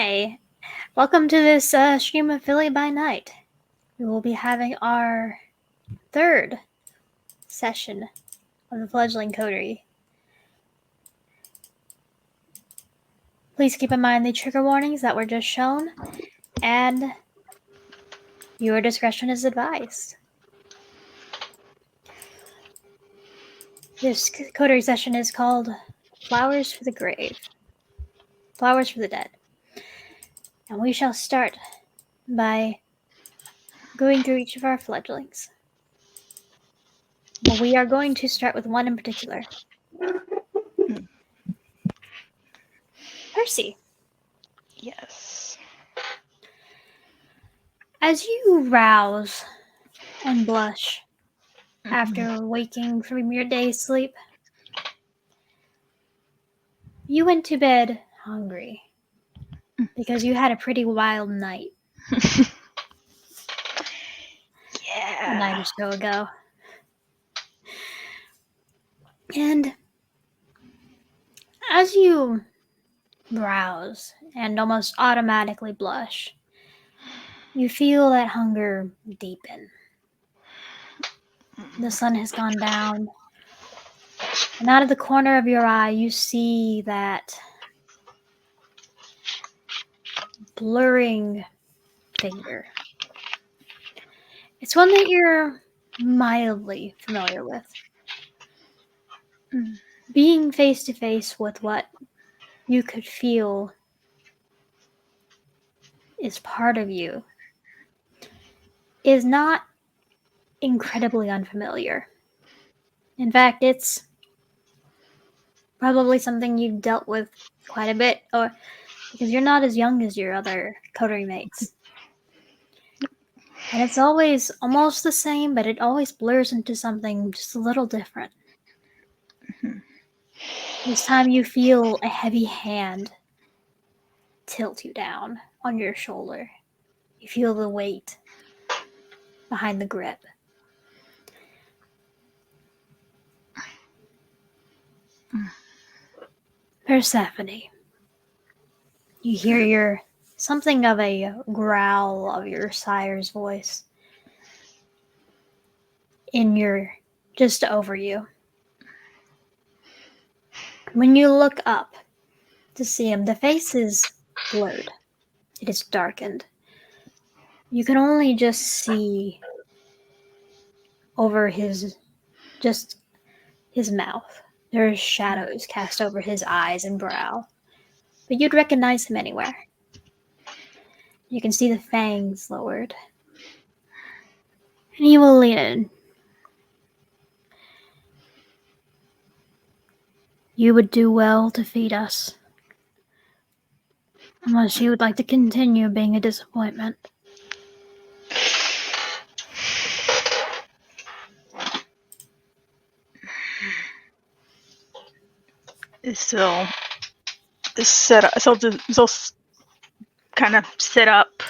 Hi, welcome to this stream of Philly by Night. We will be having our third session of the Fledgling Coterie. Please keep in mind the trigger warnings that were just shown, and your discretion is advised. This Coterie session is called Flowers for the Grave, Flowers for the Dead. And we shall start by going through each of our fledglings. But we are going to start with one in particular. Percy. Yes. As you rouse and blush after waking from your day's sleep, you went to bed hungry because you had a pretty wild night a night or so ago. And as you browse and almost automatically blush, you feel that hunger deepen. The sun has gone down, and out of the corner of your eye, you see that blurring figure. It's one that you're mildly familiar with. Being face to face with what you could feel is part of you is not incredibly unfamiliar. In fact, it's probably something you've dealt with quite a bit, or because you're not as young as your other coterie mates. And it's always almost the same, but it always blurs into something just a little different. This time you feel a heavy hand tilt you down on your shoulder. You feel the weight behind the grip. Persephone. You hear something of a growl of your sire's voice just over you. When you look up to see him, the face is blurred. It is darkened. You can only just see over his mouth. There are shadows cast over his eyes and brow, but you'd recognize him anywhere. You can see the fangs lowered. And he will lean in. You would do well to feed us, unless you would like to continue being a disappointment. So kind of sit up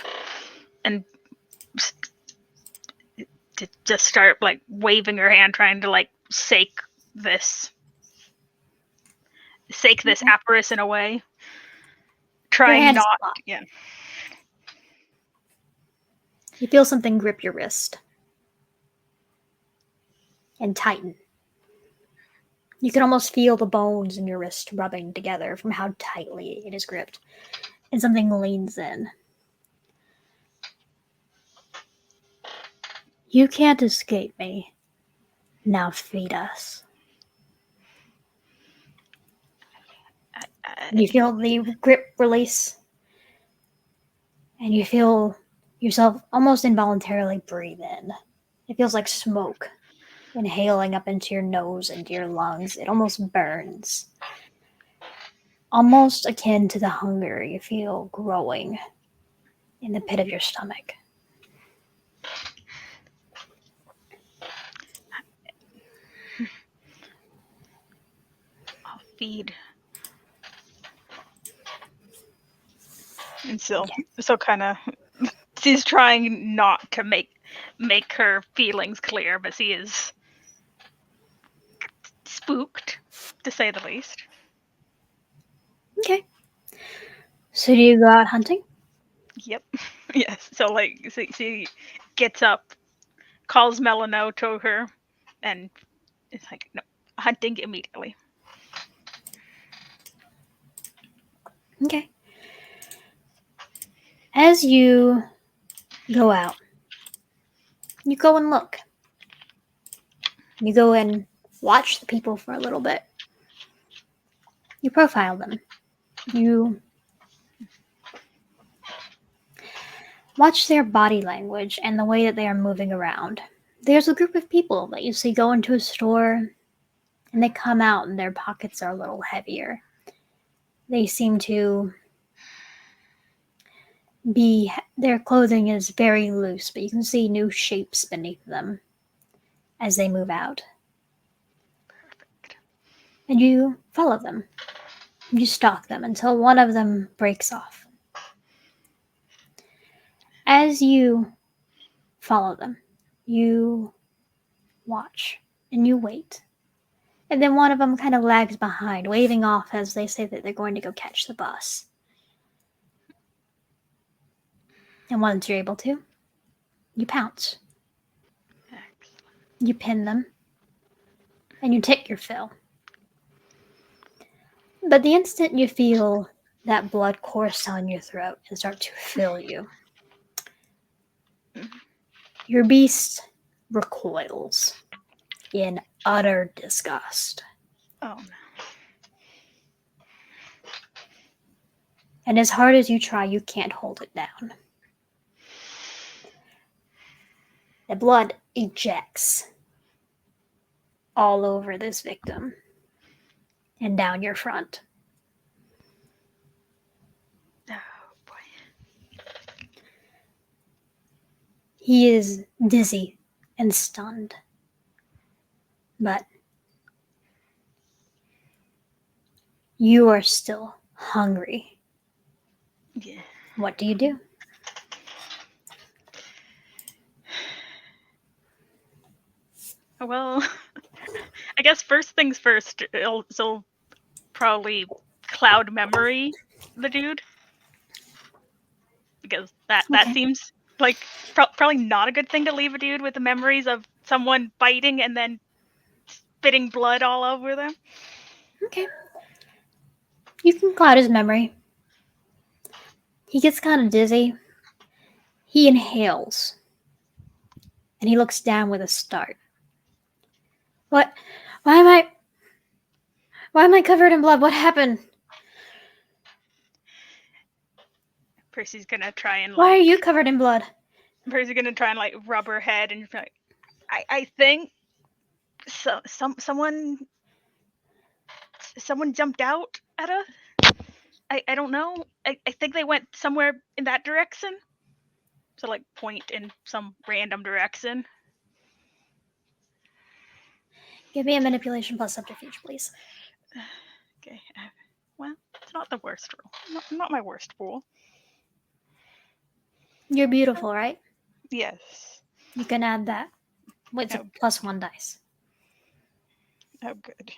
and just start like waving her hand, trying to like sake this apparition away. Trying not, yeah. You feel something grip your wrist and tighten. You can almost feel the bones in your wrist rubbing together from how tightly it is gripped. And something leans in. You can't escape me. Now feed us. You feel the grip release. And you feel yourself almost involuntarily breathe in. It feels like smoke inhaling up into your nose and your lungs. It almost burns. Almost akin to the hunger you feel growing in the pit of your stomach. I'll feed. And so kind of, she's trying not to make her feelings clear, but she is spooked, to say the least. Okay. So do you go out hunting? Yep. Yes. So like she gets up, calls Melano to her, and it's like no, hunting immediately. Okay. As you go out, you go and look. You go and watch the people for a little bit. You profile them. You watch their body language and the way that they are moving around. There's a group of people that you see go into a store and they come out and their pockets are a little heavier. They seem to be, their clothing is very loose, but you can see new shapes beneath them as they move out. Perfect. And you follow them. You stalk them until one of them breaks off. As you follow them, you watch and you wait. And then one of them kind of lags behind, waving off as they say that they're going to go catch the bus. And once you're able to, you pounce. Excellent. You pin them, and you take your fill. But the instant you feel that blood course down your throat and start to fill you, your beast recoils in utter disgust. Oh no. And as hard as you try, you can't hold it down. The blood ejects all over this victim and down your front. Oh boy. He is dizzy and stunned. But you are still hungry. Yeah. What do you do? Well, I guess first things first. So probably cloud memory the dude because that Okay. seems like probably not a good thing to leave a dude with the memories of someone biting and then spitting blood all over them. Okay. You can cloud his memory. He gets kind of dizzy. He inhales. And he looks down with a start. What? Why am I. Why am I covered in blood? What happened? Percy's gonna try and Why are like you covered in blood? Percy's gonna try and like rub her head and be like, I think someone jumped out at us. I don't know. I think they went somewhere in that direction. So like point in some random direction. Give me a manipulation plus subterfuge, please. Okay. Well, it's not the worst roll. Not my worst roll. You're beautiful, right? Yes. You can add that. It's a Oh, plus one dice. oh, good.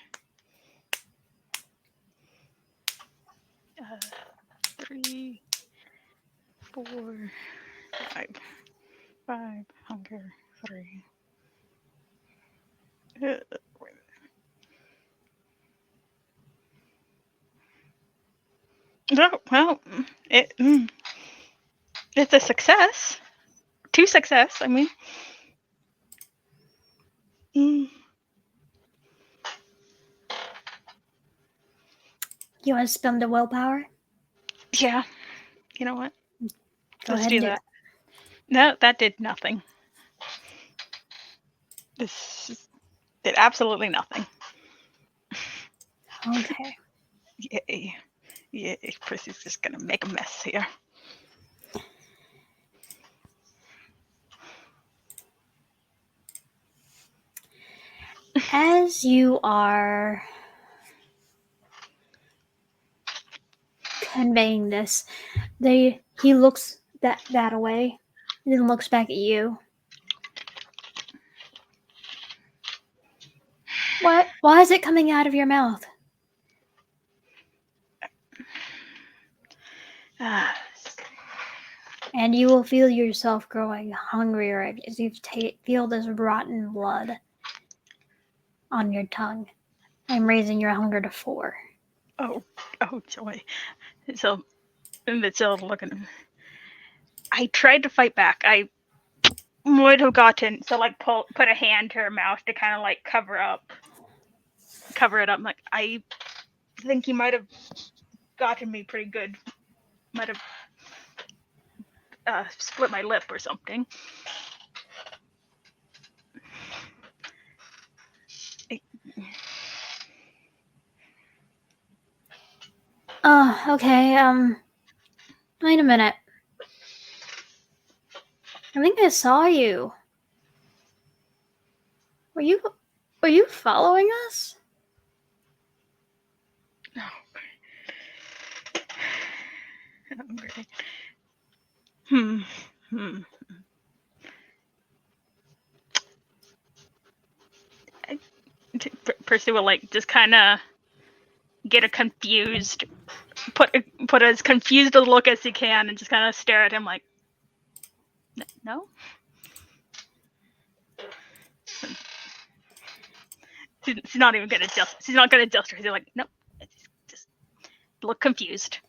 3, 4, 5. 5, hunger, 3. No, well, it, it's a success. 2 success, I mean. Mm, You want to spend the willpower? yeah, you know what? Go Let's ahead and do do that. it. No, that did nothing. This did absolutely nothing. Okay. Yay. Yay. Percy's just gonna make a mess here. As you are conveying this, he looks that away and then looks back at you. What? Why is it coming out of your mouth? And you will feel yourself growing hungrier as you feel this rotten blood on your tongue. I'm raising your hunger to 4. oh, oh joy. So, Mitchell looking at him. I tried to fight back. I would have gotten so like put a hand to her mouth to kind of like cover it up. I'm like, I think he might have gotten me pretty good. Might have split my lip or something. Okay, wait a minute. I think I saw you. Were you were you following us? Oh, okay. Hmm. Hmm. I, Percy will like just kind of get a confused, put as confused a look as he can, and just kind of stare at him like, no. She's not even gonna adjust. She's not gonna adjust her. She's like, nope. Just look confused.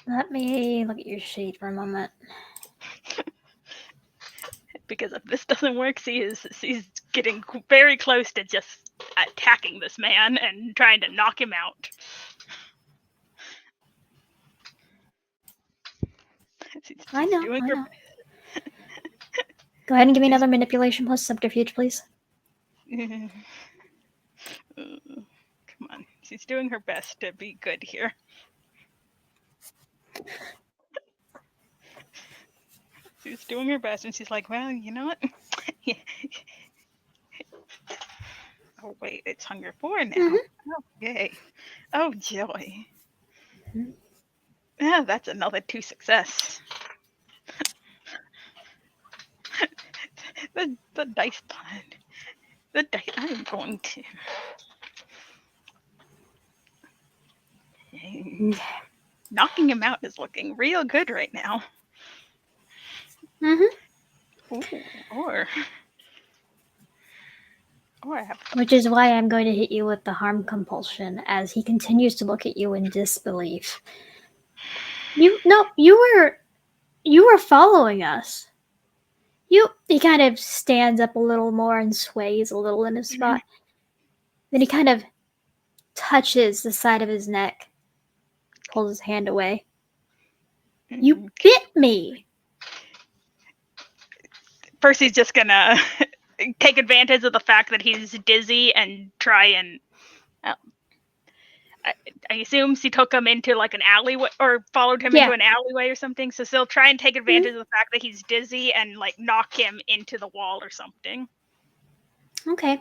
Let me look at your sheet for a moment. Because if this doesn't work, she's getting very close to just attacking this man and trying to knock him out. I know. Doing her. Go ahead and give me another manipulation plus subterfuge, please. Come on, she's doing her best to be good here. She's doing her best, and she's like, well, you know what? Oh wait, it's hunger 4 now. Mm-hmm. Oh yay! Oh joy! Mm-hmm. Yeah, that's another 2 success. the dice pod. The dice. I'm going to. Okay. Knocking him out is looking real good right now. Mm-hmm. Ooh, or I have. Which is why I'm going to hit you with the harm compulsion as he continues to look at you in disbelief. You were following us. He kind of stands up a little more and sways a little in his spot. Then he kind of touches the side of his neck, pulls his hand away. You bit me. Percy's just gonna take advantage of the fact that he's dizzy and try and. I assume she took him into like an alleyway or followed him into an alleyway or something. So she'll try and take advantage of the fact that he's dizzy and like knock him into the wall or something. Okay.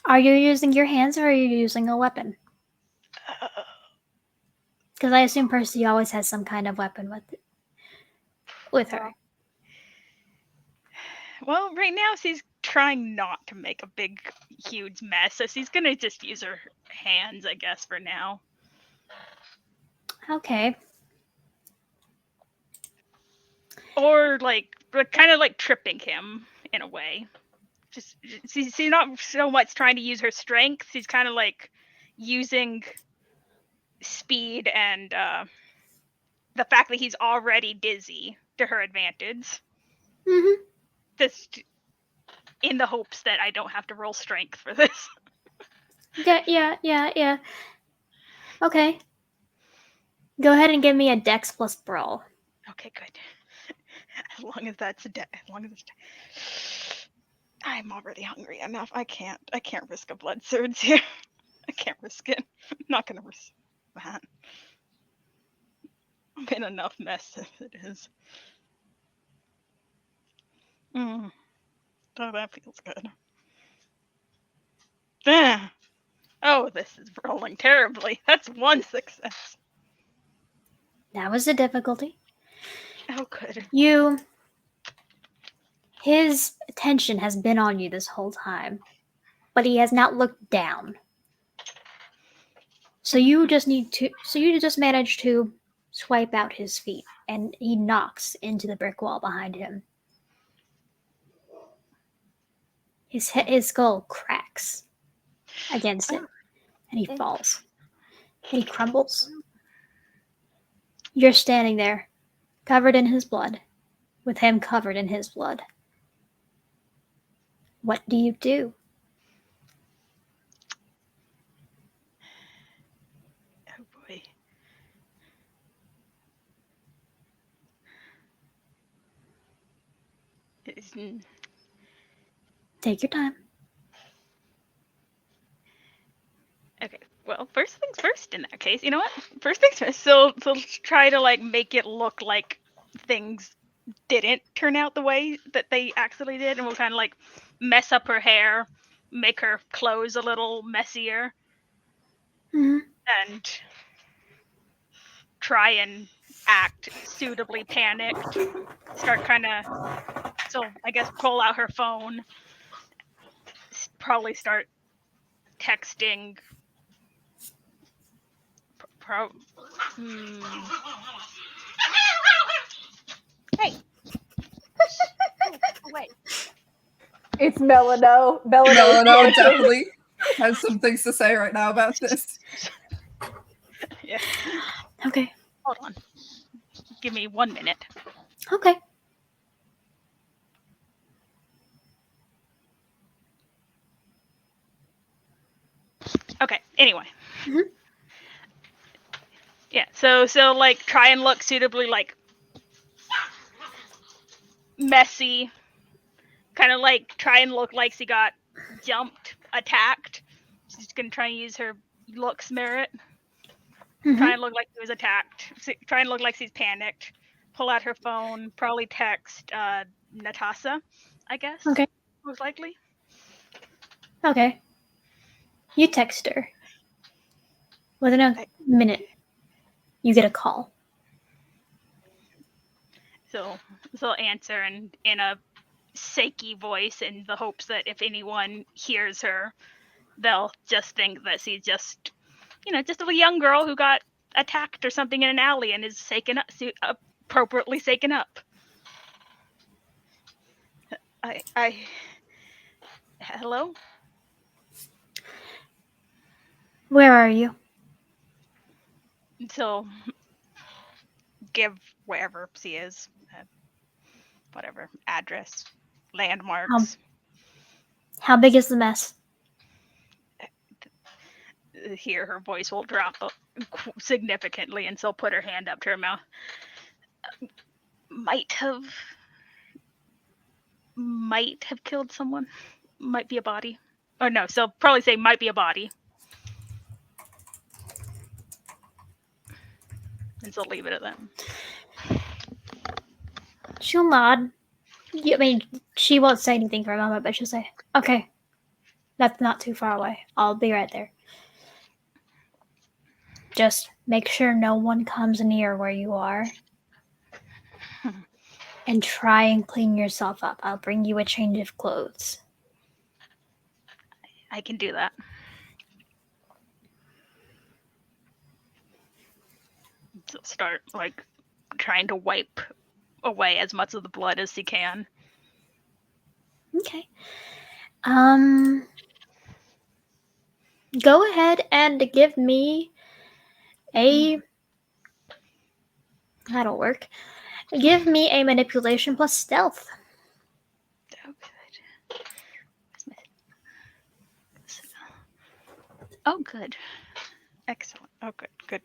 Are you using your hands or are you using a weapon? Because I assume Percy always has some kind of weapon with her. Well, right now she's trying not to make a big, huge mess, so she's gonna just use her hands, I guess, for now. Okay. Or like, kind of like tripping him in a way. Just she's not so much trying to use her strength. She's kind of like using speed and the fact that he's already dizzy to her advantage. Mm-hmm. Just in the hopes that I don't have to roll strength for this. Yeah. Okay. Go ahead and give me a Dex plus Brawl. Okay, good. As long as that's I'm already hungry enough. I can't risk a blood surge here. I can't risk it. I'm not gonna risk that. I'm in enough mess as it is. Oh, that feels good. Oh, this is rolling terribly. That's 1 success. That was the difficulty. Oh, good. His attention has been on you this whole time, but he has not looked down. So you just need to. So you just manage to swipe out his feet, and he knocks into the brick wall behind him. His skull cracks against it, and he falls, and he crumbles. You're standing there, covered in his blood, with him covered in his blood. What do you do? Oh boy. Take your time. Okay. Well, first things first. In that case, you know what? First things first. So try to like make it look like things didn't turn out the way that they actually did, and we'll kind of like mess up her hair, make her clothes a little messier, Mm-hmm. and try and act suitably panicked. Start kind of, so I guess pull out her phone, probably start texting. Hey, away. It's Melano. Melano definitely has some things to say right now about this. Yeah. Okay. Hold on. Give me 1 minute. Okay. Okay. Anyway. Mhm. Yeah. So like try and look suitably like messy. Kind of like try and look like she got jumped, attacked. She's gonna try and use her looks merit. Mhm. Try and look like she was attacked. Try and look like she's panicked. Pull out her phone. Probably text Natasha, I guess. Okay. Most likely. Okay. You text her. Within a minute, you get a call. So answer in a shaky voice in the hopes that if anyone hears her, they'll just think that she's just, just a young girl who got attacked or something in an alley and is appropriately shaken up. Hello? Where are you? So give wherever she is, whatever address, landmarks. How big is the mess? Here, her voice will drop significantly, and she'll put her hand up to her mouth. Might have killed someone. Might be a body. Or no, so probably say might be a body. And she'll leave it at that. She'll nod. I mean, she won't say anything for a moment, but she'll say, okay, that's not too far away. I'll be right there. Just make sure no one comes near where you are. And try and clean yourself up. I'll bring you a change of clothes. I can do that. So start like trying to wipe away as much of the blood as he can. Okay. Go ahead and give me a. That'll work. Give me a manipulation plus stealth. Oh, good. Oh, good. Excellent. Oh, good.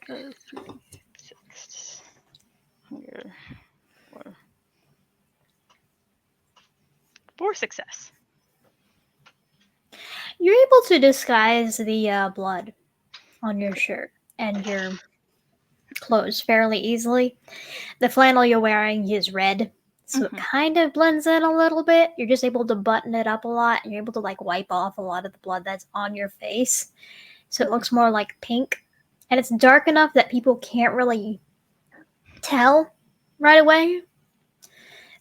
6. Here. 4 success. You're able to disguise the blood on your shirt and your clothes fairly easily. The flannel you're wearing is red, so it kind of blends in a little bit. You're just able to button it up a lot, and you're able to like wipe off a lot of the blood that's on your face, so it looks more like pink. And it's dark enough that people can't really tell right away.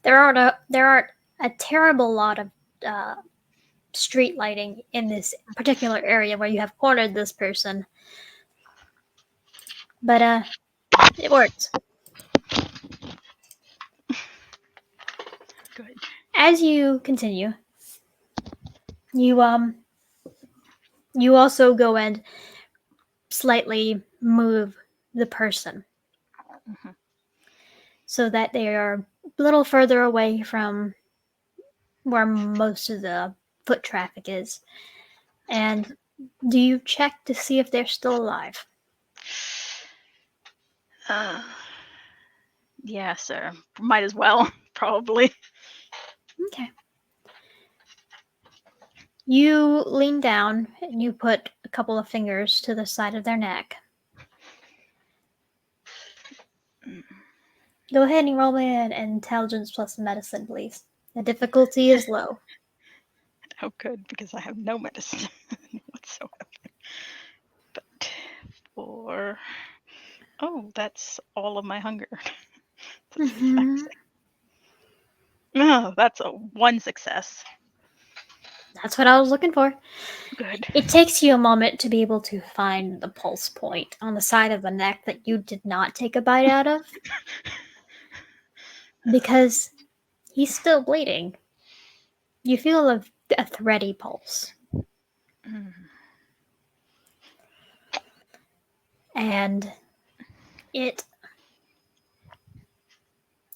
There aren't a terrible lot of street lighting in this particular area where you have cornered this person. But it works. Good. As you continue, you also go and slightly move the person Mhm. so that they are a little further away from where most of the foot traffic is. And do you check to see if they're still alive? Yeah, sir. Might as well, probably. Okay. You lean down and you put a couple of fingers to the side of their neck. Go ahead and roll me an intelligence plus medicine, please. The difficulty is low. Oh, good, because I have no medicine whatsoever. But for that's all of my hunger. That's Mhm. Oh, that's a 1 success. That's what I was looking for. Good. It takes you a moment to be able to find the pulse point on the side of the neck that you did not take a bite out of because he's still bleeding. You feel a thready pulse. Mm. And it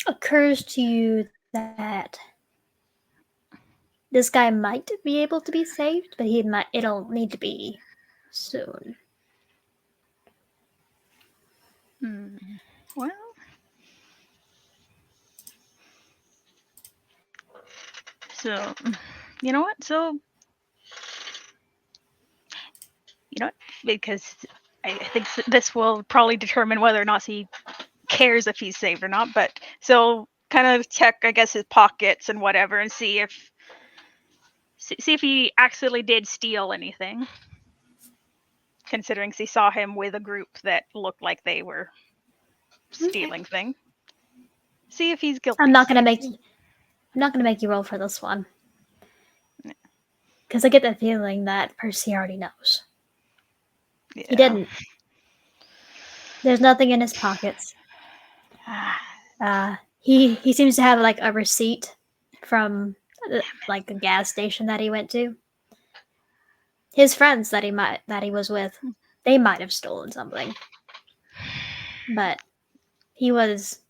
occurs to you that this guy might be able to be saved, but it'll need to be soon. Well, so you know what? Because I think this will probably determine whether or not he cares if he's saved or not. But so kind of check, I guess, his pockets and whatever, and see if he actually did steal anything. Considering he saw him with a group that looked like they were stealing things. See if he's guilty. I'm not gonna make you roll for this one. Because I get the feeling that Percy already knows. Yeah. He didn't. There's nothing in his pockets. He seems to have like a receipt from like a gas station that he went to. His friends that he was with, they might have stolen something, but he was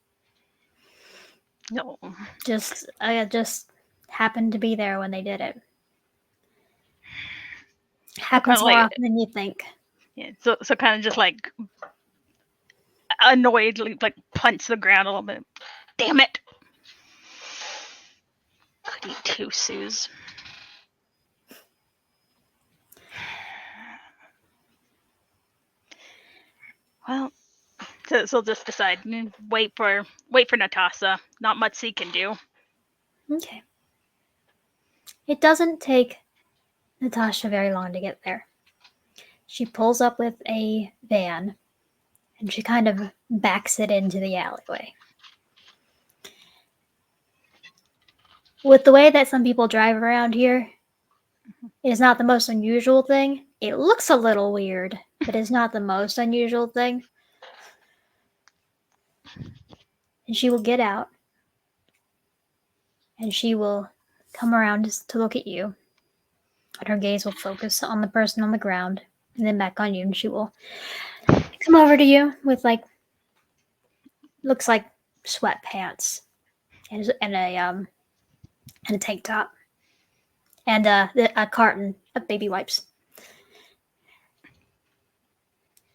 No. just happened to be there when they did it. Happens more often than you think. Yeah. So kind of just like annoyedly like punch the ground a little bit. Damn it! Could eat 2 sous. Well, so just decide. Wait for Natasha. Not much he can do. Okay. It doesn't take Natasha very long to get there. She pulls up with a van and she kind of backs it into the alleyway. With the way that some people drive around here, it is not the most unusual thing. It looks a little weird, but it's not the most unusual thing. And she will get out and she will come around to look at you. And her gaze will focus on the person on the ground and then back on you, and she will come over to you with like looks like sweatpants and a tank top and a carton of baby wipes.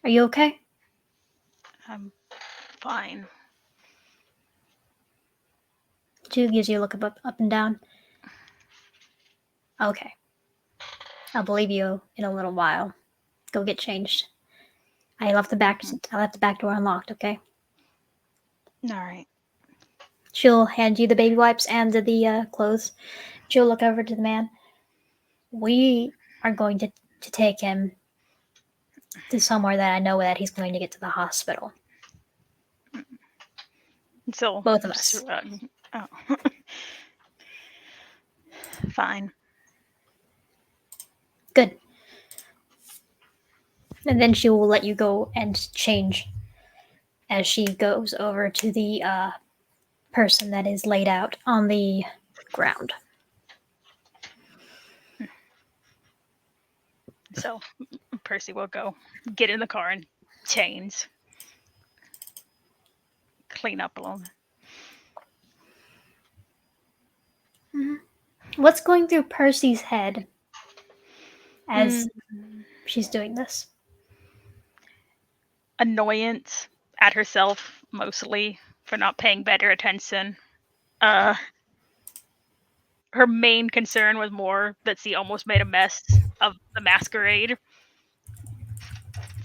Are you okay? I'm fine. She gives you a look up and down. Okay. I'll believe you in a little while. Go get changed. I left the back door unlocked, okay? All right. She'll hand you the baby wipes and the clothes. She'll look over to the man. We are going to take him to somewhere that I know that he's going to get to the hospital. So Both of us. Oh. Fine. Good. And then she will let you go and change as she goes over to the person that is laid out on the ground. So Percy will go get in the car and change. Clean up a little. What's going through Percy's head as she's doing this? Annoyance at herself, mostly, for not paying better attention. Her main concern was more that she almost made a mess of the masquerade.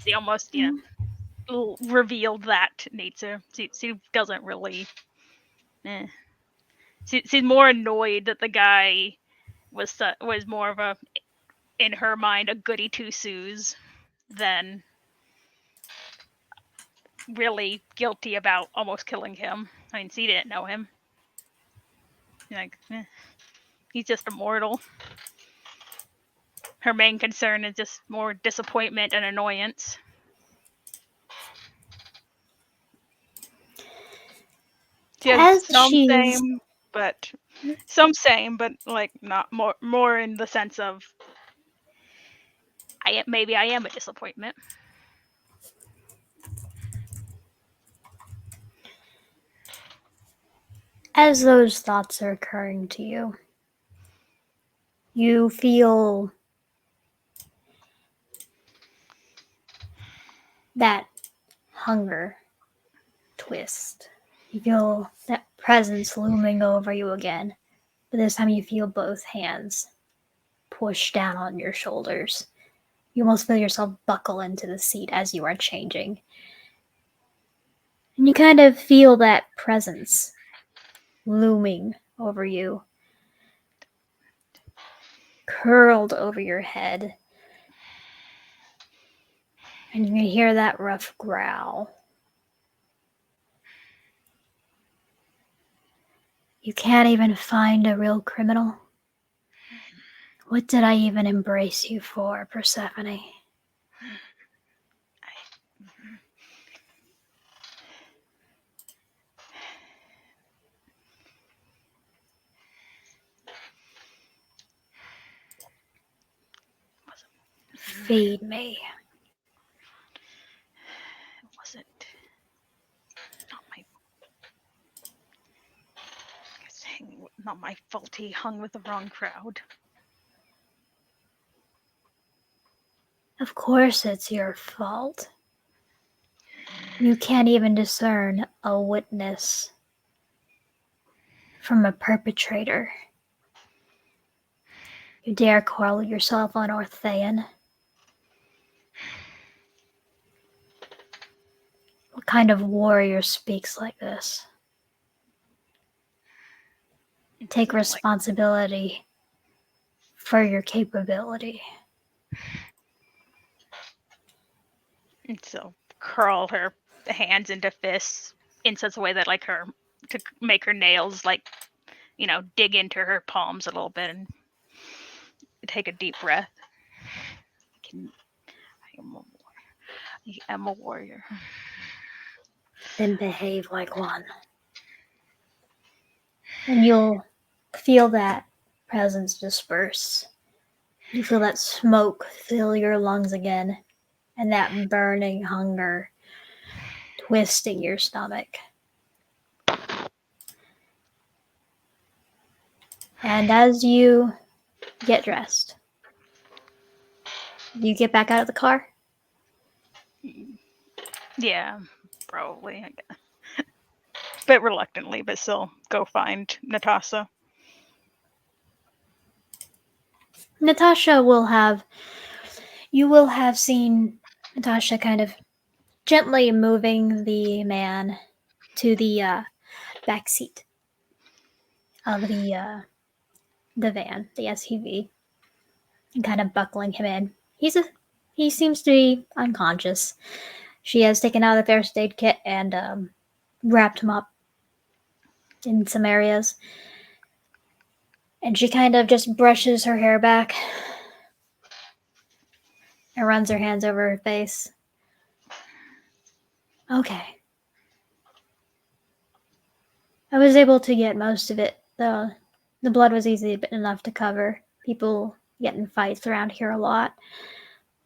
She almost, revealed that nature. She doesn't really. She's more annoyed that the guy was more of a, in her mind, a goody two shoes than really guilty about almost killing him. I mean, she didn't know him. Like, he's just a mortal. Her main concern is just more disappointment and annoyance. She has some same, but like not more in the sense of maybe I am a disappointment. As those thoughts are occurring to you, you feel that hunger twist. You feel that presence looming over you again, but this time you feel both hands push down on your shoulders. You almost feel yourself buckle into the seat as you are changing. And you kind of feel that presence looming over you, curled over your head. And you can hear that rough growl. You can't even find a real criminal? What did I even embrace you for, Persephone? Feed me. It wasn't not my fault he hung with the wrong crowd. Of course it's your fault. You can't even discern a witness from a perpetrator. You dare call yourself an Orthaean? What kind of warrior speaks like this? Take responsibility for your capability. And so curl her hands into fists in such a way that to make her nails dig into her palms a little bit and take a deep breath. I am a warrior. Then behave like one. And you'll feel that presence disperse. You feel that smoke fill your lungs again, and that burning hunger twisting your stomach. And as you get dressed, do you get back out of the car? Yeah, probably. I guess. Bit reluctantly, but still go find Natasha. You will have seen Natasha kind of gently moving the man to the back seat of the van, the SUV, and kind of buckling him in. He seems to be unconscious. She has taken out the first aid kit and wrapped him up in some areas. And she kind of just brushes her hair back and runs her hands over her face. Okay. I was able to get most of it. The blood was easy enough to cover. People get in fights around here a lot.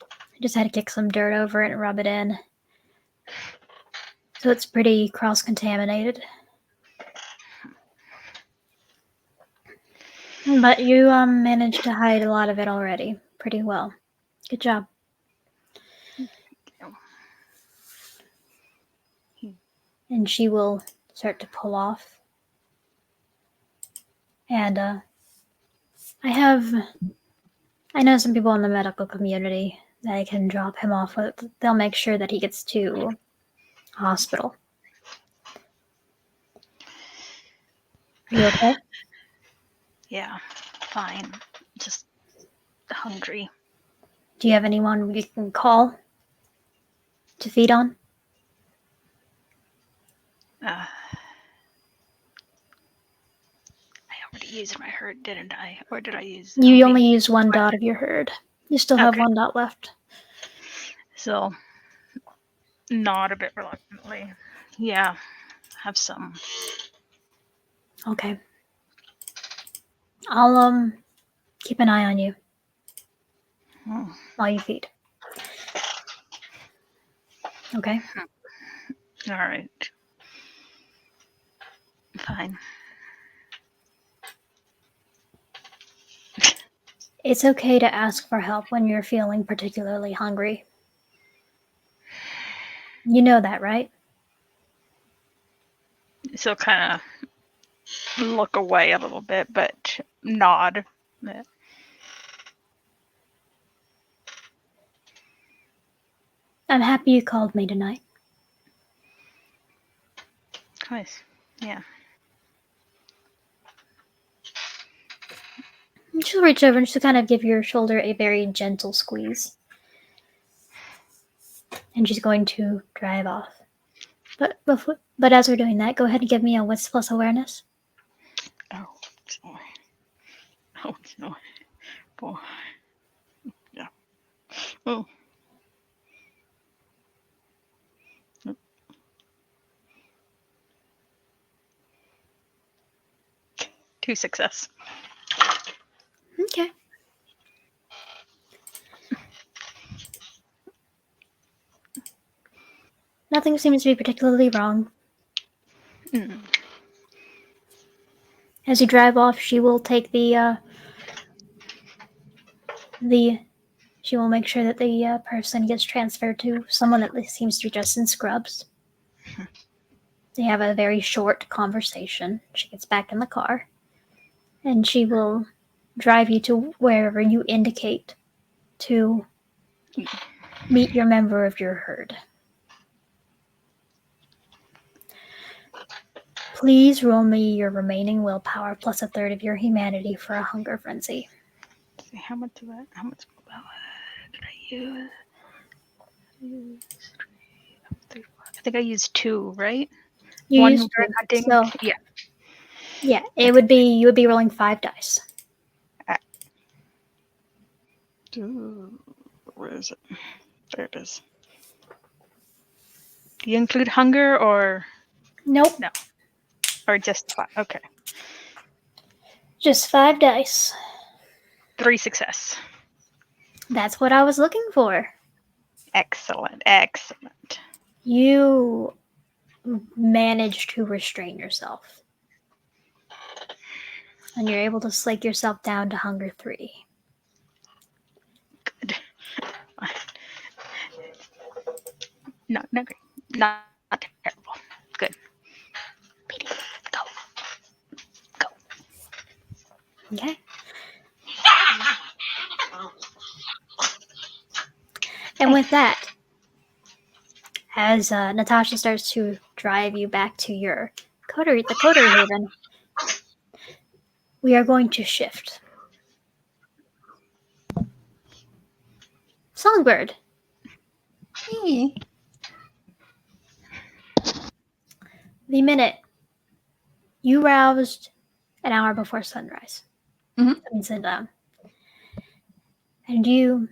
I just had to kick some dirt over it and rub it in. So it's pretty cross-contaminated. But you managed to hide a lot of it already. Pretty well. Good job. And she will start to pull off. And I know some people in the medical community that I can drop him off with. They'll make sure that he gets to hospital. Are you okay? Yeah, fine. Just hungry. Do you have anyone we can call to feed on? I already used my herd, didn't I? Or did I use... You only used 1 dot of your herd. You still have Okay. 1 dot left. So, nod a bit reluctantly. Yeah, have some. Okay. I'll keep an eye on you while you feed. Okay? All right. Fine. It's okay to ask for help when you're feeling particularly hungry. You know that, right? So kind of look away a little bit, but nod. I'm happy you called me tonight. Nice. Yeah. She'll reach over and she'll kind of give your shoulder a very gentle squeeze. And she's going to drive off. But as we're doing that, go ahead and give me a wits plus awareness. Oh, sorry. Oh, no. Boy. Yeah. Oh. 2 success. Okay. Nothing seems to be particularly wrong. As you drive off, she will take she will make sure that the person gets transferred to someone that seems to be dressed in scrubs. They have a very short conversation. She gets back in the car, and she will drive you to wherever you indicate to meet your member of your herd. Please roll me your remaining willpower plus 1/3 of your humanity for a hunger frenzy. Let's see, how much of that? How much willpower did I use? I think I used 2, right? You 1 used during 2, hunting. so Yeah. it would be you would be rolling 5 dice. Where is it? There it is. Do you include hunger or Nope, no? Or just 5? Okay. just 5 dice. 3 success. That's what I was looking for. Excellent. Excellent. You manage to restrain yourself. And you're able to slake yourself down to hunger 3. Good. Not great. Not terrible. Good. Petey, go. Go. Okay. And with that, as Natasha starts to drive you back to your Coterie, the Coterie Haven, we are going to shift. Songbird. Hey. The minute you roused an hour before sunrise. Mhm. And sit down. And you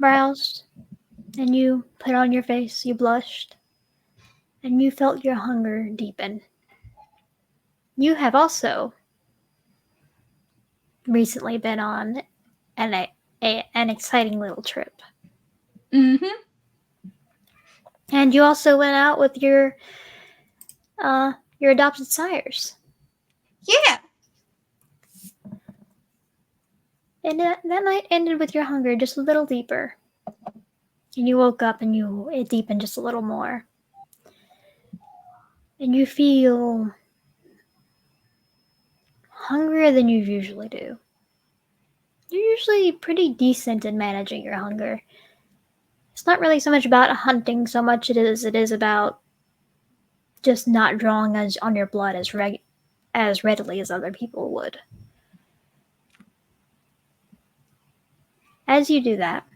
roused, and you put on your face, you blushed, and you felt your hunger deepen. You have also recently been on an exciting little trip. Mm-hmm. And you also went out with your adopted sires. Yeah. And that night ended with your hunger just a little deeper. And you woke up and it deepened just a little more. And you feel hungrier than you usually do. You're usually pretty decent in managing your hunger. It's not really so much about hunting so much it is about just not drawing on your blood as readily as other people would. As you do that,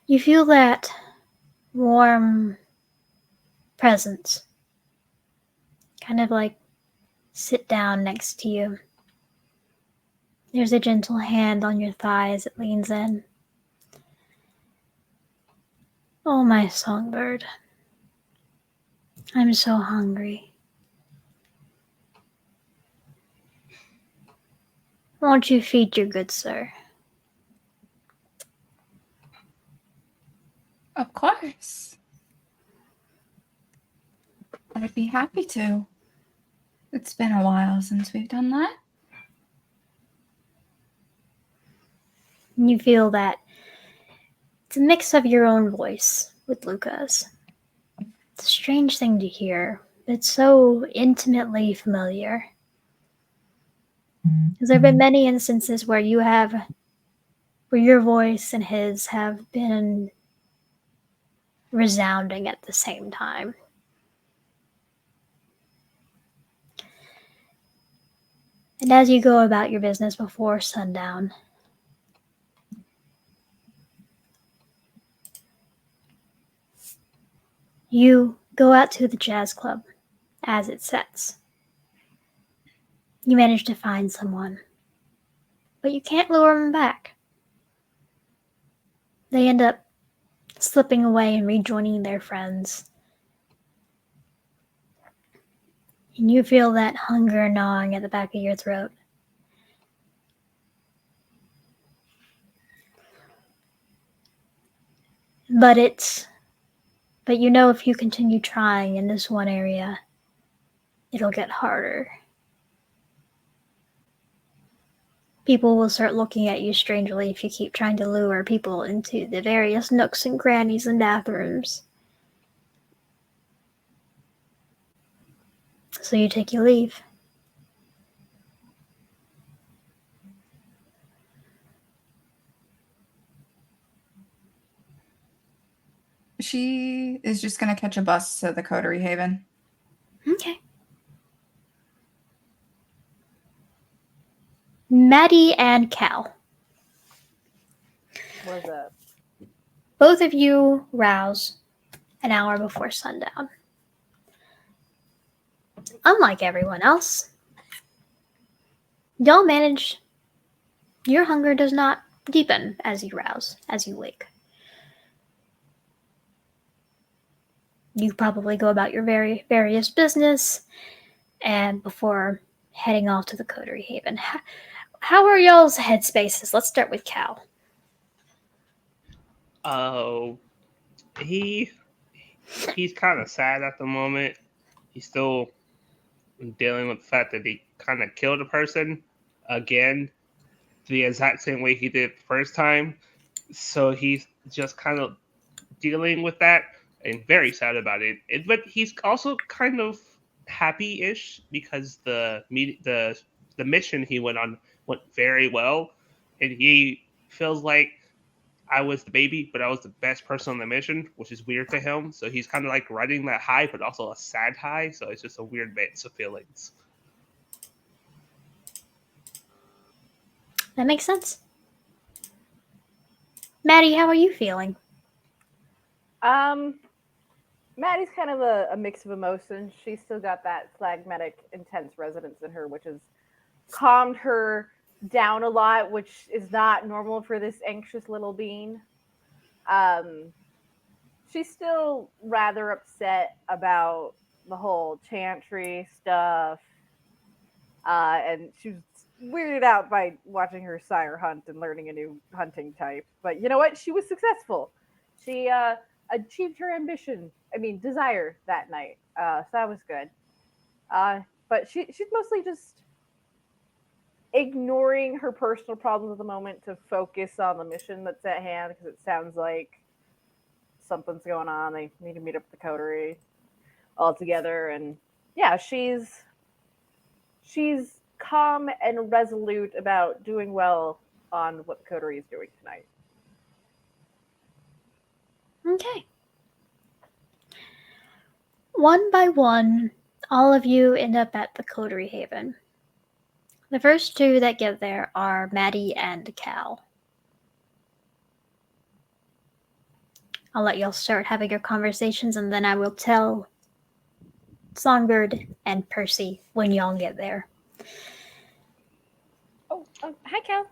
you feel that warm presence kind of like sit down next to you. There's a gentle hand on your thigh as it leans in. Oh, my songbird, I'm so hungry. Won't you feed your good sir? Of course. I'd be happy to. It's been a while since we've done that. And you feel that it's a mix of your own voice with Luca's. It's a strange thing to hear, but it's so intimately familiar. Because there have been many instances where where your voice and his have been resounding at the same time. And as you go about your business before sundown, you go out to the jazz club as it sets. You manage to find someone, but you can't lure them back. They end up slipping away and rejoining their friends. And you feel that hunger gnawing at the back of your throat. But you know if you continue trying in this one area, it'll get harder. People will start looking at you strangely if you keep trying to lure people into the various nooks and crannies and bathrooms. So you take your leave. She is just going to catch a bus to the Coterie Haven. Okay. Maddie and Cal. What's up? Both of you rouse an hour before sundown. Unlike everyone else, y'all manage. Your hunger does not deepen as you rouse, as you wake. You probably go about your various business, and before heading off to the Coterie Haven. How are y'all's headspaces? Let's start with Cal. Oh, he's kind of sad at the moment. He's still dealing with the fact that he kind of killed a person again, the exact same way he did the first time. So he's just kind of dealing with that and very sad about it. But he's also kind of happy-ish because the mission he went on went very well, and he feels like I was the baby, but I was the best person on the mission, which is weird to him. So he's kind of like riding that high, but also a sad high. So it's just a weird mix of feelings. That makes sense. Maddie, how are you feeling? Maddie's kind of a mix of emotions. She's still got that phlegmatic, intense resonance in her, which has calmed her down a lot, which is not normal for this anxious little being. Um, she's still rather upset about the whole chantry stuff, and she was weirded out by watching her sire hunt and learning a new hunting type. But you know what? She was successful. She achieved her ambition. I mean, desire that night. So that was good. But she's mostly just ignoring her personal problems at the moment to focus on the mission that's at hand because it sounds like something's going on. They need to meet up at the Coterie all together, and yeah, she's calm and resolute about doing well on what the Coterie is doing tonight. Okay. One by one, all of you end up at the Coterie Haven. The first two that get there are Maddie and Cal. I'll let y'all start having your conversations, and then I will tell Songbird and Percy when y'all get there. Oh, hi, Cal.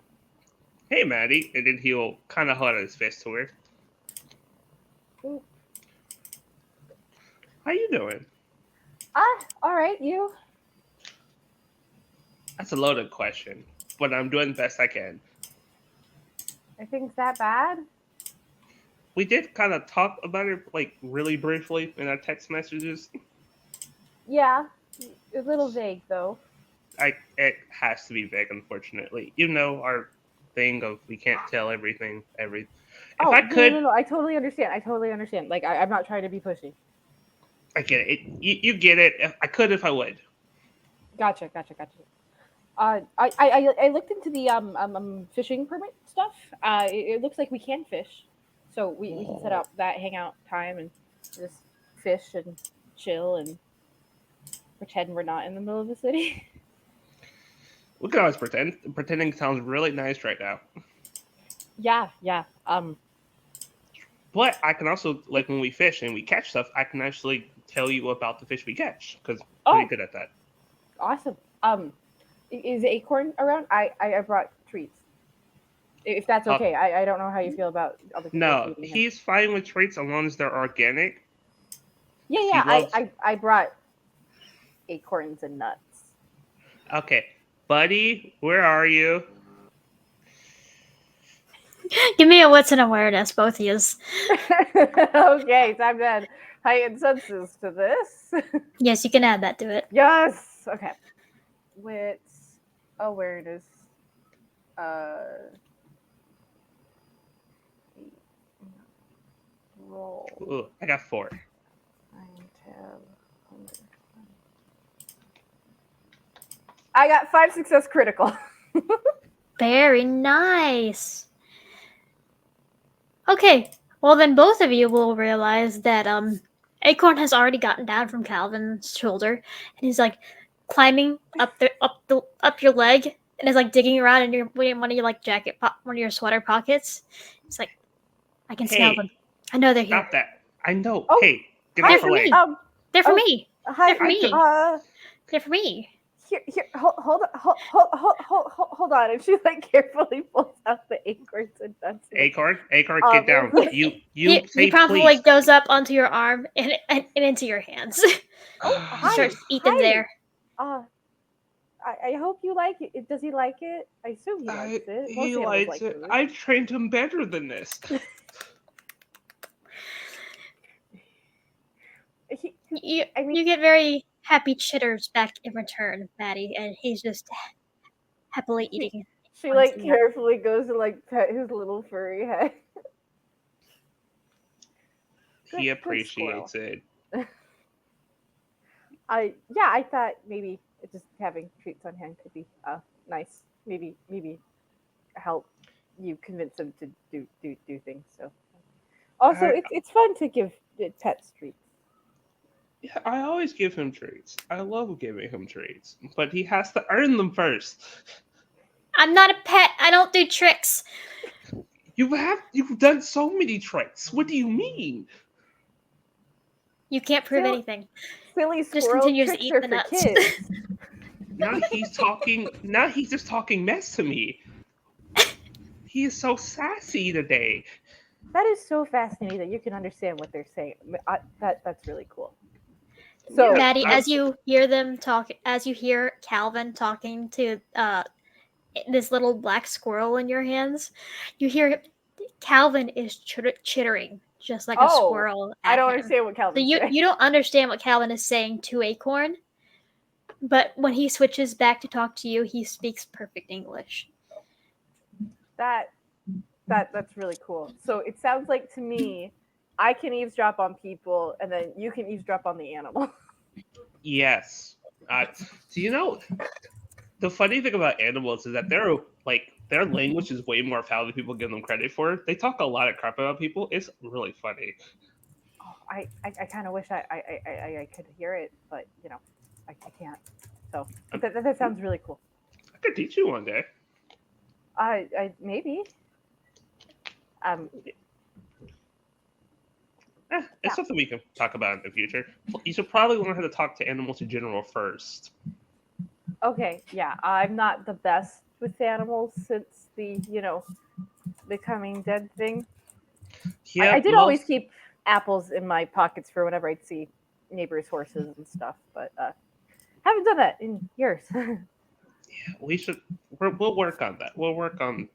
Hey, Maddie. And then he'll kind of hold out his fist to her. Ooh. How you doing? All right, you. That's a loaded question, but I'm doing the best I can. Are things that bad? We did kind of talk about it, like, really briefly in our text messages. Yeah, a little vague though. It has to be vague, unfortunately. You know our thing of we can't tell everything. If I could, No. I totally understand. Like, I'm not trying to be pushy. I get it. You get it. I could if I would. Gotcha. I looked into the fishing permit stuff. It looks like we can fish, so we can set up that hangout time and just fish and chill and pretend we're not in the middle of the city. We can always pretend. Pretending sounds really nice right now. Yeah. But I can also, like, when we fish and we catch stuff, I can actually tell you about the fish we catch because I'm pretty good at that. Awesome. Is Acorn around? I brought treats. If that's okay, I don't know how you feel about other people. No, feeding him. he's fine with treats as long as they're organic. Yeah. Loves... I brought acorns and nuts. Okay, buddy, where are you? Give me a wits and awareness, both of yous. Okay, time to add heightened senses to this. Yes, you can add that to it. Yes. Okay. Wits, awareness. Roll. Ooh, I got 4. 9, 10, 100. I got 5 success critical. Very nice. Okay, well then both of you will realize that Acorn has already gotten down from Calvin's shoulder, and he's like climbing up your leg, and is like digging around in one of your like one of your sweater pockets. It's like, I can smell them. I know they're here. Stop that! I know. Oh, hey, get They're off for the me. way. They're for me. Hi. They're for me. They're for me. Here, hold on. And she like carefully pulls out the acorns and nuts. Acorn, get down. You He promptly please. like goes up onto your arm and into your hands. Hi. Starts to eat them there. I hope you like it. Does he like it? I assume he likes it. Most He animals likes like it. food. I've trained him better than this. You get very happy chitters back in return, Maddie, and he's just happily eating. She like carefully goes to like pet his little furry head. He appreciates it. I thought maybe just having treats on hand could be nice. Maybe help you convince him to do things. So also it's fun to give pets treats. Yeah, I always give him treats. I love giving him treats, but he has to earn them first. I'm not a pet. I don't do tricks. You've done so many tricks. What do you mean? You can't prove anything. Silly Just squirrel continues to tricks eat are the for nuts. kids. Now he's talking. Now he's just talking mess to me. He is so sassy today. That is so fascinating that you can understand what they're saying. That's really cool. So Yeah, Maddie, I- as you hear them talk, as you hear Calvin talking to this little black squirrel in your hands, you hear Calvin is chittering just like a squirrel I at don't him. understand what So Calvin's you saying. you don't understand what Calvin is saying to Acorn, but when he switches back to talk to you, he speaks perfect English. That's really cool. So it sounds like to me, I can eavesdrop on people, and then you can eavesdrop on the animal. yes. So the funny thing about animals is that their language is way more foul than people give them credit for. They talk a lot of crap about people. It's really funny. Oh, I kind of wish I could hear it, but I can't. So that sounds really cool. I could teach you one day. I maybe. It's Yeah. something we can talk about in the future. You should probably learn how to talk to animals in general first. Okay, yeah, I'm not the best with animals since the becoming dead thing. Yeah, I did always most. keep apples in my pockets for whenever I'd see neighbors' horses and stuff, but haven't done that in years. We should. We'll work on that. We'll work on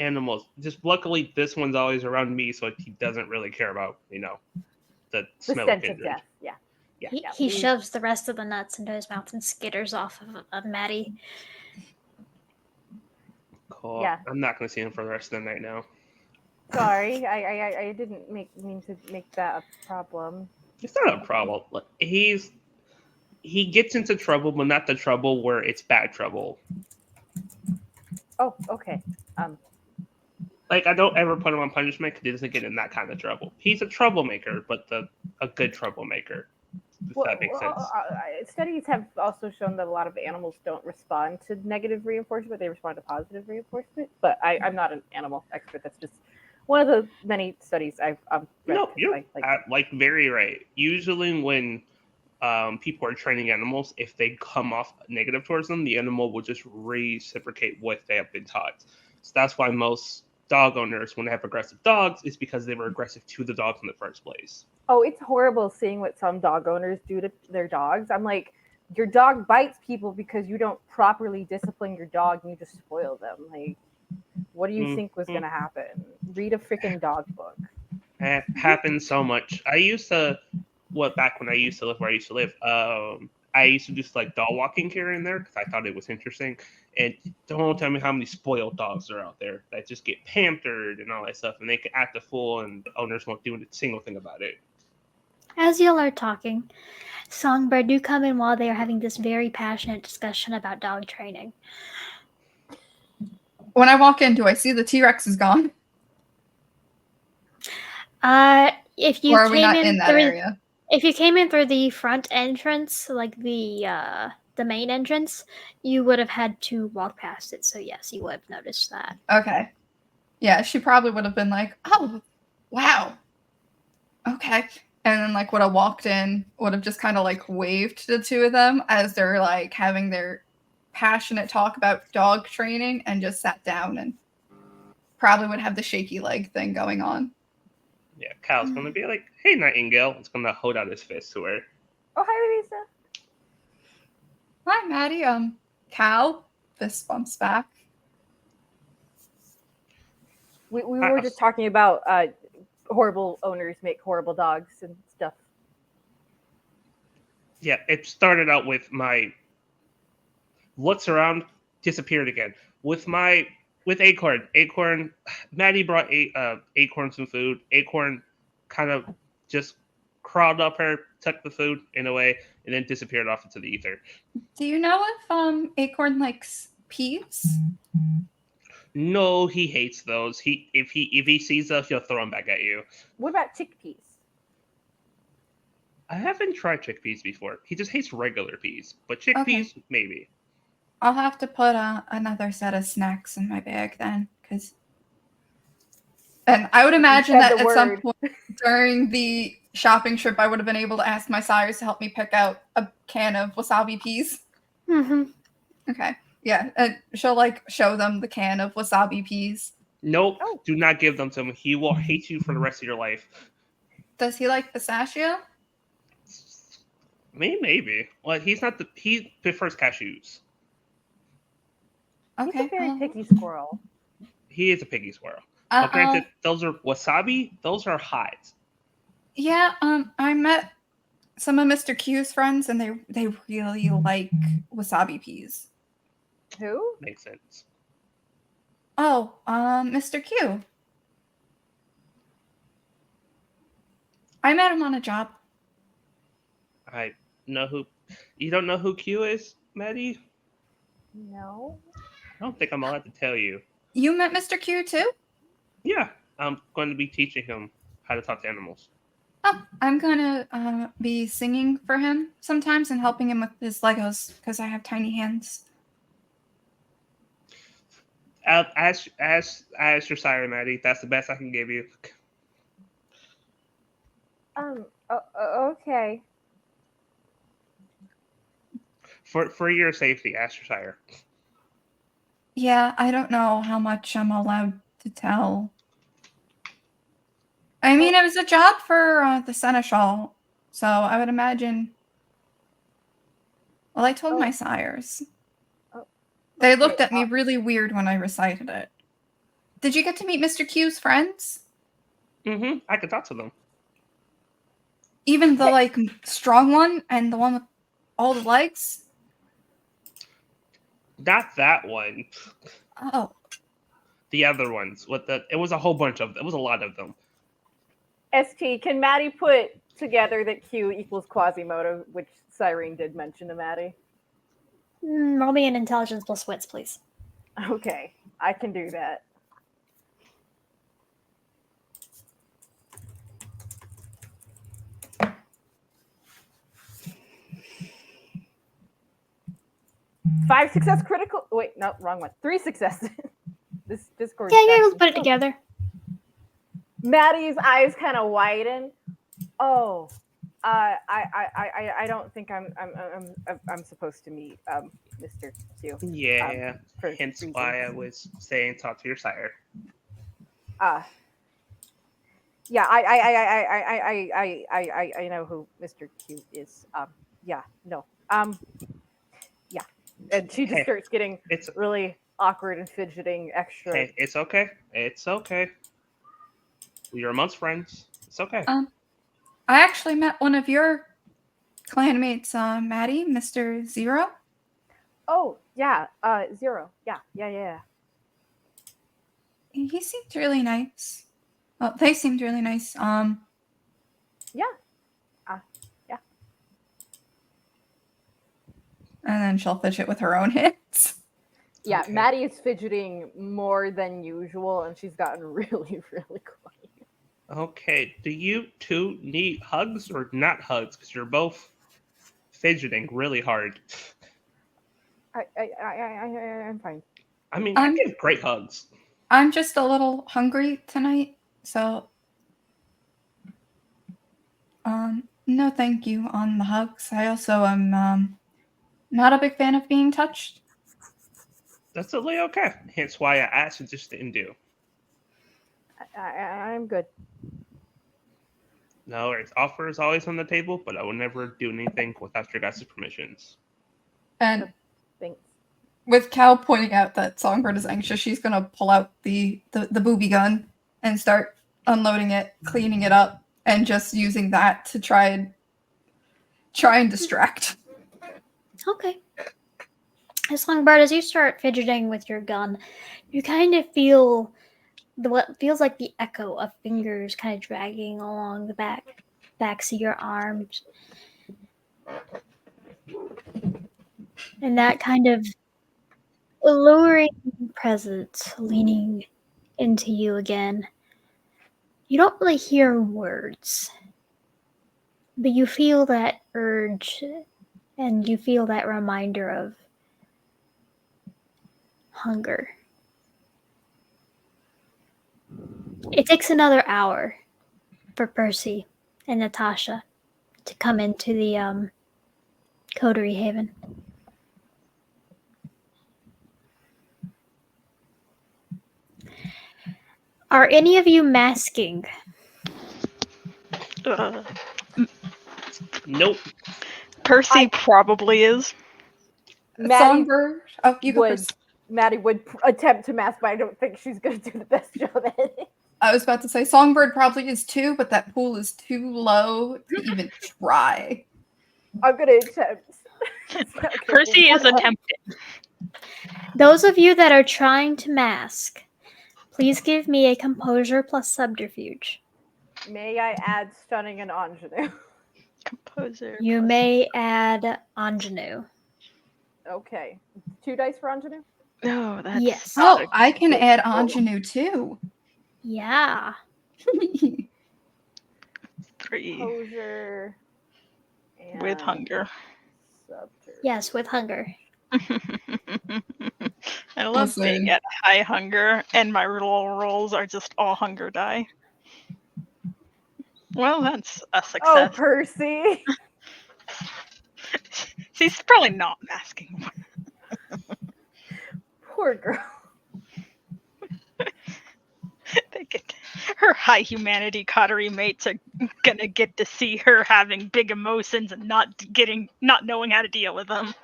animals. Just luckily, this one's always around me, so he doesn't really care about the The smell of stench of kindred. death. Yeah. Yeah. He shoves the rest of the nuts into his mouth and skitters off of Maddie. Cool. Yeah. I'm not going to see him for the rest of the night now. Sorry, I didn't mean to make that a problem. It's not a problem. He gets into trouble, but not the trouble where it's bad trouble. Oh, okay. Like, I don't ever put him on punishment because he doesn't get in that kind of trouble. He's a troublemaker, but a good troublemaker. If that makes sense. Studies have also shown that a lot of animals don't respond to negative reinforcement; they respond to positive reinforcement. But I'm not an animal expert. That's just one of the many studies I've read. No, you're very right. Usually, when people are training animals, if they come off negative towards them, the animal will just reciprocate what they have been taught. So that's why most dog owners, when they have aggressive dogs, is because they were aggressive to the dogs in the first place. Oh, it's horrible seeing what some dog owners do to their dogs. I'm like, your dog bites people because you don't properly discipline your dog and you just spoil them. Like, what do you think was going to happen? Read a freaking dog book. It happens so much. I used to, back when I used to live where I used to live, I used to just like dog walking here and there because I thought it was interesting. And don't tell me how many spoiled dogs are out there that just get pampered and all that stuff, and they can act a fool, and the owners won't do a single thing about it. As y'all are talking, Songbird do come in while they are having this very passionate discussion about dog training. When I walk in, do I see the T-Rex is gone? If you Or are we came not in in that through, area? if you came in through the front entrance, like the main entrance, you would have had to walk past it. So yes, you would have noticed that. Okay. Yeah, she probably would have been like, oh, wow. Okay. And then like would have walked in, would have just kind of like waved to the two of them as they're like having their passionate talk about dog training and just sat down and probably would have the shaky leg thing going on. Yeah, Cal's gonna be like, "Hey, Nightingale!" It's gonna hold out his fist to her. Oh, hi, Lisa. Hi, Maddie. Cal. Fist bumps back. We were just talking about horrible owners make horrible dogs and stuff. Yeah, it started out with my looks around, disappeared again. With Acorn, Maddie brought Acorn some food. Acorn kind of just crawled up her, took the food in a way, and then disappeared off into the ether. Do you know if Acorn likes peas? No, he hates those. If he sees those, he'll throw them back at you. What about chickpeas? I haven't tried chickpeas before. He just hates regular peas, but chickpeas maybe. I'll have to put another set of snacks in my bag then, and I would imagine that at some point during the shopping trip, I would have been able to ask my sires to help me pick out a can of wasabi peas. Mm-hmm. Okay. Yeah. She'll like show them the can of wasabi peas. Nope, Oh. do not give them to him. He will hate you for the rest of your life. Does he like pistachio? Maybe. Well, he prefers cashews. He's a Okay. very picky squirrel. He is a piggy squirrel. Uh, But granted, those are wasabi. Those are hides. yeah. I met some of Mr. Q's friends, and they really like wasabi peas. Who? Makes sense. Oh, Mr. Q. I met him on a job. I know who. You don't know who Q is, Maddie? No. I don't think I'm allowed to tell you. You met Mr. Q too? Yeah, I'm going to be teaching him how to talk to animals. Oh, I'm gonna be singing for him sometimes and helping him with his Legos because I have tiny hands. As your sire, Maddie. That's the best I can give you. Okay. For your safety, ask your sire. Yeah, I don't know how much I'm allowed to tell. I mean, it was a job for the seneschal, so I would imagine. Well, I told my sires. They Okay, looked at me really weird when I recited it. Did you get to meet Mr. Q's friends? Mm-hmm. I could talk to them. Even the like strong one and the one with all the legs? Not that one. Oh. The other ones. It was a whole bunch of them. It was a lot of them. ST, can Maddie put together that Q equals Quasimodo, which Cyrene did mention to Maddie? Roll me an intelligence plus wits, please. Okay, I can do that. Five success critical. Wait, no, wrong one. 3 successes. This Discord. Yeah, you're able to put it together. Maddie's eyes kind of widen. Oh, I don't think I'm supposed to meet Mr. Q. Yeah. For Hence reasons. why I was saying talk to your sire. Yeah, I know who Mr. Q is. Yeah, no. Yeah. And she just Hey, starts getting it's really awkward and fidgeting extra. Hey, it's okay. It's okay. You're amongst friends. It's okay. I actually met one of your clanmates, Maddie, Mr. Zero. Oh, yeah, Zero. Yeah. He seemed really nice. Well, they seemed really nice. Yeah. And then she'll fidget with her own hands. Yeah, Okay. Maddie is fidgeting more than usual, and she's gotten really, really quiet. Okay. Do you two need hugs or not hugs? Because you're both fidgeting really hard. I'm fine. I mean, I give great hugs. I'm just a little hungry tonight, so no thank you on the hugs. I also am not a big fan of being touched. That's totally okay. Hence why I asked and just didn't do. I'm good. No, its offer is always on the table, but I will never do anything without your guys' permissions. And Thanks. with Cal pointing out that Songbird is anxious, she's gonna pull out the booby gun and start unloading it, cleaning it up, and just using that to try and distract. Okay. Songbird, as you start fidgeting with your gun, you kind of feel what feels like the echo of fingers kind of dragging along the backs of your arms. And that kind of alluring presence leaning into you again. You don't really hear words, but you feel that urge and you feel that reminder of hunger. It takes another hour for Percy and Natasha to come into the Coterie Haven. Are any of you masking? Uh, Nope. Percy I- probably is. Maddie Songbird. Oh, you go would first. Maddie would attempt to mask, but I don't think she's gonna do the best job at it. I was about to say Songbird probably is too, but that pool is too low to even try. I'm gonna attempt. It's not gonna Percy is work. attempting. Those of you that are trying to mask, please give me a composure plus subterfuge. May I add stunning and ingenue? Composer. You plus- may add ingenue. Okay. 2 dice for ingenue? No, that's Yes. not Oh, a I can good add roll. ingenue too. Yeah. 3 Composure and with hunger. subterfuge. Yes, with hunger. I love being Listen. at high hunger, and my rolls are just all hunger die. Well, that's a Oh, success. Percy! She's probably not masking. Poor girl. Her high humanity coterie mates are gonna get to see her having big emotions and not knowing how to deal with them.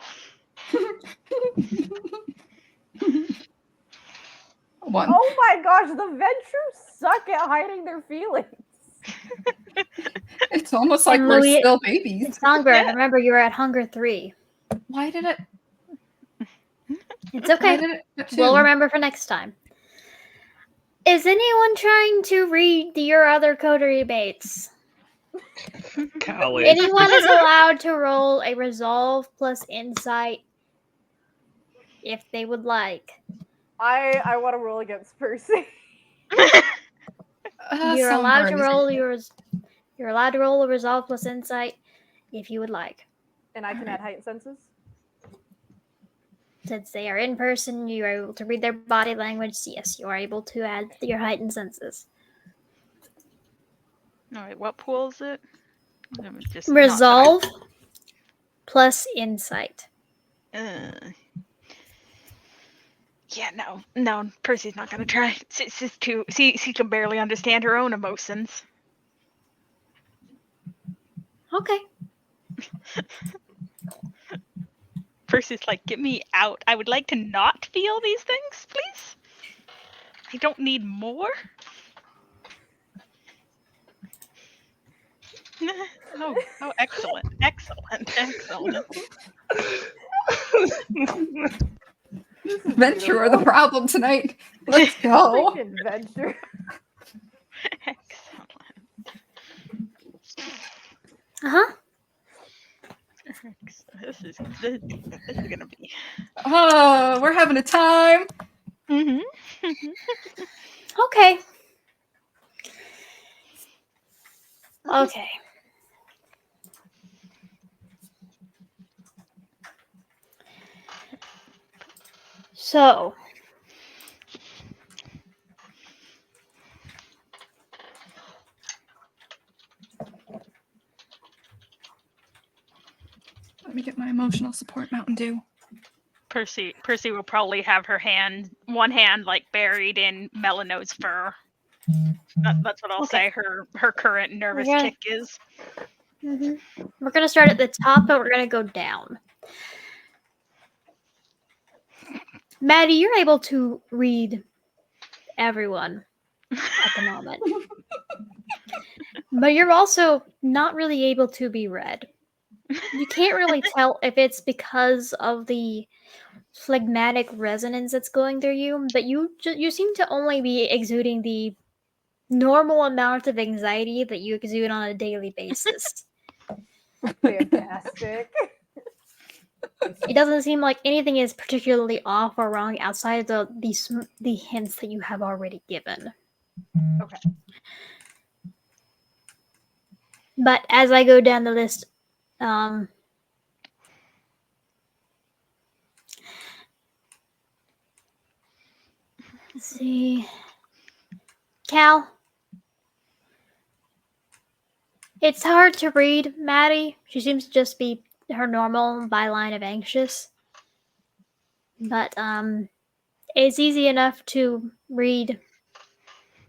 One. Oh my gosh, the Ventures suck at hiding their feelings. It's almost like And we're Louis- still babies. Songbird, Yeah. remember you were at hunger 3. Why did it? It's Why okay. did it get two? We'll remember for next time. Is anyone trying to read your other coterie mates? Coward. Anyone is allowed to roll a resolve plus insight if they would like. I want to roll against Percy. You're allowed to Songbird is roll equal. You're allowed to roll a resolve plus insight if you would like. And I can add heightened senses. Since they are in person, you are able to read their body language. Yes, you are able to add your heightened senses. Alright, what pool is it? Just not Resolve plus insight. that yeah, no, Percy's not gonna try. She's too. She can barely understand her own emotions. Okay. Percy's like, get me out. I would like to not feel these things, please. I don't need more. Oh, excellent. Venture are the problem tonight. Let's go. Freaking Venture. Excellent. Uh-huh. This is gonna be. Oh, we're having a time. Mm-hmm. Okay. Okay. So, Let me get my emotional support Mountain Dew. Percy will probably have one hand like buried in Melano's fur. That's what I'll Okay. say. Her current nervous Yeah. tick is. we're going to start at the top, but we're going to go down. Maddie, you're able to read everyone at the moment. But you're also not really able to be read. You can't really tell if it's because of the phlegmatic resonance that's going through you, but you seem to only be exuding the normal amount of anxiety that you exude on a daily basis. Fantastic. It doesn't seem like anything is particularly off or wrong outside of the hints that you have already given. Okay. But as I go down the list, let's see. Cal, it's hard to read Maddie. She seems to just be her normal byline of anxious. But it's easy enough to read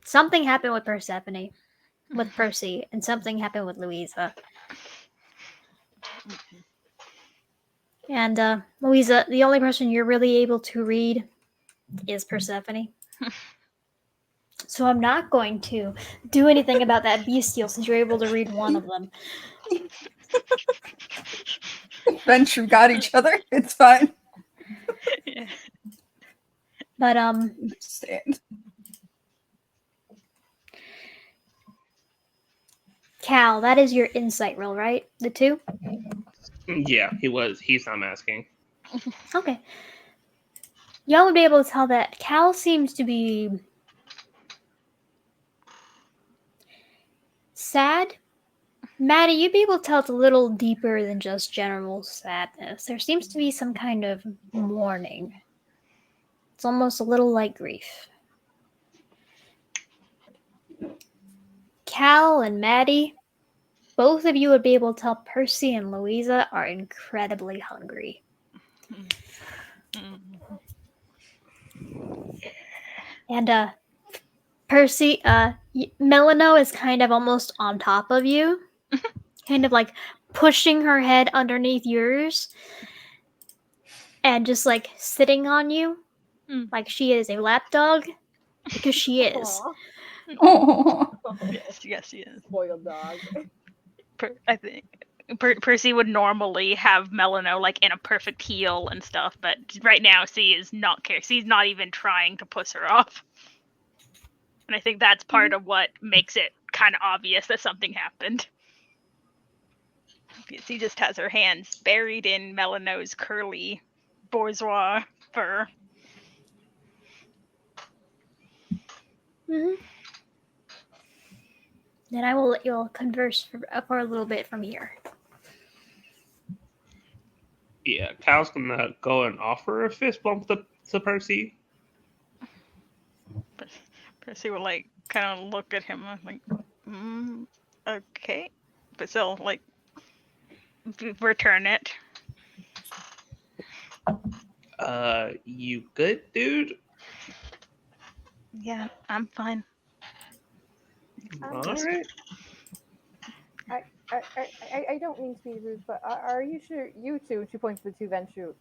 something happened with Persephone, with Percy, and something happened with Louisa. And Louisa, the only person you're really able to read is Persephone. So I'm not going to do anything about that bestial since you're able to read one of them. Venture got each other. It's fine. Yeah. But Understand. Cal, that is your insight roll, right? The 2? Yeah, he's not masking. Okay. Y'all would be able to tell that Cal seems to be sad. Maddie, you'd be able to tell it's a little deeper than just general sadness. There seems to be some kind of mourning. It's almost a little like grief. Cal and Maddie, both of you would be able to tell Percy and Louisa are incredibly hungry. And Percy, Melano is kind of almost on top of you, kind of like pushing her head underneath yours and just like sitting on you like she is a lapdog, because she is. Aw. Oh, Yes, he is. Spoiled dog. I think Percy would normally have Melano like in a perfect heel and stuff, but right now she is not care. She's not even trying to push her off. And I think that's part of what makes it kind of obvious that something happened. Because she just has her hands buried in Melano's curly bourgeois fur. Mm-hmm. Then I will let you all converse for a little bit from here. Yeah, Cal's gonna go and offer a fist bump to Percy. But Percy will like kind of look at him like, okay, but still like return it. You good, dude? Yeah, I'm fine. All right. I don't mean to be rude, but are you sure you two? She points to the 2 Ventrue.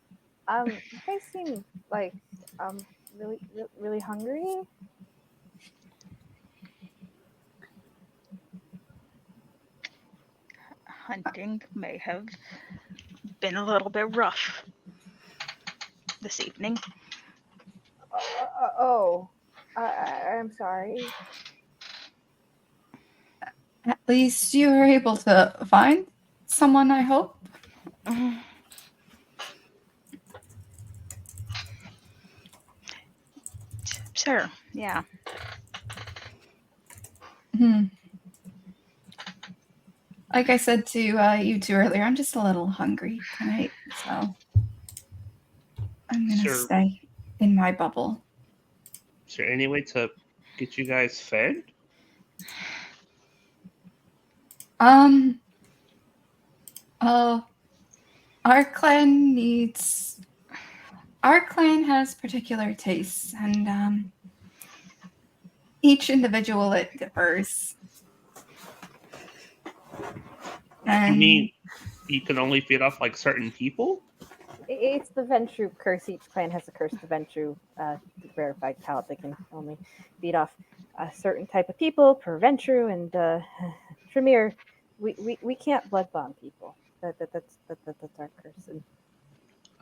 You guys seem like really hungry. Hunting may have been a little bit rough this evening. I'm sorry. at least you were able to find someone, I hope. Sure, yeah. Like I said to you two earlier, I'm just a little hungry tonight, so I'm gonna Sure. stay in my bubble. Is there any way to get you guys fed? Our clan needs. Our clan has particular tastes, and each individual it differs. I And mean, you can only feed off like certain people. It's the Ventrue curse. Each clan has a curse. The Ventrue verified palette. They can only beat off a certain type of people per Ventrue. And Tremere, we can't blood bond people. That's our curse. And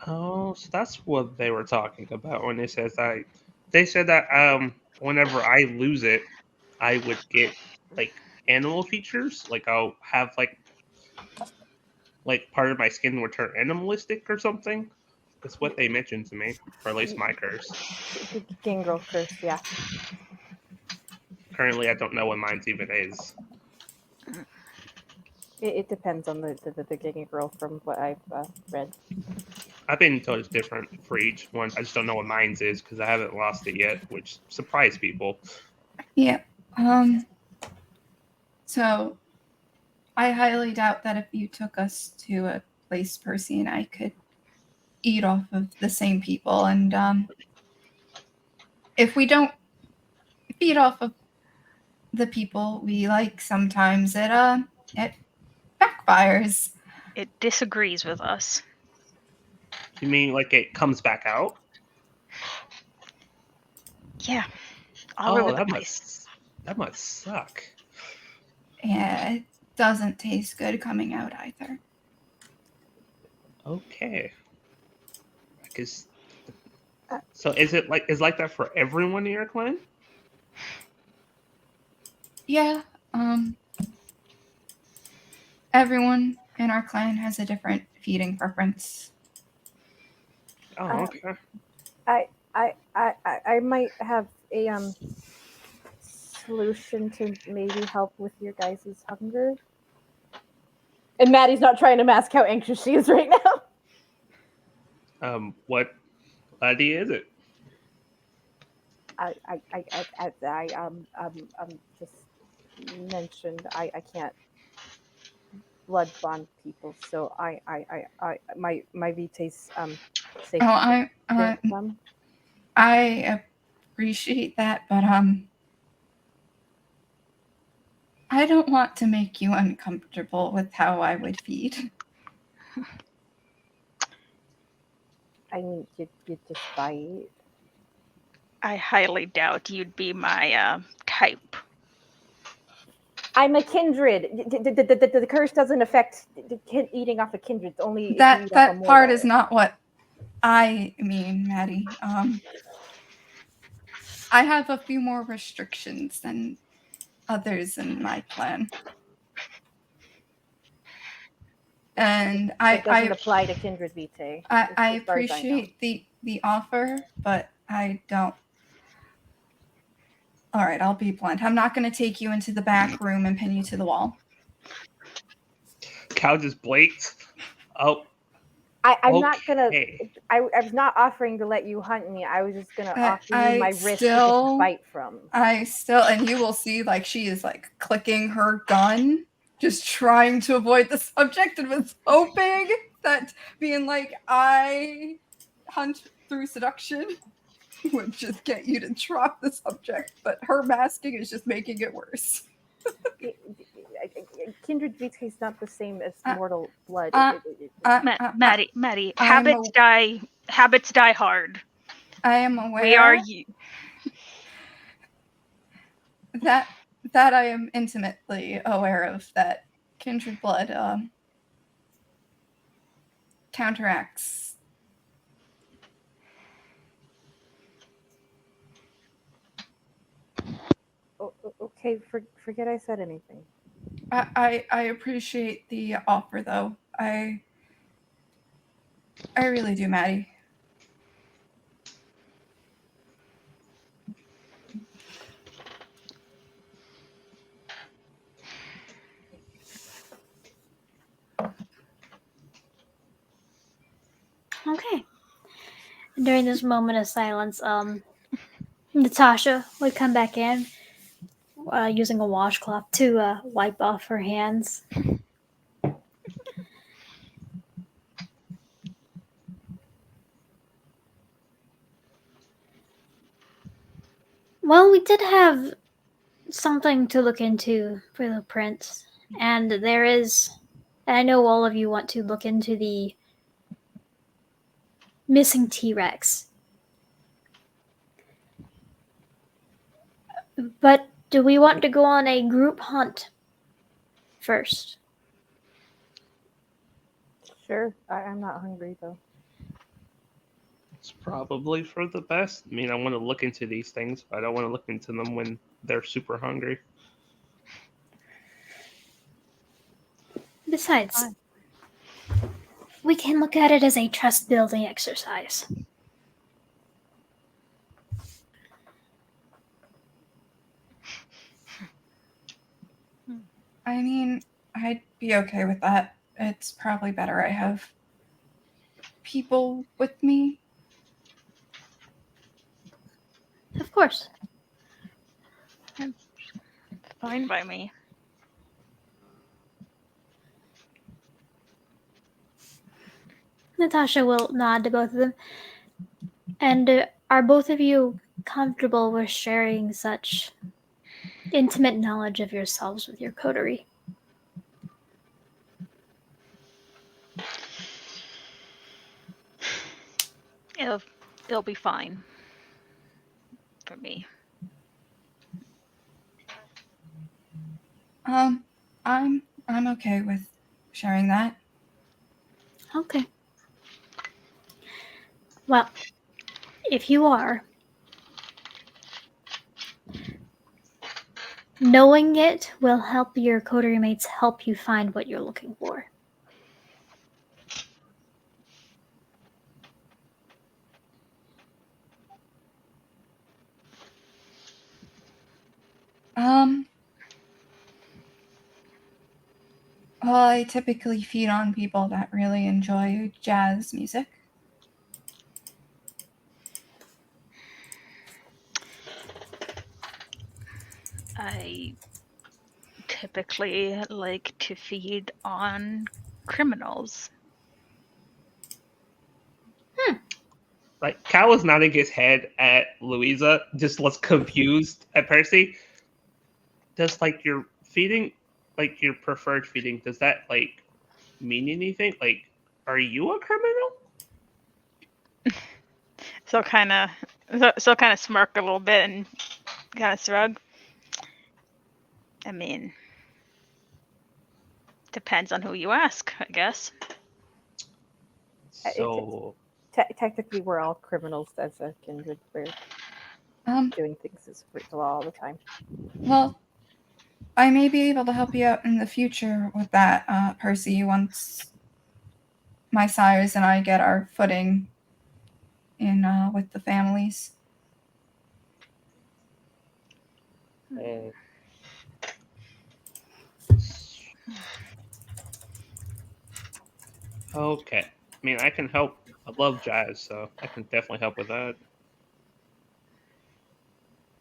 Oh, so that's what they were talking about when they said that. They said that whenever I lose it, I would get like animal features. Like I'll have like part of my skin would turn animalistic or something. That's what they mentioned to me, or at least my curse. Gangrel curse, yeah. Currently, I don't know what mine's even is. It depends on the gangrel from what I've read. I've been told it's different for each one. I just don't know what mine's is because I haven't lost it yet, which surprised people. yeah, so I highly doubt that if you took us to a place Percy and I could eat off of the same people, and if we don't feed off of the people we like, sometimes it backfires. It disagrees with us. You mean like it comes back out? Yeah. All over the that place. must suck. Yeah, it doesn't taste good coming out either. Okay. Because so is it like that for everyone in your clan? Yeah, everyone in our clan has a different feeding preference. Oh, okay. I might have a solution to maybe help with your guys' hunger. And Maddie's not trying to mask how anxious she is right now. What idea is it? I just mentioned I can't blood bond people, so my vitae's safe Oh, with them. I appreciate that, but I don't want to make you uncomfortable with how I would feed. I mean, you just bite. I highly doubt you'd be my type. I'm a kindred. The curse doesn't affect eating off a kindred. It's only if you That eat off a that part is mortal. not what I mean, Maddie. I have a few more restrictions than others in my clan. And That doesn't apply to kindred vitae. I as far as I know. appreciate the offer, but I don't. All right, I'll be blunt. I'm not going to take you into the back room and pin you to the wall. Cal just blinks. Oh, I'm not gonna. okay. I was not offering to let you hunt me. I was just gonna offer you my wrist to still- just bite from. And you will see, like, she is like clicking her gun, just trying to avoid the subject, and was hoping that being like, I hunt through seduction would just get you to drop the subject, but her masking is just making it worse. Kindred vitae is not the same as mortal blood. Maddie, habits die hard. I am aware. We are that I am intimately aware of, that kindred blood counteracts. Okay, forget I said anything. I appreciate the offer, though. I really do, Maddie. Okay. During this moment of silence, Natasha would come back in, using a washcloth to wipe off her hands. Well, we did have something to look into for the prince, and there is. I know all of you want to look into the missing T-Rex. But do we want to go on a group hunt first? Sure, I'm not hungry though. It's probably for the best. I mean, I want to look into these things, but I don't want to look into them when they're super hungry. Besides, we can look at it as a trust building exercise. I mean, I'd be okay with that. It's probably better I have people with me. Of course. fine by me. Natasha will nod to both of them. And are both of you comfortable with sharing such intimate knowledge of yourselves with your coterie. It'll be fine for me. I'm okay with sharing that. Okay. Well, if you are, knowing it will help your coterie mates help you find what you're looking for. Well, I typically feed on people that really enjoy jazz music. I typically like to feed on criminals. Like Cal was nodding his head at Louisa, just looks confused at Percy. Does like your feeding, like your preferred feeding, does that like mean anything? Like, are you a criminal? So kind of smirk a little bit and kind of shrug. I mean, depends on who you ask, I guess. So Technically, we're all criminals as a kindred. We're doing things as the law all the time. Well, I may be able to help you out in the future with that, Percy, once my sires and I get our footing in with the families. okay. I mean, I can help. I love jazz, so I can definitely help with that.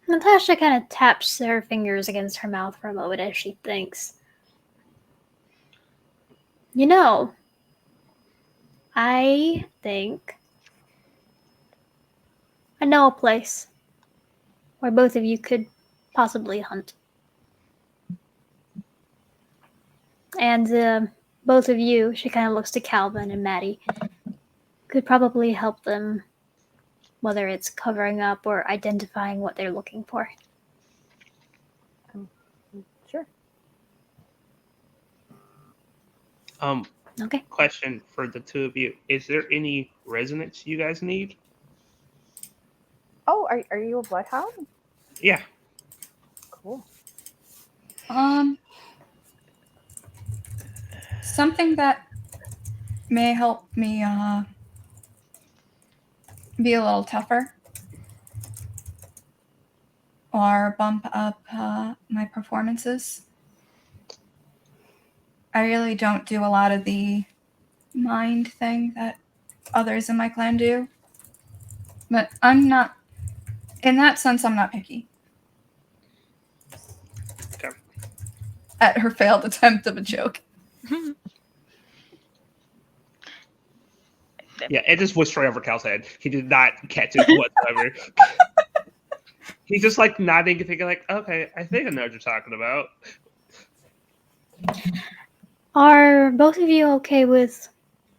Natasha kind of taps her fingers against her mouth for a moment as she thinks. You know, I think I know a place where both of you could possibly hunt. And both of you, she kind of looks to Calvin and Maddie, could probably help them, whether it's covering up or identifying what they're looking for. Sure. Okay. Question for the two of you: is there any resonance you guys need? Oh, are you a bloodhound? Yeah. Cool. Something that may help me be a little tougher or bump up my performances. I really don't do a lot of the mind thing that others in my clan do. But I'm not, in that sense, I'm not picky. Okay. At her failed attempt of a joke. Yeah, it just went straight over Cal's head. He did not catch it whatsoever. He's just like nodding and thinking like, okay, I think I know what you're talking about. Are both of you okay with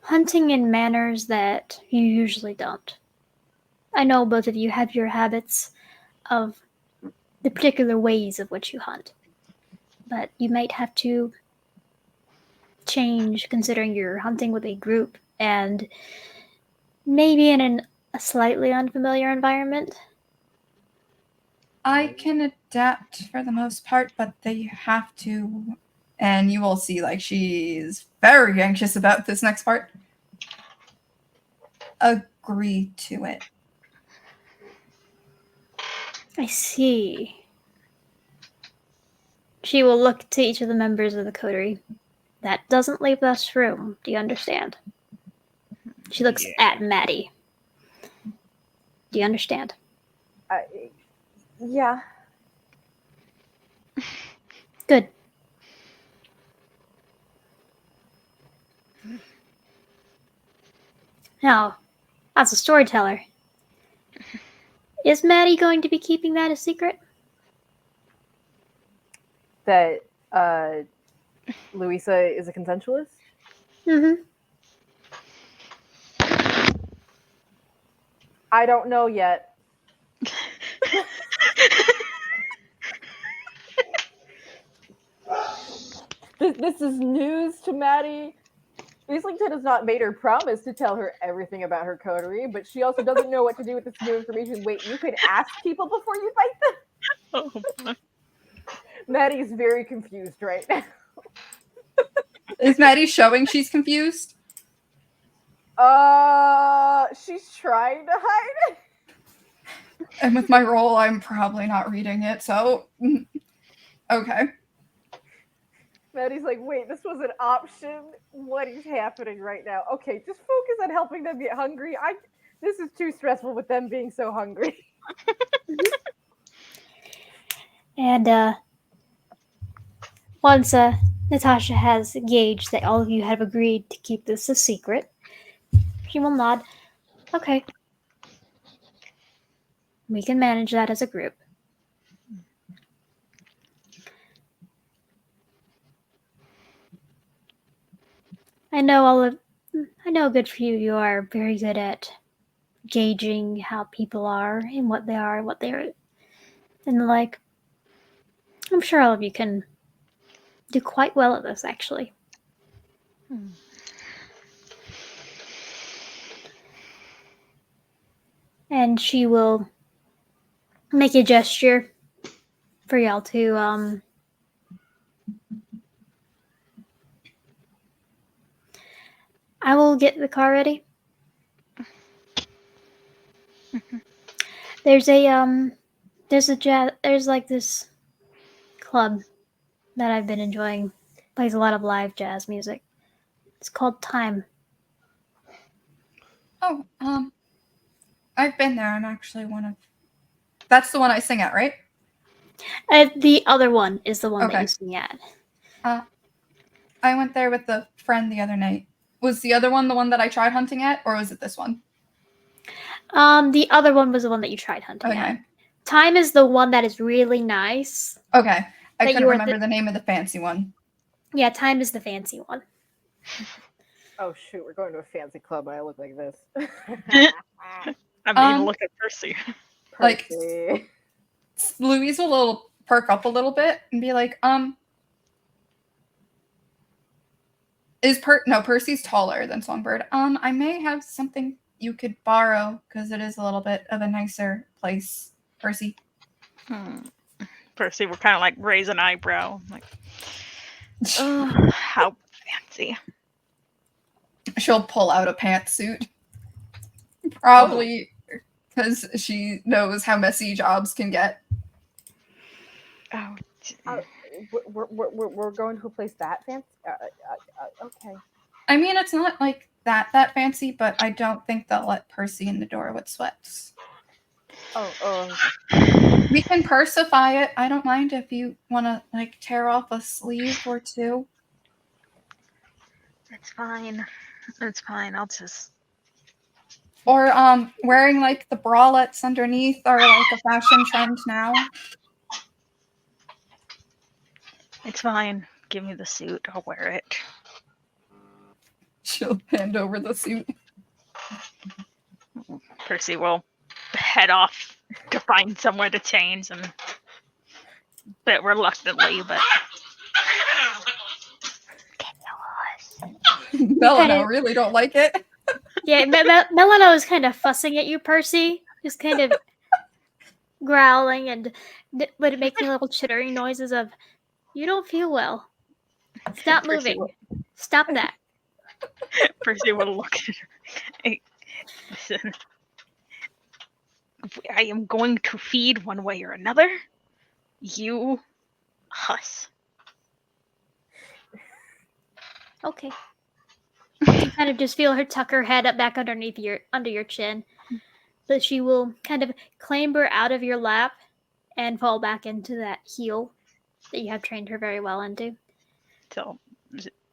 hunting in manners that you usually don't? I know both of you have your habits of the particular ways of which you hunt, but you might have to change considering you're hunting with a group and maybe in a slightly unfamiliar environment. I can adapt for the most part, but they have to, and you will see, like, she's very anxious about this next part, agree to it. I see. She will look to each of the members of the coterie. That doesn't leave us room. Do you understand? She looks at Maddie. Do you understand? Yeah. Good. Now, as a storyteller, is Maddie going to be keeping that a secret? that Louisa is a consensualist? Mm-hmm. I don't know yet. This is news to Maddie. Islington has not made her promise to tell her everything about her coterie, but she also doesn't know what to do with this new information. Wait, you could ask people before you fight them? Oh, Maddie's very confused right now. Is Maddie showing she's confused? She's trying to hide it. And with my role, I'm probably not reading it, so okay. Maddie's like, wait, this was an option? What is happening right now? Okay, just focus on helping them get hungry. This is too stressful with them being so hungry. And once Natasha has gauged that all of you have agreed to keep this a secret, she will nod. Okay. We can manage that as a group. I know good for you. You are very good at gauging how people are and what they are, what they're, and the like. I'm sure all of you can do quite well at this, actually. And she will make a gesture for y'all to I will get the car ready. There's like this club that I've been enjoying. Plays a lot of live jazz music. It's called Time. Oh, I've been there. I'm actually one of. That's the one I sing at, right? The other one is the one that Okay. you sing at. I went there with a friend the other night. Was the other one the one that I tried hunting at, or was it this one? The other one was the one that you tried hunting at. Okay. Time is the one that is really nice. Okay. I That couldn't you were remember the name of the fancy one. Yeah, Time is the fancy one. Oh shoot, we're going to a fancy club and I look like this. I mean, look at Percy. Like, Percy. Louise will perk up a little bit and be like, Percy's taller than Songbird. I may have something you could borrow because it is a little bit of a nicer place, Percy. Percy will kind of like raise an eyebrow, like, oh, how fancy. She'll pull out a pantsuit. Probably because she knows how messy jobs can get. Oh, We're going to a place that fancy? Okay. I mean, it's not like that fancy, but I don't think they'll let Percy in the door with sweats. Oh. We can Persify it. I don't mind if you want to like tear off a sleeve or two. It's fine. It's fine. I'll just. Or wearing like the bralettes underneath are like a fashion trend now. It's fine. Give me the suit. I'll wear it. She'll hand over the suit. Percy will head off to find somewhere to change, and a bit reluctantly, but. Melano really don't like it. Yeah, Melano is kind of fussing at you, Percy. Just kind of growling and making little chittering noises of, you don't feel well. Stop moving. Stop that. Percy will look at her. Hey, listen. I am going to feed one way or another. You, us. Okay. You kind of just feel her tuck her head up back under your chin. But she will kind of clamber out of your lap and fall back into that heel that you have trained her very well into. So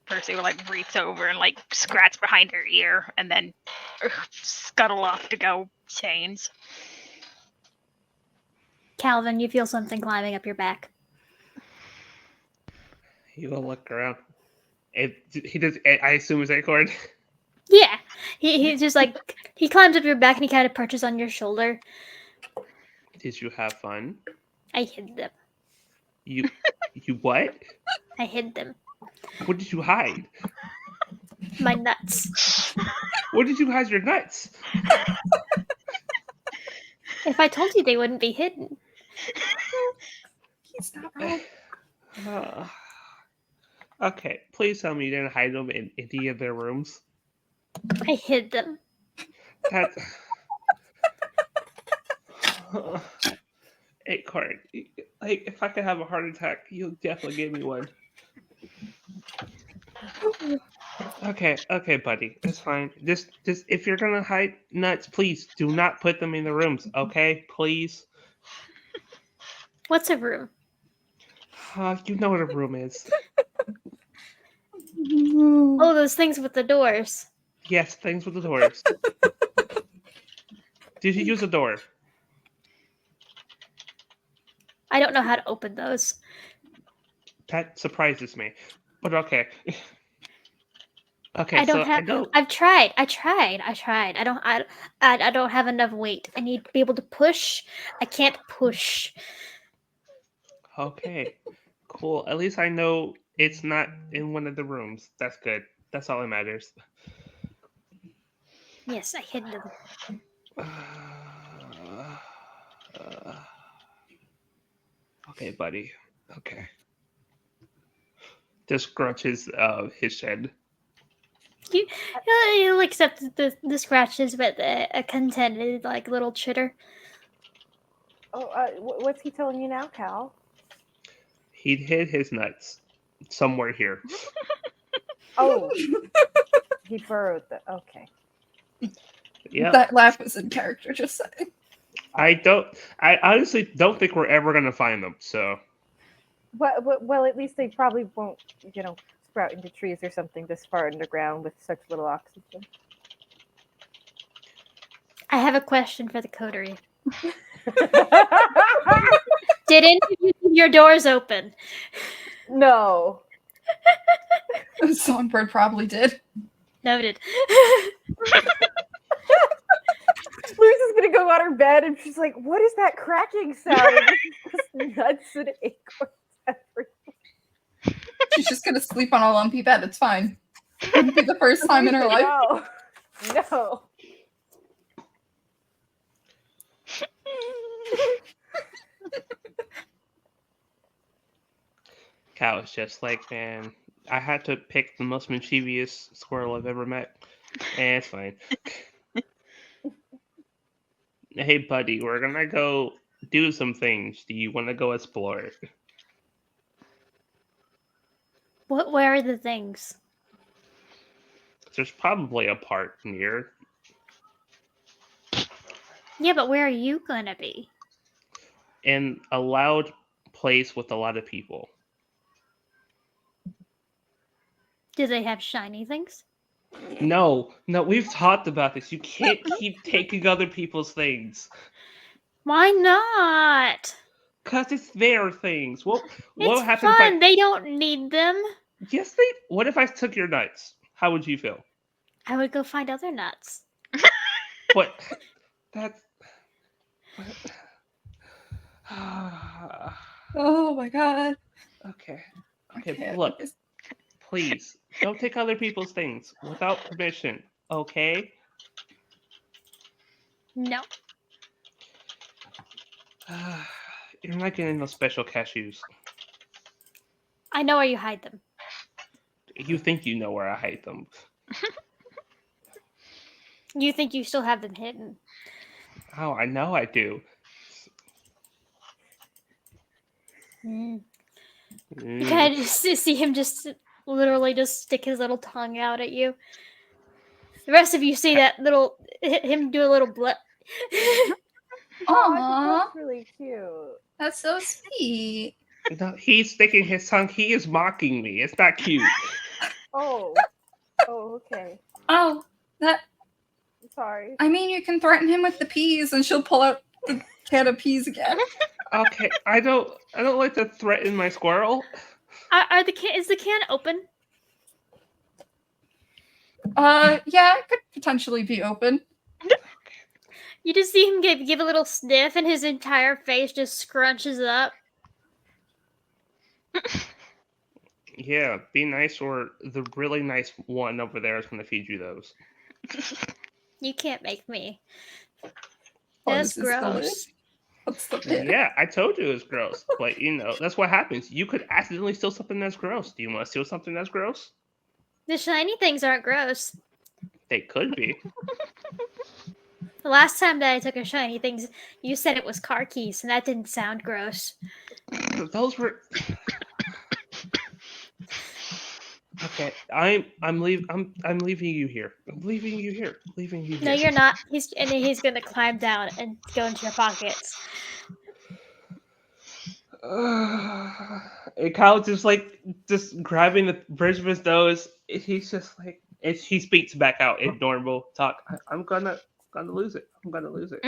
Percy will like reach over and like scratch behind her ear and then scuttle off to go change. Calvin, you feel something climbing up your back. He will look around. He does. I assume it's Acorn. Yeah. He's just like, he climbs up your back and he kind of perches on your shoulder. Did you have fun? I hid them. You what? I hid them. What did you hide? My nuts. Where did you hide your nuts? If I told you, they wouldn't be hidden. He's not wrong. Okay, please tell me you didn't hide them in any of their rooms. I hid them. That. Acorn, like if I could have a heart attack, you'll definitely give me one. Okay, buddy, it's fine. Just if you're gonna hide nuts, please do not put them in the rooms. Okay, please. What's a room? You know what a room is. Oh, those things with the doors. Yes, things with the doors. Did you use a door? I don't know how to open those. That surprises me. But okay. Okay, I don't so have. I know. I've tried. I don't have enough weight. I need to be able to push. I can't push. Okay, cool. At least I know it's not in one of the rooms. That's good. That's all that matters. Yes, I hid them. Okay, buddy. Okay. Just scrunches his head. You'll accept the scratches with a contented like little chitter. Oh, what's he telling you now, Cal? He'd hid his nuts somewhere here. Oh, he burrowed the. Okay. Yeah. That laugh was in character, just saying. I honestly don't think we're ever gonna find them. So. Well, at least they probably won't, sprout into trees or something this far underground with such little oxygen. I have a question for the coterie. Did any of you leave your doors open? No. Songbird probably did. Noted. Luz is gonna go on her bed and she's like, "What is that cracking sound?" And it's just nuts and acorns everywhere. She's just gonna sleep on a lumpy bed. It's fine. Wouldn't be the first time in her life. No. Cal is just like, man, I had to pick the most mischievous squirrel I've ever met. It's fine. Hey, buddy, we're gonna go do some things. Do you want to go explore? Where are the things? There's probably a park near. Yeah, but where are you gonna be? In a loud place with a lot of people. Do they have shiny things? No, we've talked about this. You can't keep taking other people's things. Why not? Cause it's their things. What It's happens fun. if They don't need them. Yes, they. What if I took your nuts? How would you feel? I would go find other nuts. What? That's. Oh my god. Okay. Okay, Look, please don't take other people's things without permission. Okay. No. You're not getting those special cashews. I know where you hide them. You think you know where I hide them. You think you still have them hidden. Oh, I know I do. You kind of just see him just literally just stick his little tongue out at you. The rest of you see that little him do a little blip. Aww, That's really cute. that's so sweet. No, he's sticking his tongue. He is mocking me. It's not cute. Oh, okay. Oh, that. Sorry. I mean, you can threaten him with the peas, and she'll pull out the can of peas again. Okay, I don't like to threaten my squirrel. Is the can open? Yeah, it could potentially be open. You just see him give a little sniff, and his entire face just scrunches up. Yeah, be nice, or the really nice one over there is going to feed you those. You can't make me. Oh, That's this is the lid? gross. What's the lid? Yeah, I told you it was gross. But, that's what happens. You could accidentally steal something that's gross. Do you want to steal something that's gross? The shiny things aren't gross. They could be. The last time that I took a shiny things, you said it was car keys, and that didn't sound gross. Those were... Okay, I'm leaving you here. I'm leaving you here. Leaving you here. No, you're not. He's gonna climb down and go into your pockets. And Kyle's just grabbing the bridge of his nose. He's just like, he speaks back out in normal talk. I'm gonna lose it. I'm gonna lose it.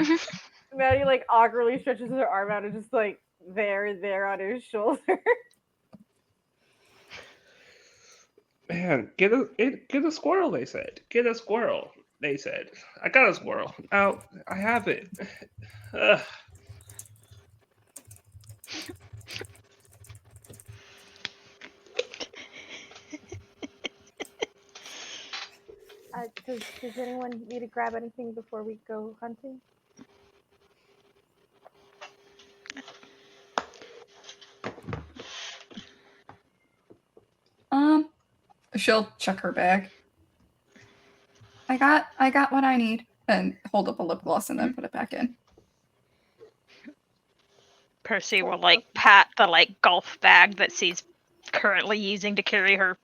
Maddie like awkwardly stretches her arm out and just like there on his shoulder. Man, get a squirrel. They said, get a squirrel. They said, I got a squirrel. Now I have it. Ugh. Does anyone need to grab anything before we go hunting? She'll check her bag. I got what I need, and hold up a lip gloss and then put it back in. Percy will pat the golf bag that she's currently using to carry her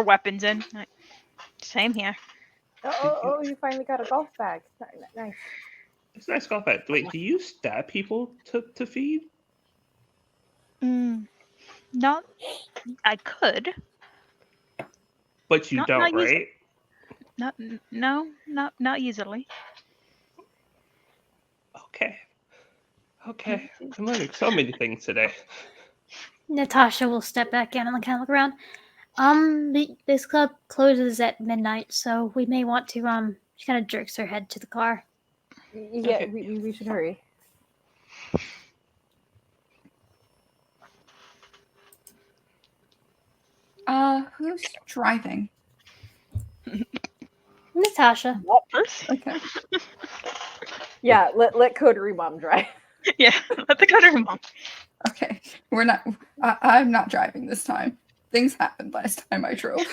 weapons in. Same here. Oh! You finally got a golf bag. Nice. It's a nice golf bag. Wait, do you stab people to feed? Not. I could. But you don't, right? Not easily. Okay. I'm learning so many things today. Natasha will step back in and kind of look around. This club closes at midnight, so we may want to. She kind of jerks her head to the car. Yeah, Okay. we should hurry. Who's driving? Natasha. What? Okay. Yeah, let Coterie mom drive. Yeah, let the cutter mom. Okay. We're not. I'm not driving this time. Things happened last time I drove.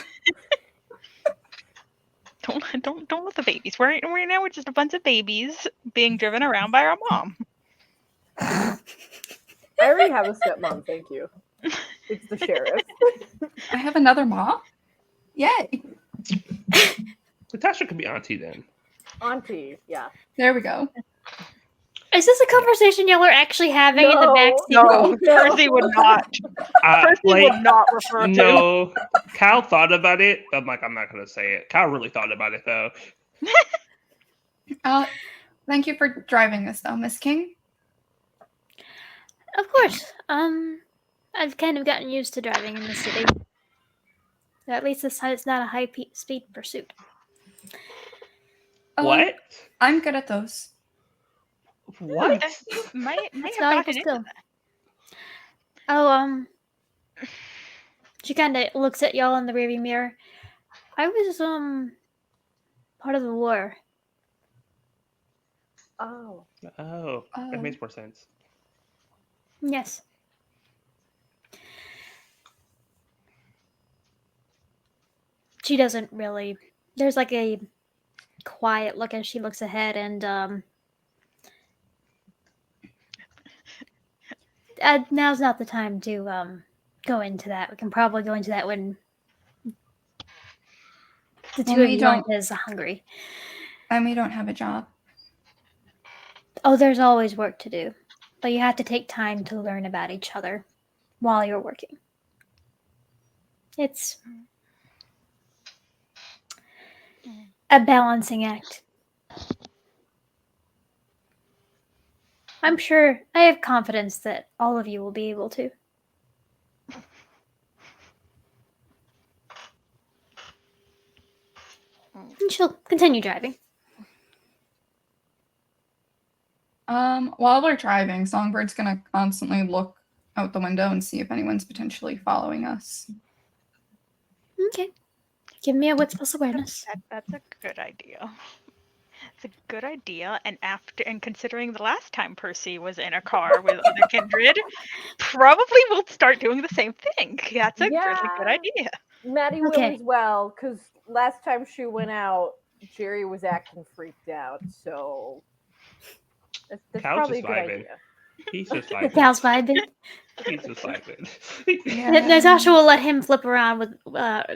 Don't let the babies. We're just a bunch of babies being driven around by our mom. I already have a stepmom, thank you. It's the sheriff. I have another mom? Yay. Natasha could be auntie then. Auntie, yeah. There we go. Is this a conversation y'all are actually having in the backseat? No, Percy would not. Percy would not refer to. No, Kyle thought about it, but I'm not gonna say it. Kyle really thought about it though. Thank you for driving us though, Miss King. Of course. I've kind of gotten used to driving in the city. At least this time it's not a high-speed pursuit. What? I'm good at those. What? Might It's have not gotten even into skill. that. Oh, she kind of looks at y'all in the rearview mirror. I was, part of the war. Oh. Oh, that makes more sense. Yes. She doesn't really. There's like a quiet look as she looks ahead, and now's not the time to go into that. We can probably go into that when the two of you aren't as hungry. And we don't have a job. Oh, there's always work to do, but you have to take time to learn about each other while you're working. It's a balancing act. I'm sure I have confidence that all of you will be able to. And she'll continue driving. While we're driving, Songbird's gonna constantly look out the window and see if anyone's potentially following us. Okay. Give me a wits plus awareness. That's a good idea. It's a good idea, and considering the last time Percy was in a car with other kindred, probably we'll start doing the same thing. That's a really good idea. Maddie will Okay. as well, because last time she went out, Jerry was acting freaked out, so that's Cal's probably a just good vibing. idea. He's just The like Cal's vibing. he's just vibing. Natasha will let him flip around with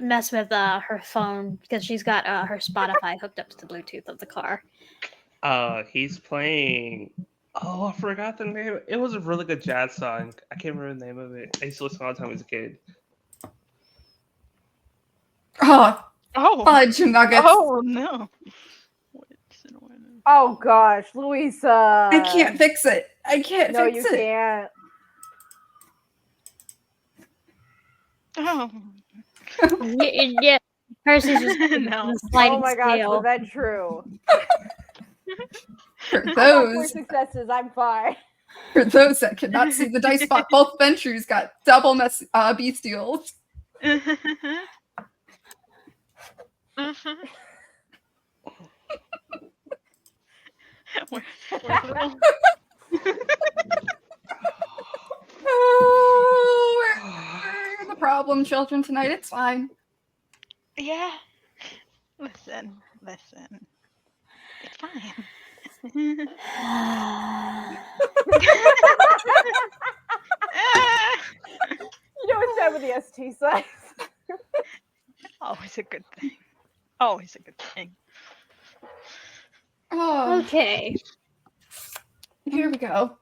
mess with her phone because she's got her Spotify hooked up to the Bluetooth of the car. He's playing. Oh, I forgot the name. It was a really good jazz song. I can't remember the name of it. I used to listen all the time as a kid. Oh, Oh, fudge nuggets! oh no. Oh gosh, Louisa! I can't fix it. I can't No, fix you it. can't. Oh. Yeah. Percy's just No. sliding Oh my gosh, scale. was that true? For I got 4 those, successes. I'm fine. for those that cannot see the dice spot, both Ventures got double bestials. Oh, we're the problem children tonight. It's fine. Yeah. Listen. It's fine. You know it's time with the ST size. Always a good thing. Always a good thing. Oh, Okay. here we go.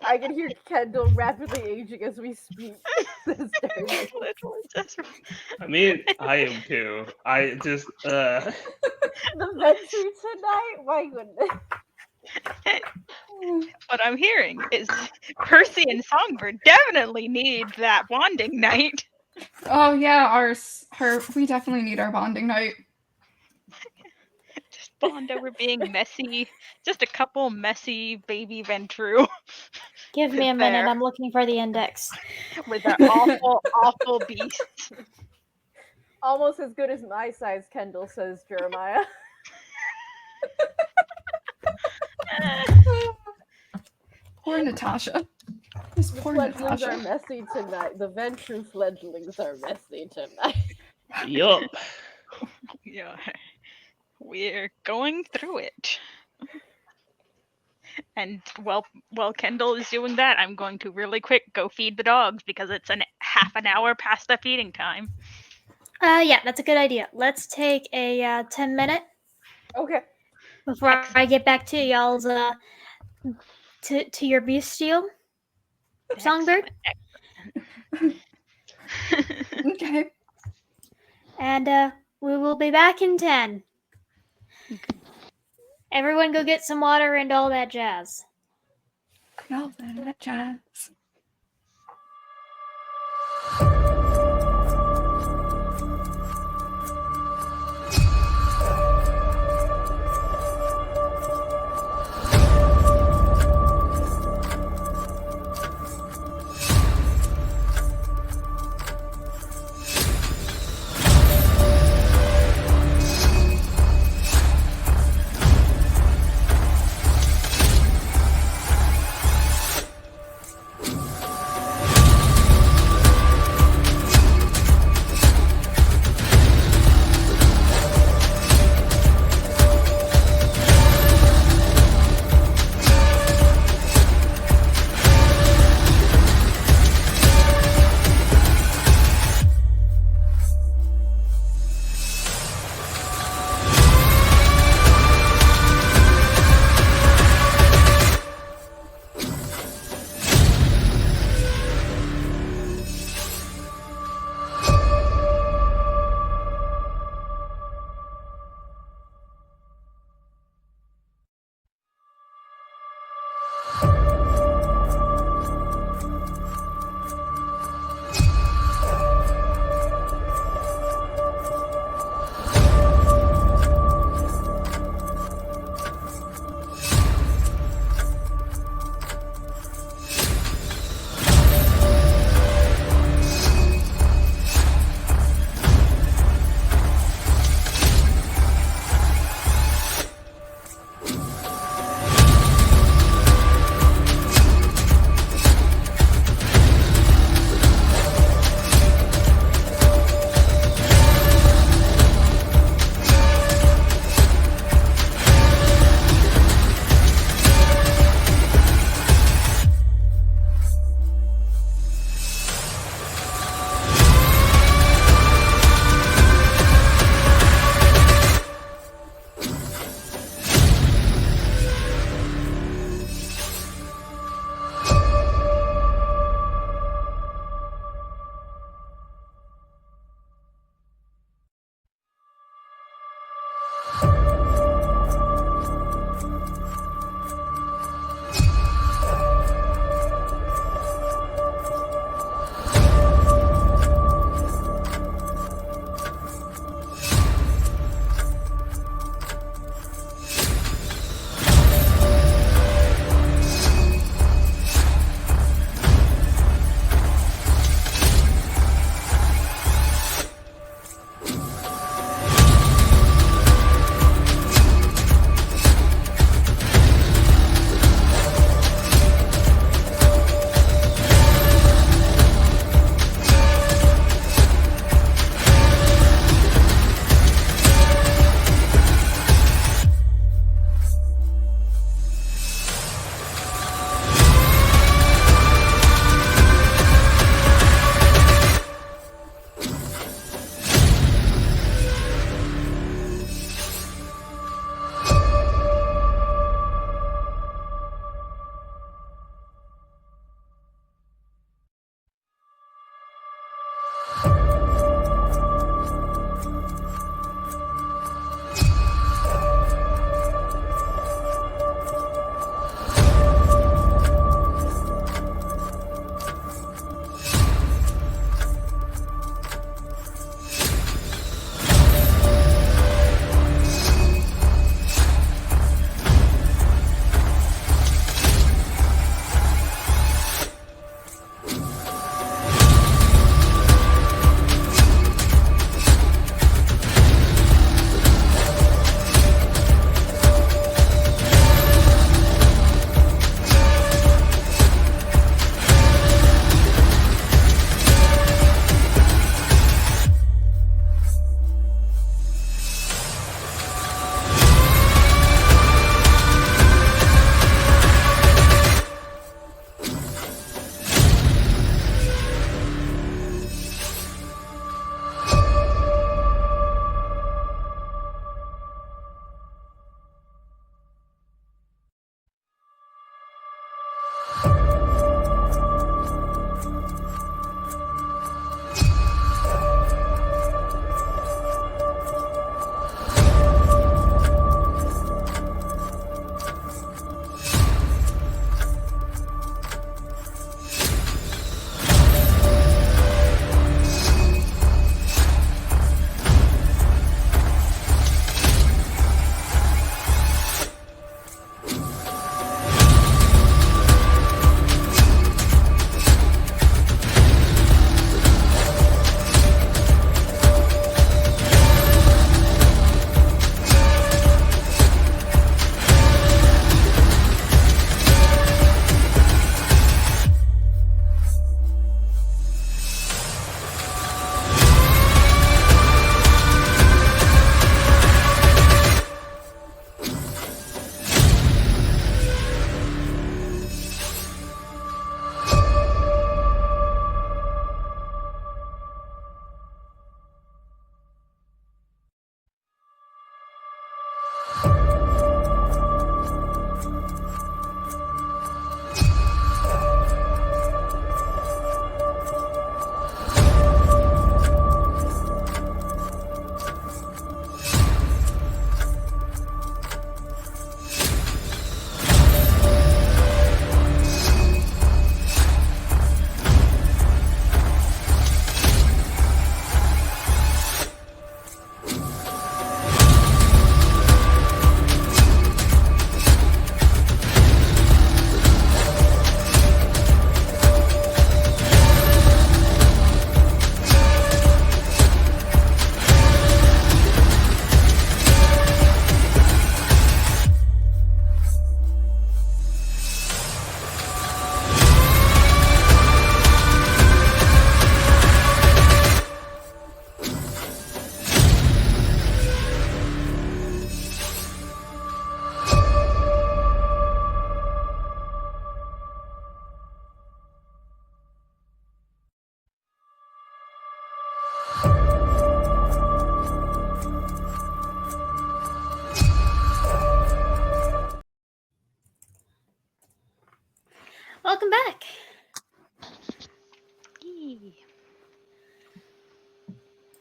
I can hear Kendall rapidly aging as we speak. I mean, I am too. I just The venture tonight? My goodness. What I'm hearing is Percy and Songbird definitely need that bonding night. Oh yeah, we definitely need our bonding night. Just bond over being messy. Just a couple messy baby Ventru Give me a minute. There. I'm looking for the index. with that awful, awful beast. Almost as good as my size, Kendall, says Jeremiah. Poor Natasha. This The poor fledglings are Natasha. messy tonight. The venture fledglings are messy tonight. yup. Yeah, we're going through it. And while Kendall is doing that, I'm going to really quick go feed the dogs because it's half an hour past the feeding time. Yeah, that's a good idea. Let's take a 10-minute Okay. before I get back to y'all's to your bestial. Songbird? Okay. And we will be back in 10. Everyone go get some water and all that jazz. No, that jazz.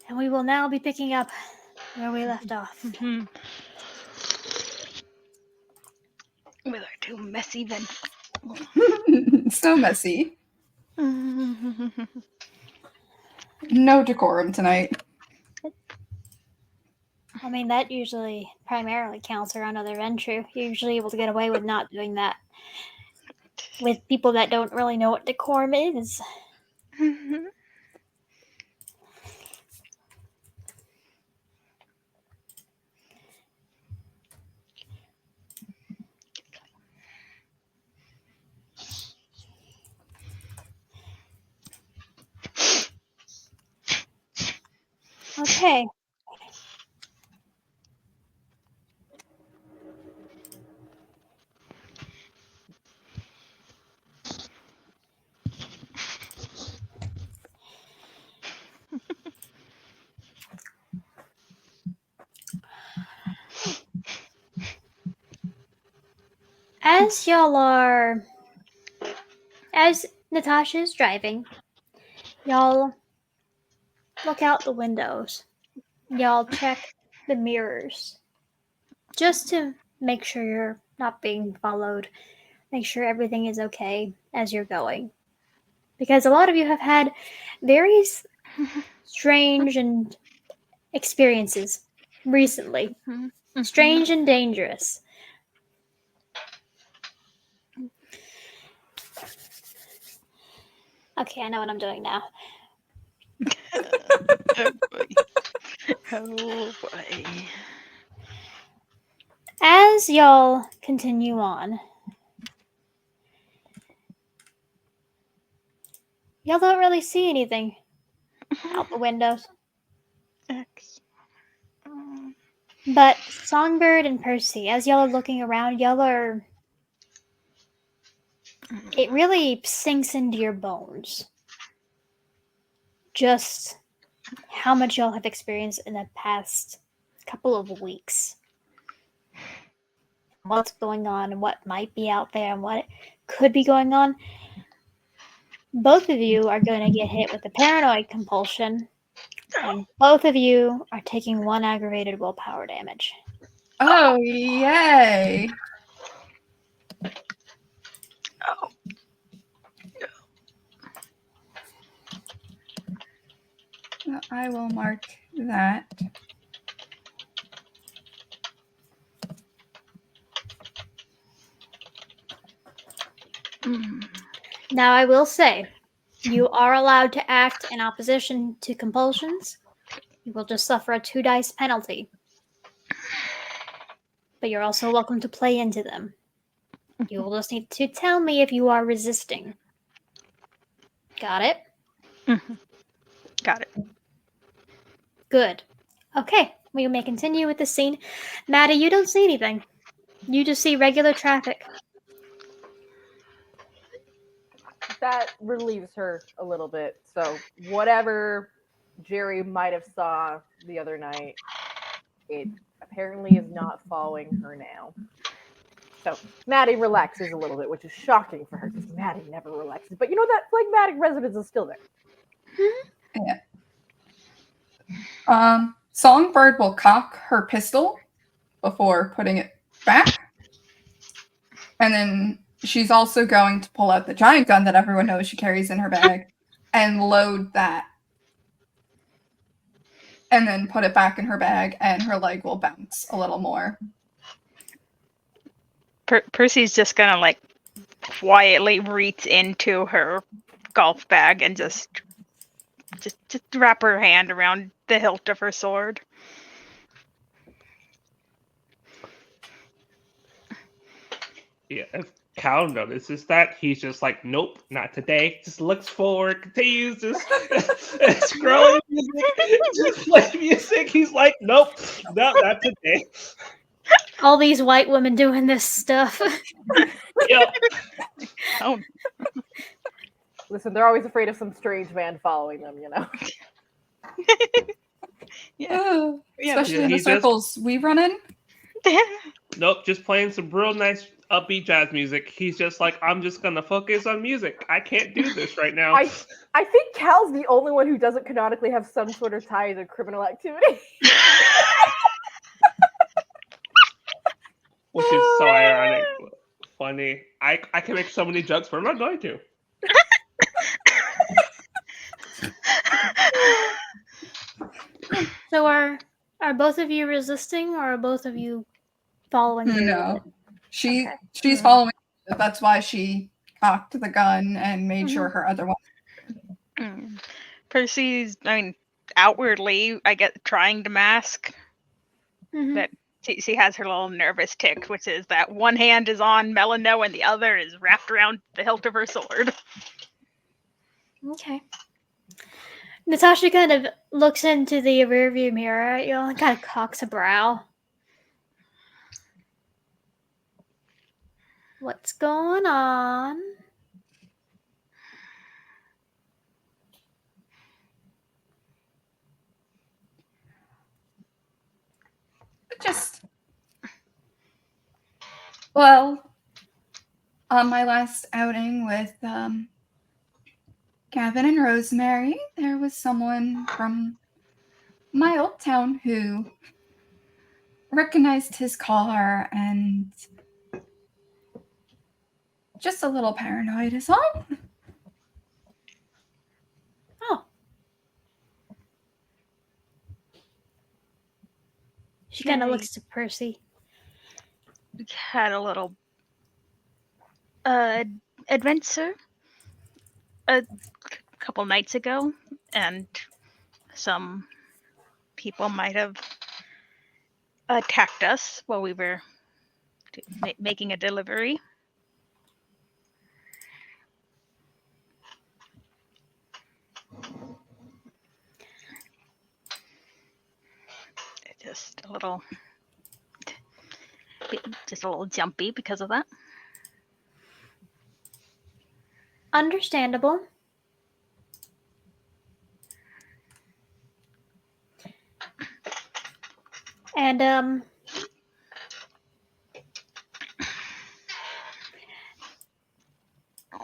And we will now be picking up where we left off. Mhm. With our two messy then. So messy. No decorum tonight. I mean, that usually primarily counts around other Ventrue. You're usually able to get away with not doing that with people that don't really know what decorum is. Okay. As y'all are, as Natasha's driving, y'all look out the windows. Y'all check the mirrors just to make sure you're not being followed. Make sure everything is okay as you're going. Because a lot of you have had very strange and experiences recently. Strange and dangerous. Okay, I know what I'm doing now. Oh boy. Oh boy. As y'all continue on, y'all don't really see anything out the windows. But Songbird and Percy, as y'all are looking around, y'all are. It really sinks into your bones. Just how much y'all have experienced in the past couple of weeks. What's going on and what might be out there and what could be going on. Both of you are going to get hit with the paranoid compulsion, and both of you are taking 1 aggravated willpower damage. Oh, yay. Oh. I will mark that. Now, I will say, you are allowed to act in opposition to compulsions. You will just suffer a 2 dice penalty. But you're also welcome to play into them. You will just need to tell me if you are resisting. Got it? Got it. Good. Okay, we may continue with the scene. Maddie, you don't see anything. You just see regular traffic. That relieves her a little bit. So whatever Jerry might have saw the other night, it apparently is not following her now. So Maddie relaxes a little bit, which is shocking for her because Maddie never relaxes. But you know that phlegmatic residence is still there. Yeah. Songbird will cock her pistol before putting it back. And then she's also going to pull out the giant gun that everyone knows she carries in her bag and load that. And then put it back in her bag, and her leg will bounce a little more. Percy's just gonna like quietly reach into her golf bag and just wrap her hand around the hilt of her sword. Yeah, if Cal notices that, he's just like, nope, not today. Just looks forward, continues just scrolling music, just play music. He's like, nope, no, not today. All these white women doing this stuff. Yep. Oh. Listen, they're always afraid of some strange man following them, you know. Yeah. Especially Yeah, in the he just- circles we run in. Nope, just playing some real nice upbeat jazz music. He's just like, I'm just gonna focus on music. I can't do this right now. I think Cal's the only one who doesn't canonically have some sort of tie to criminal activity. Which is so ironic. Funny. I can make so many jokes, but I'm not going to. So are both of you resisting, or are both of you following through with No, it? she's Okay. following. That's why she cocked the gun and made Mhm. sure her other one. Percy's, outwardly, I get trying to mask, Mhm. but she has her little nervous tick, which is that one hand is on Melano and the other is wrapped around the hilt of her sword. Okay. Natasha kind of looks into the rearview mirror, and kind of cocks a brow. What's going on? Just well, on my last outing with Gavin and Rosemary, there was someone from my old town who recognized his car and just a little paranoid is all. Oh. She kind of Hey. looks to Percy. We had a little adventure a couple nights ago, and some people might have attacked us while we were making a delivery. Just a little jumpy because of that. Understandable. And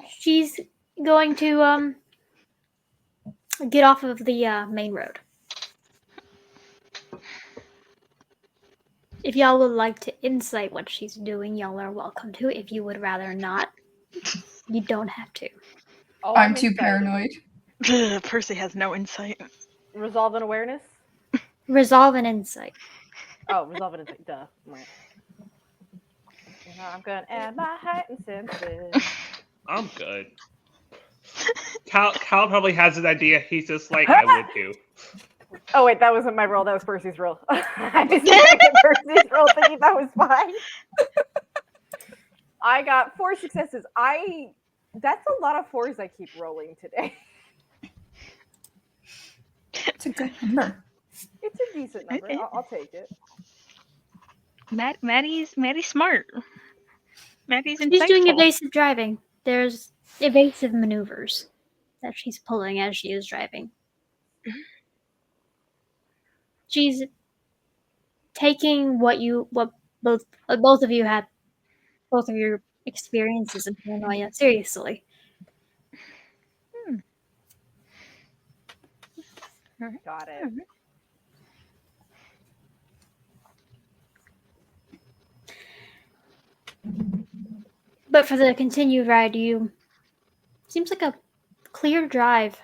she's going to get off of the main road. If y'all would like to insight what she's doing, y'all are welcome to. If you would rather not, you don't have to. Oh, I'm too excited. paranoid. Percy has no insight. Resolve and awareness? Resolve and insight. Oh, resolve and insight. Duh. I'm gonna add my heightened senses. I'm good. Cal probably has an idea. He's just like, I would too. Oh wait, that wasn't my roll. That was Percy's roll. I was staring at Percy's roll, thinking that was fine. I got 4 successes. That's a lot of 4s I keep rolling today. It's a good number. It's a decent number. I'll take it. Maddie's smart. Maddie's insightful. She's doing evasive driving. There's evasive maneuvers that she's pulling as she is driving. She's taking what both of you had, both of your experiences in paranoia seriously. Got it. But for the continued ride, seems like a clear drive.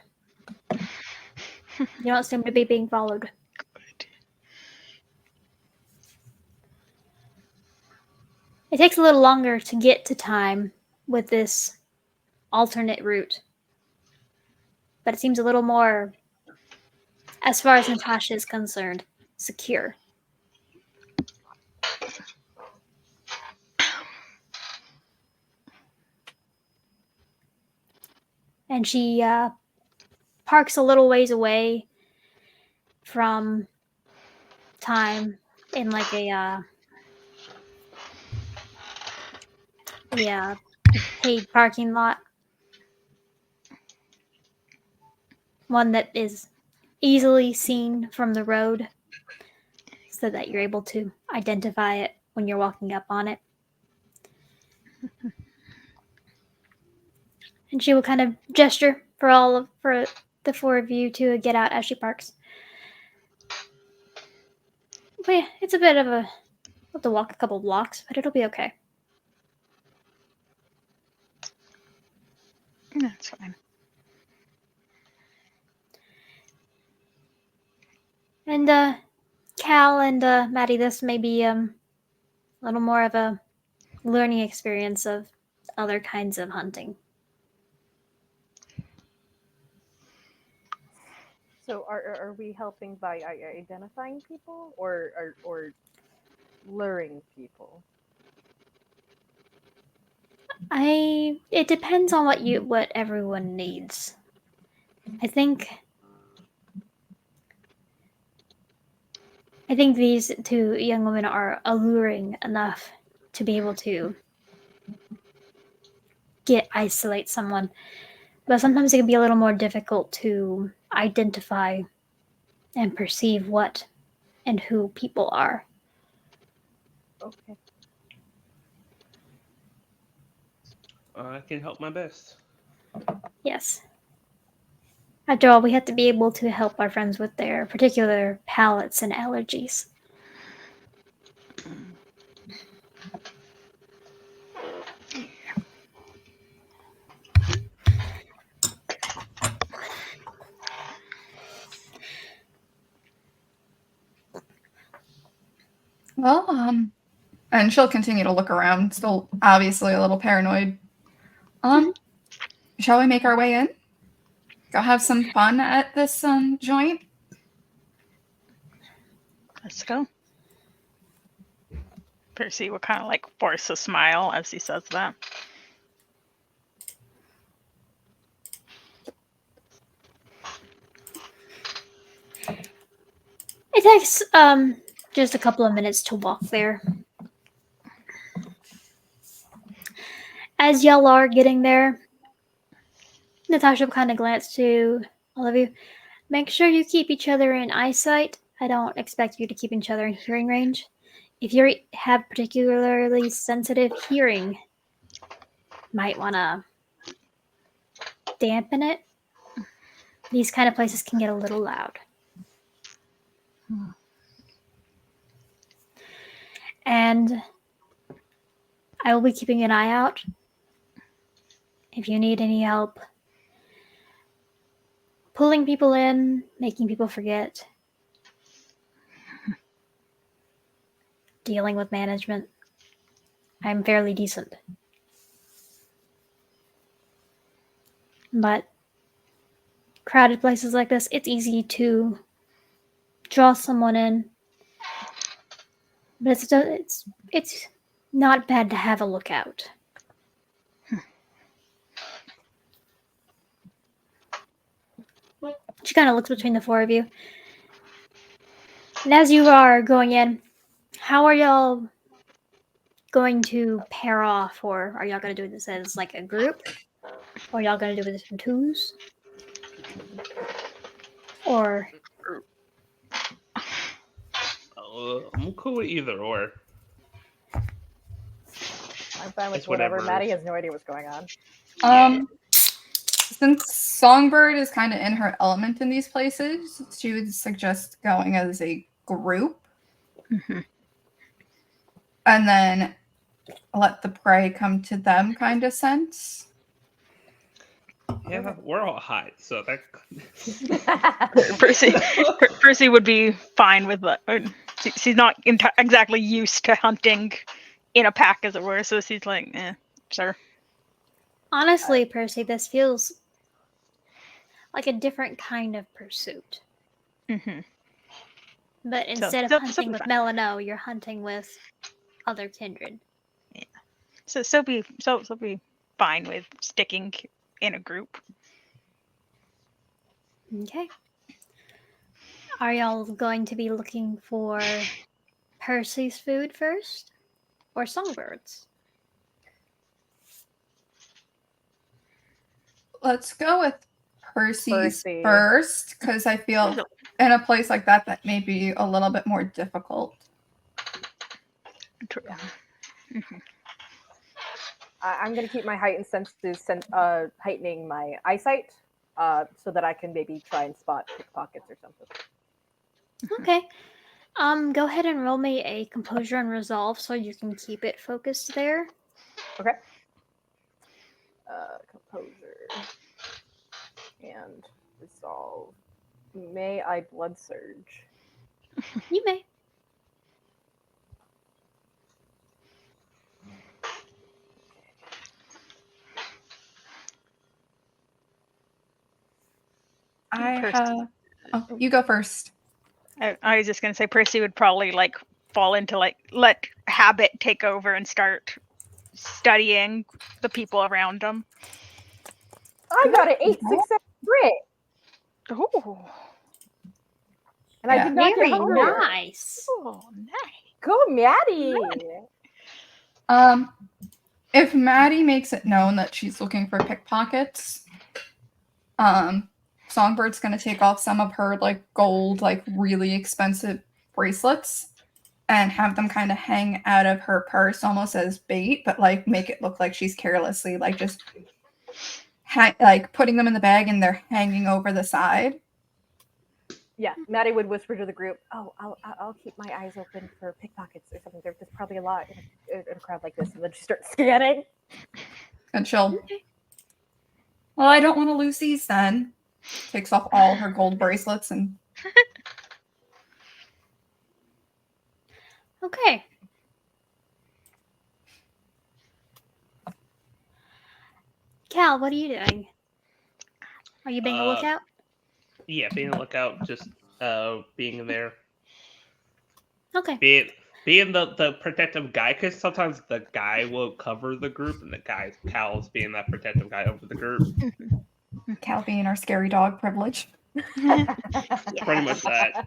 You don't seem to be being followed. It takes a little longer to get to time with this alternate route. But it seems a little more, as far as Natasha is concerned, secure. And she parks a little ways away from time in like a paid parking lot. One that is easily seen from the road so that you're able to identify it when you're walking up on it. And she will kind of gesture for the four of you to get out as she parks. But yeah, it's a bit of a... We'll have to walk a couple blocks, but it'll be okay. That's fine. And Cal and Maddie, this may be a little more of a learning experience of other kinds of hunting. So are we helping by identifying people or luring people? It depends on what everyone needs. I think these two young women are alluring enough to be able to isolate someone. But sometimes it can be a little more difficult to identify and perceive what and who people are. Okay. I can help my best. Yes. After all, we have to be able to help our friends with their particular palates and allergies. Well, and she'll continue to look around, still obviously a little paranoid. Shall we make our way in? Go have some fun at this joint? Let's go. Percy will kind of like force a smile as he says that. It takes just a couple of minutes to walk there. As y'all are getting there, Natasha will kind of glance to all of you. Make sure you keep each other in eyesight. I don't expect you to keep each other in hearing range. If you have particularly sensitive hearing, might want to dampen it. These kind of places can get a little loud. And I will be keeping an eye out. If you need any help pulling people in, making people forget, dealing with management, I'm fairly decent. But crowded places like this, it's easy to draw someone in. But it's not bad to have a lookout. She kind of looks between the four of you. And as you are going in, how are y'all going to pair off? Or are y'all going to do this as like a group? Or are y'all going to do this in twos? Or... I'm cool with either or. I'm fine with It's whatever. whatever. Maddie has no idea what's going on. Since Songbird is kind of in her element in these places, she would suggest going as a group. Mm-hmm. And then let the prey come to them kind of sense. Yeah, we're all hot, so that. Percy would be fine with that. She's not exactly used to hunting in a pack, as it were, so she's like, sure. Honestly, Percy, this feels like a different kind of pursuit. Mm-hmm. But instead of hunting with Melano, you're hunting with other kindred. Yeah. So be fine with sticking in a group. Okay. Are y'all going to be looking for Percy's food first? Or Songbird's? Let's go with Percy's Percy. first, because I feel in a place like that may be a little bit more difficult. True. Mm-hmm. I'm going to keep my heightened senses, heightening my eyesight, so that I can maybe try and spot pickpockets or something. Okay. Go ahead and roll me a composure and resolve so you can keep it focused there. Okay. Composure and resolve. May I blood surge? You may. I Percy. have. Oh, you go first. I was just gonna say Percy would probably like fall into like let habit take over and start studying the people around him. I got an 8 success crit, Oh, and I did not Very get hungrier. nice. nice. Go, Maddie. If Maddie makes it known that she's looking for pickpockets, Songbird's gonna take off some of her like gold, like really expensive bracelets and have them kind of hang out of her purse almost as bait, but like make it look like she's carelessly like just like putting them in the bag and they're hanging over the side. Yeah, Maddie would whisper to the group, "Oh, I'll keep my eyes open for pickpockets or something. There's probably a lot in a crowd like this." And then she starts scanning. And she'll, well, I don't want to lose these then. Takes off all her gold bracelets and Okay. Cal, what are you doing? Are you being a lookout? Yeah, being a lookout, just being there, Okay. being the protective guy, because sometimes the guy will cover the group, and the guy Cal's being that protective guy over the group. Cal being our scary dog privilege. Pretty much that.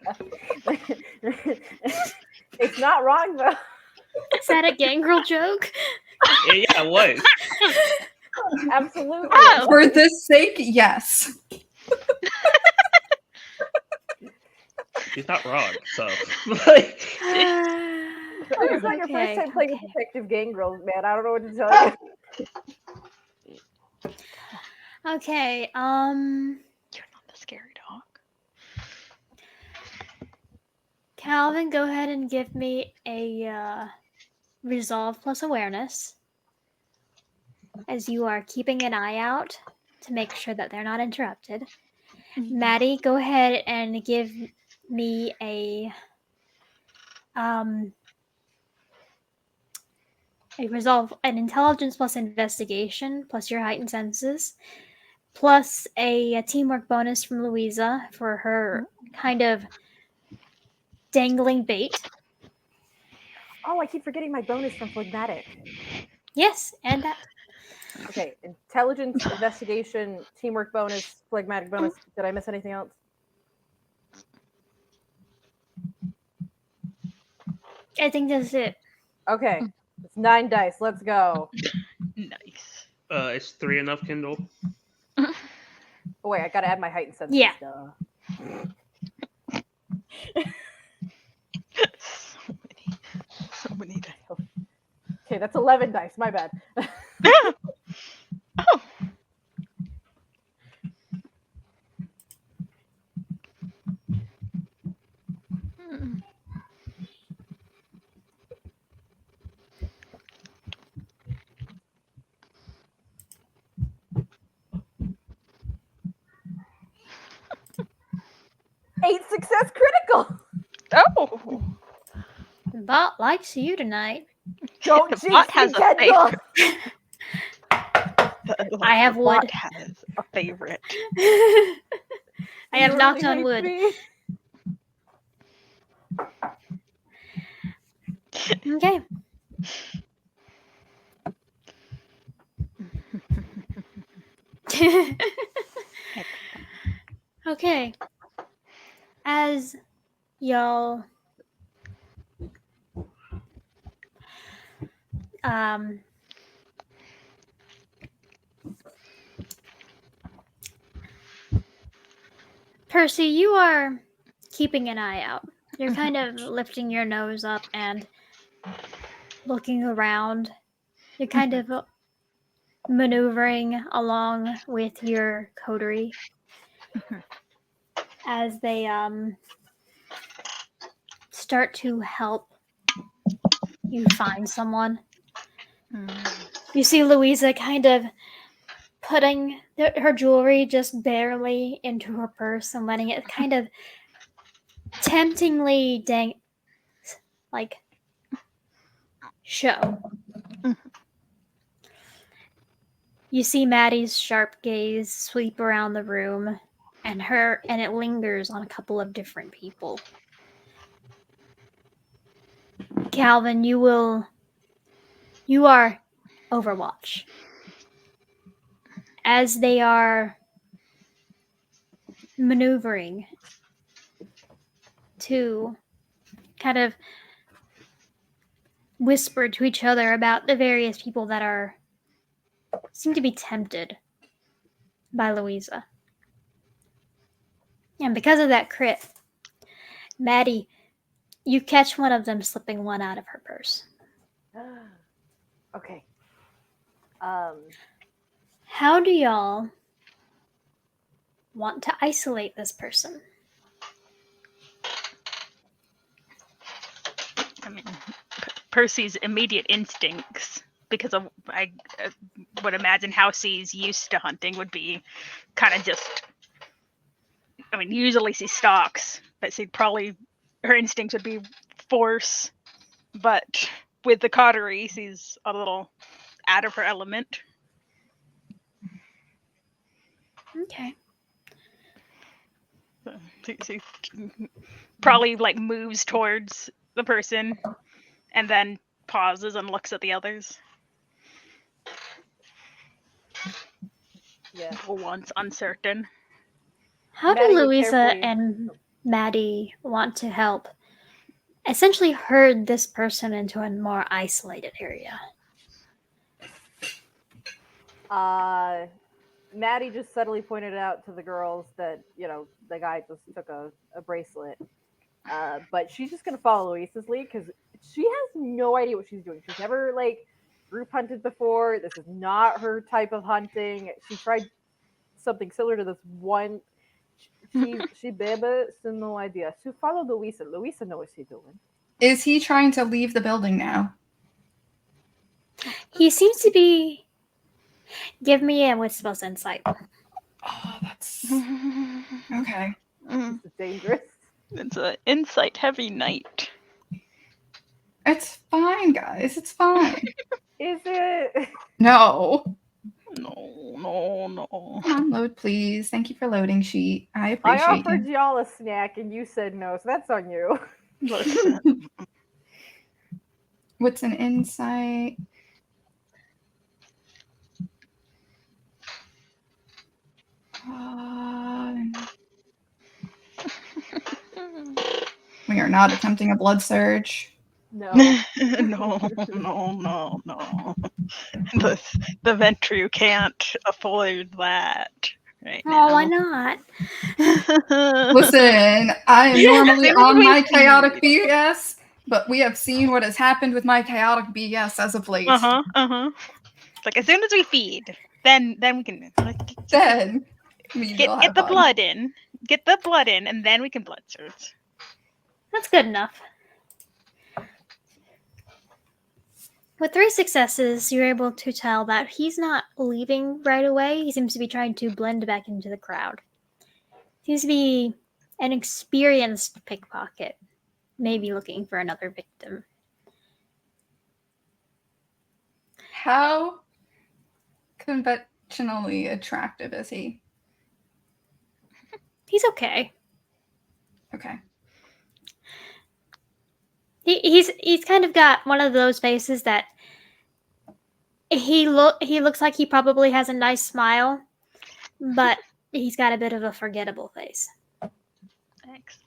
It's not wrong though. Is that a gangrel joke? Yeah, it was. Absolutely. Oh. For this sake, yes. He's not wrong. So, like, It's not your first time playing with Detective Gangrels, man. I don't know what to tell you. Okay. You're not the scary dog. Calvin, go ahead and give me a resolve plus awareness, as you are keeping an eye out to make sure that they're not interrupted. Maddie, go ahead and give me a resolve, an intelligence plus investigation plus your heightened senses, plus a teamwork bonus from Louisa for her kind of dangling bait. Oh, I keep forgetting my bonus from Phlegmatic. Yes, and that. Okay, intelligence, investigation, teamwork bonus, Phlegmatic bonus. Did I miss anything else? I think that's it. Okay, it's 9 dice. Let's go. Nice. is 3 enough, Kindle? Oh wait, I gotta add my heightened senses. Yeah. So many dice. Okay, that's 11 dice. My bad. Oh. Eight success critical. Oh. The bot likes you tonight. Don't The jinx bot me, has a Kendall. favorite. I have The wood. bot has a favorite. I have You knocked really on wood. hate me? Okay. Okay. As y'all Percy, you are keeping an eye out. You're kind of lifting your nose up and looking around. You're kind of maneuvering along with your coterie as they start to help you find someone. You see Louisa kind of putting her jewelry just barely into her purse and letting it kind of temptingly show. You see Maddie's sharp gaze sweep around the room, and it lingers on a couple of different people. Calvin, you are Overwatch. As they are maneuvering to kind of whisper to each other about the various people that seem to be tempted by Louisa. And because of that crit, Maddie, you catch one of them slipping one out of her purse. Okay. How do y'all want to isolate this person? I mean, Percy's immediate instincts, because of I would imagine how she's used to hunting, would be kind of just. I mean, usually she stalks, but her instincts would be force. But with the Coterie, she's a little out of her element. Okay. She probably moves towards the person and then pauses and looks at the others. Yeah. Once uncertain. How Maddie do would Louisa carefully- and Maddie want to help essentially herd this person into a more isolated area? Maddie just subtly pointed out to the girls that, the guy just took a bracelet. But she's just going to follow Louisa's lead because she has no idea what she's doing. She's never, group hunted before. This is not her type of hunting. She tried something similar to this one. She bebe, so no idea. So follow Louisa. Louisa knows what she's doing. Is he trying to leave the building now? He seems to be. Give me a Whisper's insight. Oh, that's okay. This is dangerous. It's an insight heavy night. It's fine, guys. It's fine. Is it? No. No. Come on, load, please. Thank you for loading, sheet. I I appreciate offered you. y'all a snack and you said no, so that's on you. Listen. What's an insight? We are not attempting a blood surge. No. No. The Ventru can't afford that right now. Oh, why not? Listen, I am normally As soon as on we my see- chaotic BS, but we have seen what has happened with my chaotic BS as of late. It's as soon as we feed, then we can Then we will get have the fun. blood in. Get the blood in, and then we can blood surge. That's good enough. With 3 successes, you're able to tell that he's not leaving right away. He seems to be trying to blend back into the crowd. Seems to be an experienced pickpocket, maybe looking for another victim. How conventionally attractive is he? He's okay. Okay. He's kind of got one of those faces that he looks like he probably has a nice smile, but he's got a bit of a forgettable face. Thanks.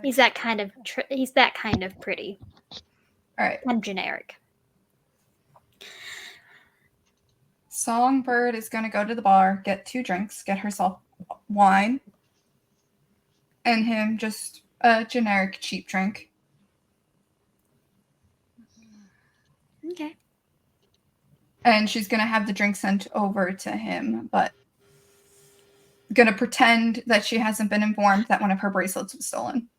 He's that kind of pretty. All right. And generic. Songbird is going to go to the bar, get 2 drinks, get herself wine, and him just a generic cheap drink. Okay. And she's going to have the drink sent over to him, but going to pretend that she hasn't been informed that one of her bracelets was stolen.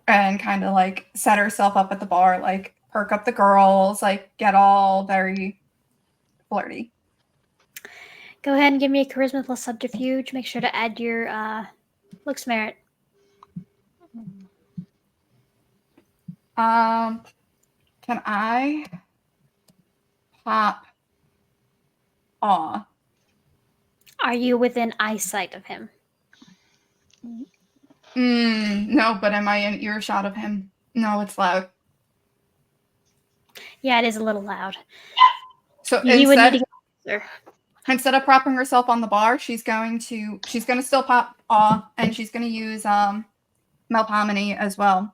And kind of like set herself up at the bar, like perk up the girls, like get all very flirty. Go ahead and give me a charisma plus subterfuge. Make sure to add your looks merit. Can I pop awe? Are you within eyesight of him? No, but am I in earshot of him? No, it's loud. Yeah, it is a little loud. So You would need to get closer. instead of propping herself on the bar, she's going to still pop awe, and she's going to use Melpomene as well,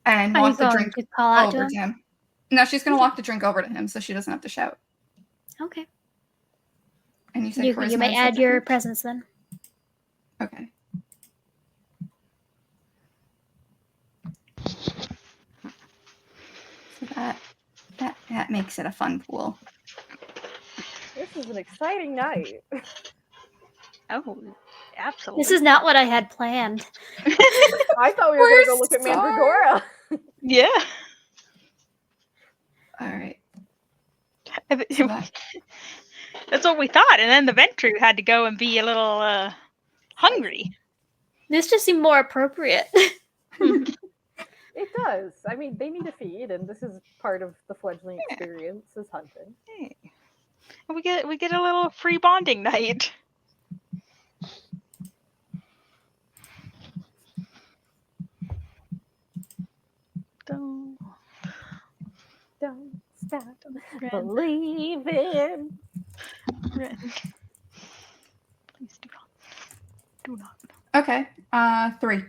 and Are you walk the going drink to call out over to him? No, she's going to walk the drink over to him, so she doesn't have to shout. Okay. And you said You charisma may and add your subterfuge? presence then. Okay. So that makes it a fun pool. This is an exciting night. Oh, absolutely. This is not what I had planned. I thought we were going to go look at Mandragora. Yeah. All right. So that's what we thought, and then the Ventru had to go and be a little hungry. This just seemed more appropriate. It does. I mean, they need to feed, and this is part of the fledgling experience is hunting. Hey. We get a little free bonding night. Don't stop believing. Please do not. Do not. Okay. 3.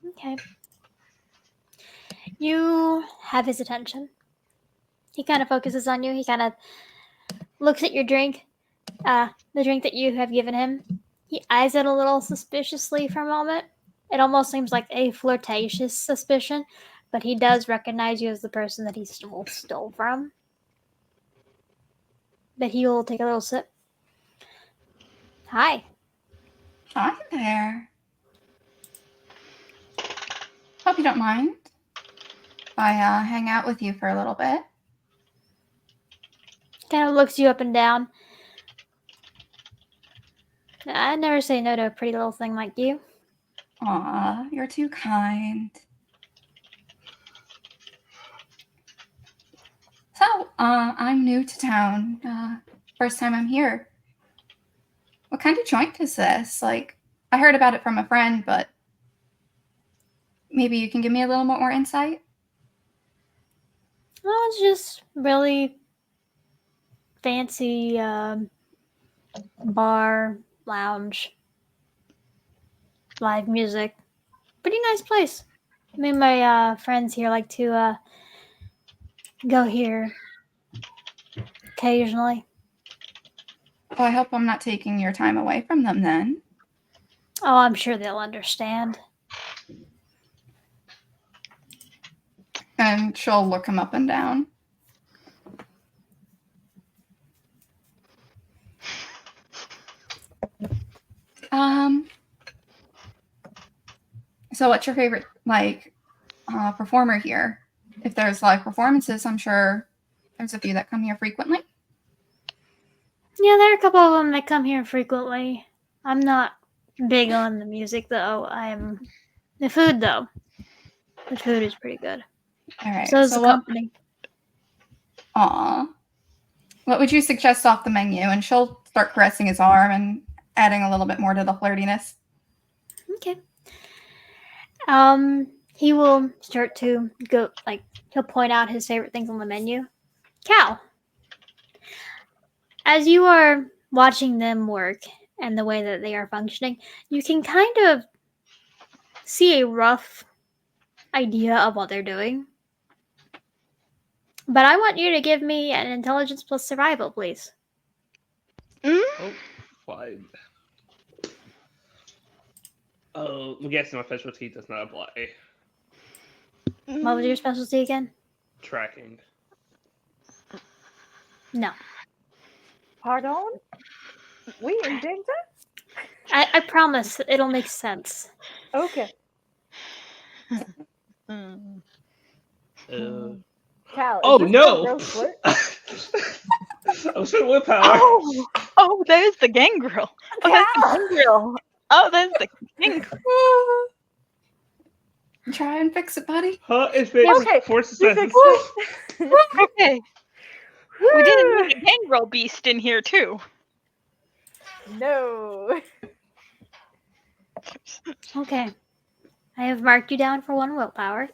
Okay. You have his attention. He kind of focuses on you. He kind of looks at your drink, the drink that you have given him. He eyes it a little suspiciously for a moment. It almost seems like a flirtatious suspicion, but he does recognize you as the person that he stole from. But he will take a little sip. Hi. Hi there. Hope you don't mind if I hang out with you for a little bit. Kind of looks you up and down. I never say no to a pretty little thing like you. Aw, you're too kind. So, I'm new to town. First time I'm here. What kind of joint is this? Like, I heard about it from a friend, but maybe you can give me a little more insight? Oh, it's just really fancy bar, lounge, live music. Pretty nice place. Me and my friends here like to go here occasionally. Well, I hope I'm not taking your time away from them then. Oh, I'm sure they'll understand. And she'll look him up and down. So what's your favorite, performer here? If there's live performances, I'm sure there's a few that come here frequently. Yeah, there are a couple of them that come here frequently. I'm not big on the music, though. The food, though. The food is pretty good. All right. So is the company. Aw. What would you suggest off the menu? And she'll start caressing his arm and adding a little bit more to the flirtiness. Okay. He will start to go, he'll point out his favorite things on the menu. Cal, as you are watching them work and the way that they are functioning, you can kind of see a rough idea of what they're doing. But I want you to give me an intelligence plus survival, please. Oh, fine. Oh, I'm guessing my specialty does not apply. What was your specialty again? Tracking. No. Pardon? We in danger? I promise it'll make sense. Okay. Mm. Cal, Oh is this no! girl flirt? I'm shooting willpower. Oh, there's the gangrel. Oh, there's the gangrel. Oh, there's the gangrel. Try and fix it, buddy. Huh? It's been Okay, 4 you successes. fixed it. Okay. We didn't need a gangrel beast in here too. No. Okay. I have marked you down for 1 willpower.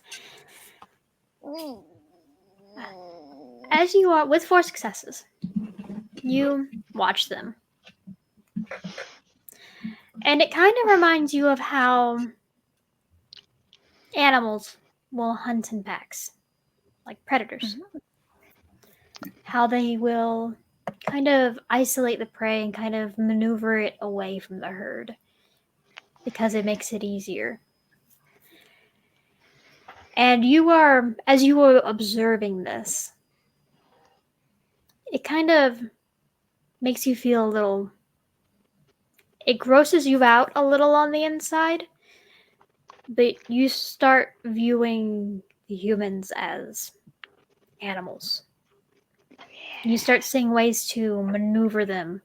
As you are with 4 successes, you watch them. And it kind of reminds you of how animals will hunt in packs, like predators. How they will kind of isolate the prey and kind of maneuver it away from the herd because it makes it easier. And you are, as you are observing this, it kind of makes you feel a little, it grosses you out a little on the inside, but you start viewing the humans as animals. You start seeing ways to maneuver them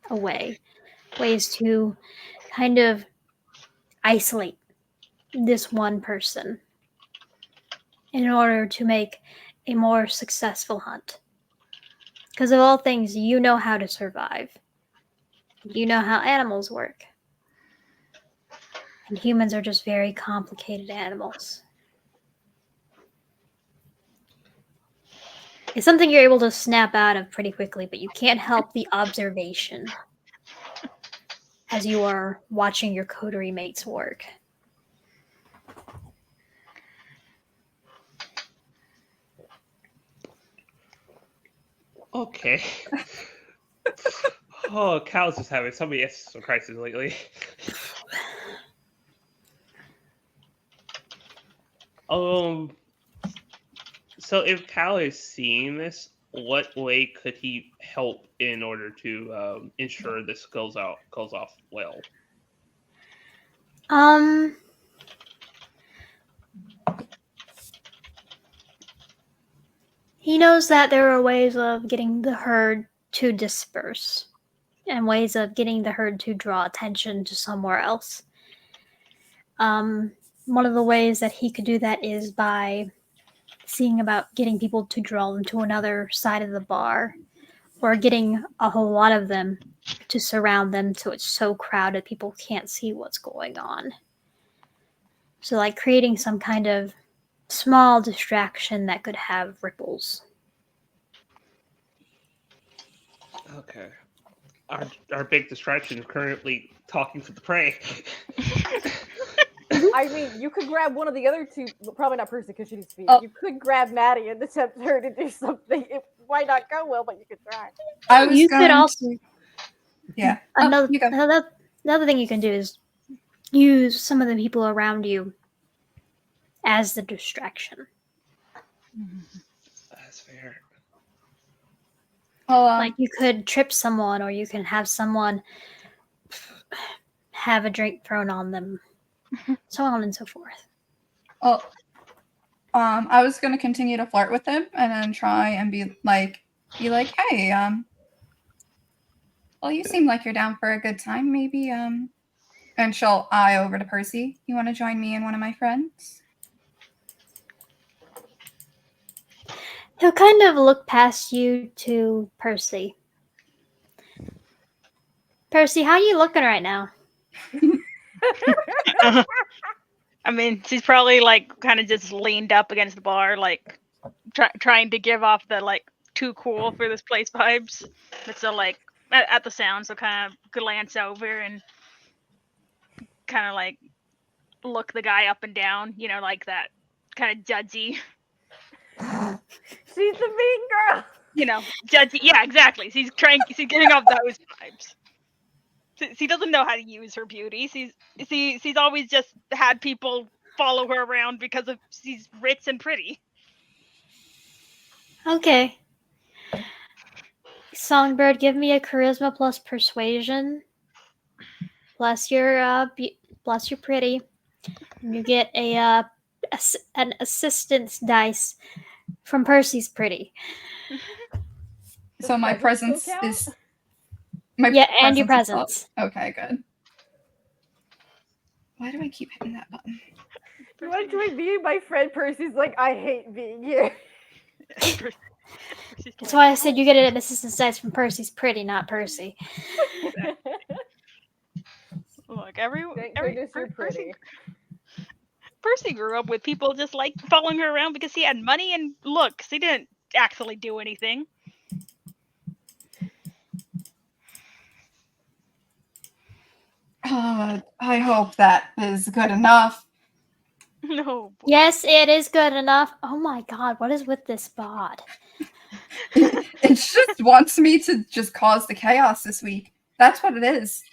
away, ways to kind of isolate this one person in order to make a more successful hunt. Because of all things, you know how to survive. You know how animals work. And humans are just very complicated animals. It's something you're able to snap out of pretty quickly, but you can't help the observation as you are watching your coterie mates work. Okay. Oh, Cal's just having so many existential crises lately. So if Cal is seeing this, what way could he help in order to ensure this goes off well? He knows that there are ways of getting the herd to disperse and ways of getting the herd to draw attention to somewhere else. One of the ways that he could do that is by seeing about getting people to draw them to another side of the bar, or getting a whole lot of them to surround them so it's so crowded people can't see what's going on. So like creating some kind of small distraction that could have ripples. Okay. Our big distraction is currently talking to the prey. I mean, you could grab one of the other two, but probably not Percy because she needs to speak. Oh. You could grab Maddie and attempt her to do something. It might not go well, but you could try. I was You going could also Yeah. another You go. another thing you can do is use some of the people around you as the distraction. That's fair. Well, Like you could trip someone, or you can have someone have a drink thrown on them, so on and so forth. well, I was gonna continue to flirt with him and then try and be like, hey, well, you seem like you're down for a good time. Maybe, and she'll eye over to Percy. You want to join me and one of my friends? He'll kind of look past you to Percy. Percy, how are you looking right now? I mean, she's probably like kind of just leaned up against the bar, like trying to give off the like too cool for this place vibes. But so like at the sound, so kind of glance over and kind of like look the guy up and down, you know, like that kind of judgy, She's the mean girl. you know, judgy. Yeah, exactly. She's getting off those vibes. She doesn't know how to use her beauty. She's always just had people follow her around because of she's rich and pretty. Okay. Songbird, give me a charisma plus persuasion. Plus your plus you're pretty. And you get an assistance dice from Percy's pretty. So my presence presence still count? is my Yeah, and your presence is up? presence. Okay, good. Why do I keep hitting that button? You enjoy being my friend. Percy's like, I hate being here. That's why I said you get an assistance dice from Percy's pretty, not Percy. Look, Thank goodness you're pretty. Percy grew up with people just like following her around because he had money and looks. He didn't actually do anything. I hope that is good enough. No. Boy. Yes, it is good enough. Oh my god, what is with this bot? It just wants me to just cause the chaos this week. That's what it is.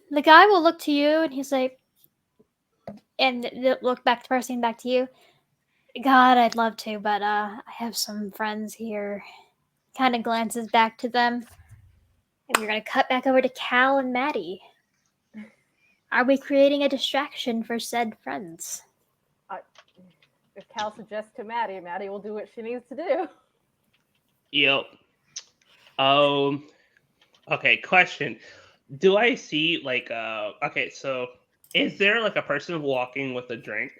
The guy will look to you and he's like, and look back to Percy and back to you. God, I'd love to, but I have some friends here. Kind of glances back to them, and we're gonna cut back over to Cal and Maddie. Are we creating a distraction for said friends? If Cal suggests to Maddie, Maddie will do what she needs to do. Yep. Okay, question. Do I see like okay, so is there like a person walking with a drink?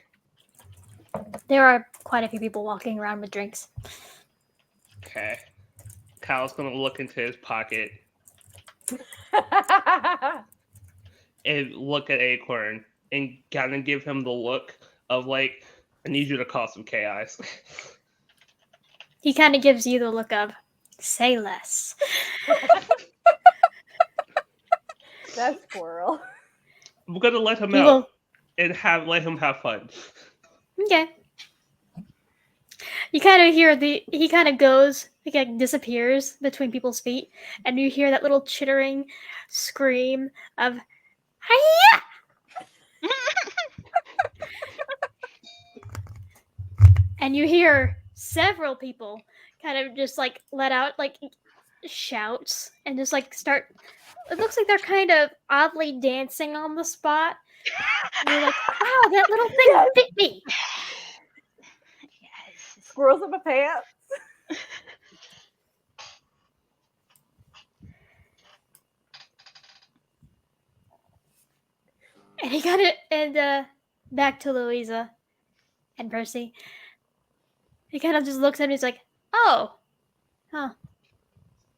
There are quite a few people walking around with drinks. Okay. Kyle's gonna look into his pocket and look at Acorn and kind of give him the look of like, I need you to cause some chaos. He kind of gives you the look of, say less. That squirrel. I'm gonna let him He out will. and let him have fun. Okay. You kind of hear he kind of goes, he kind of disappears between people's feet, and you hear that little chittering scream of, hiya! And you hear several people kind of just like let out like shouts and just like start. It looks like they're kind of oddly dancing on the spot. And you're like, wow, that little thing Yes. bit me. Yes. Squirrels in my pants. And he got it, and back to Louisa and Percy. He kind of just looks at him. He's like, "Oh, huh.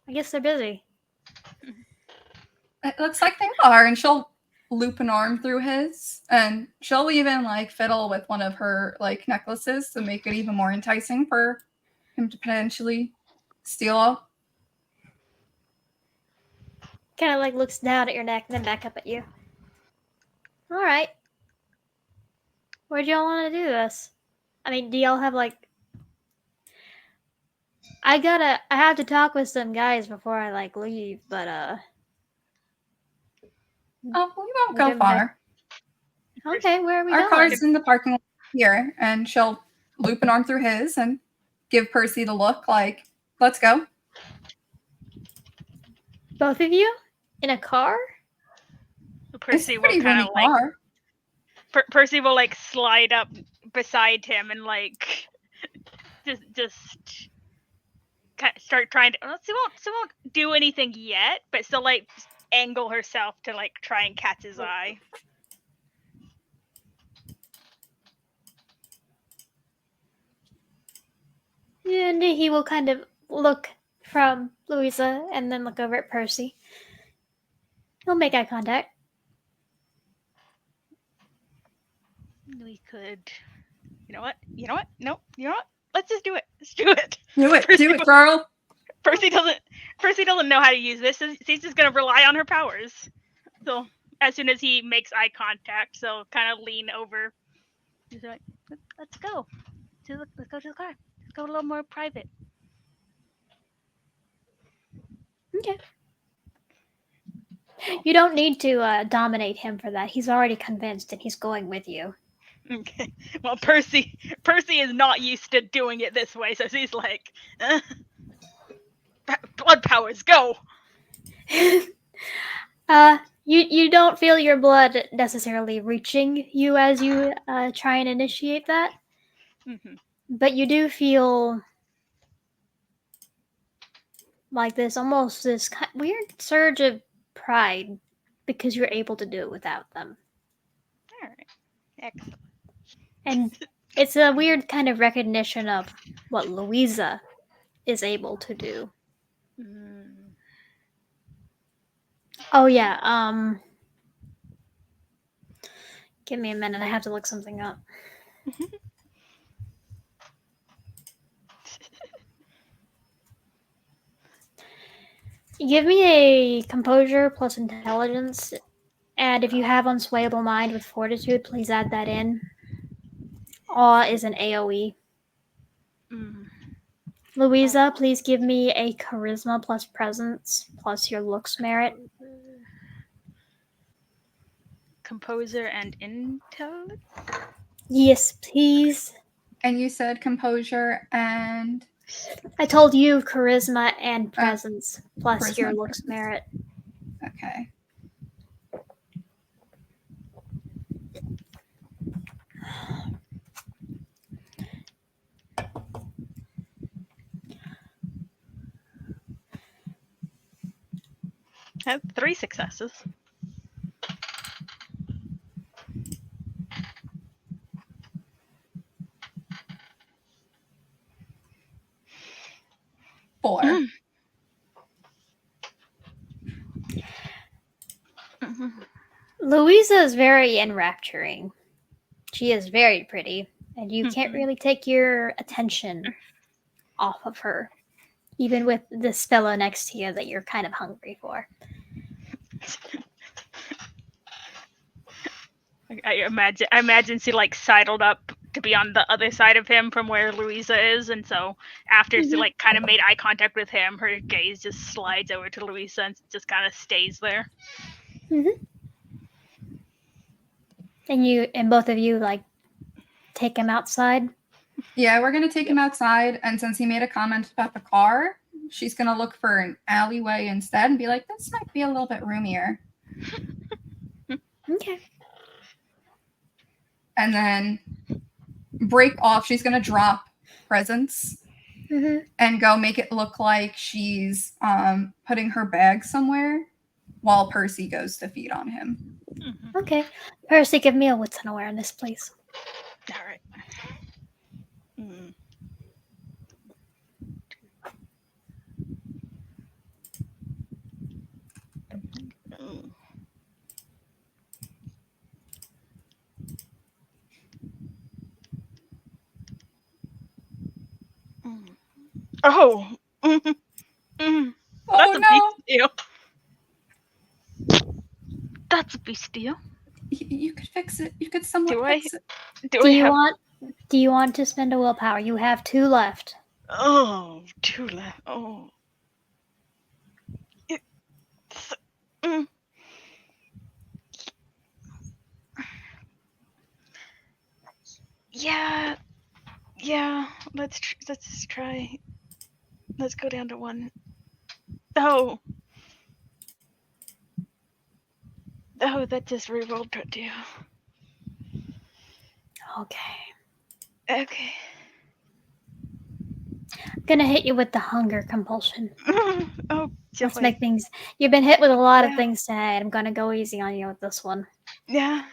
I guess they're busy." It looks like they are, and she'll loop an arm through his, and she'll even like fiddle with one of her like necklaces to make it even more enticing for him to potentially steal off. Kind of like looks down at your neck, then back up at you. All right. Where'd y'all want to do this? I mean, do y'all have like? I have to talk with some guys before I like leave, but Oh, we won't We'll go give him back. far. Okay, where are we Our going? car's in the parking lot here, and she'll loop an arm through his and give Percy the look like, let's go. Both of you in a car? It's Percy a will pretty kind roomy of like car. Percy will like slide up beside him and like just kind of start trying to. She won't do anything yet, but still like angle herself to like try and catch his eye. And he will kind of look from Louisa and then look over at Percy. He'll make eye contact. We could. You know what? Nope. You know what? Let's just do it. Let's do it. Do it, Percy do it, girl. Percy doesn't know how to use this. He's just gonna rely on her powers. So as soon as he makes eye contact, so kind of lean over. He's like, let's go. Let's go to the car. Let's go a little more private. Okay. You don't need to dominate him for that. He's already convinced, and he's going with you. Okay. Well, Percy is not used to doing it this way, so he's like, blood powers, go. You don't feel your blood necessarily reaching you as you try and initiate that, but you do feel like this weird surge of pride because you're able to do it without them. All right. Excellent. And it's a weird kind of recognition of what Louisa is able to do. Oh yeah, give me a minute, I have to look something up. Give me a composure plus intelligence, and if you have unswayable mind with fortitude, please add that in. Awe is an AoE. Louisa, please give me a charisma plus presence plus your looks merit. Composer and intellect? Yes, please. And you said composure and I told you charisma and presence plus charisma your and looks presence. merit. Okay. I have 3 successes. Four. Louisa is very enrapturing. She is very pretty, and you can't really take your attention off of her, even with this fellow next to you that you're kind of hungry for. I imagine she like sidled up to be on the other side of him from where Louisa is, and so after she like kind of made eye contact with him, her gaze just slides over to Louisa and just kind of stays there. And both of you like take him outside. Yeah, we're gonna take him outside, and since he made a comment about the car, she's gonna look for an alleyway instead and be like, "This might be a little bit roomier." Okay. And then break off. She's gonna drop presence and go make it look like she's putting her bag somewhere while Percy goes to feed on him. Okay. Percy, give me a wits and awareness, please. All right. Oh. That's a no. beast deal. That's a beast deal. You could fix it. You could somewhat Do I? fix it. Do you want to spend a willpower? You have 2 left. Oh, 2 left. Oh. Yeah. Let's try. Let's go down to 1. Oh, that just rerolled to 2. Okay. Okay. I'm gonna hit you with the hunger compulsion. Oh, Let's make things. You've been hit with a lot of Yeah. things today. I'm gonna go easy on you with this one. Yeah.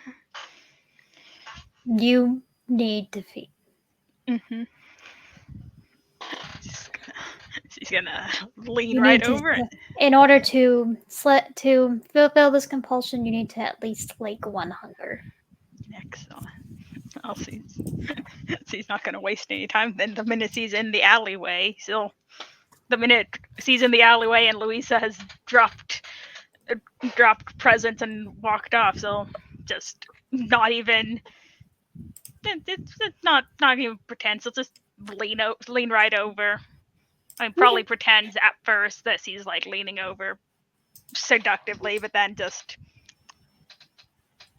You need to feed. She's gonna lean You right need to, over it. in order to fulfill this compulsion, you need to at least slake 1 hunger. Excellent. I'll see. She's not gonna waste any time. Then the minute she's in the alleyway, the minute she's in the alleyway and Louisa has dropped presents and walked off, so just not even. It's not even pretend. So just lean right over. I mean, probably pretends at first that she's like leaning over seductively, but then just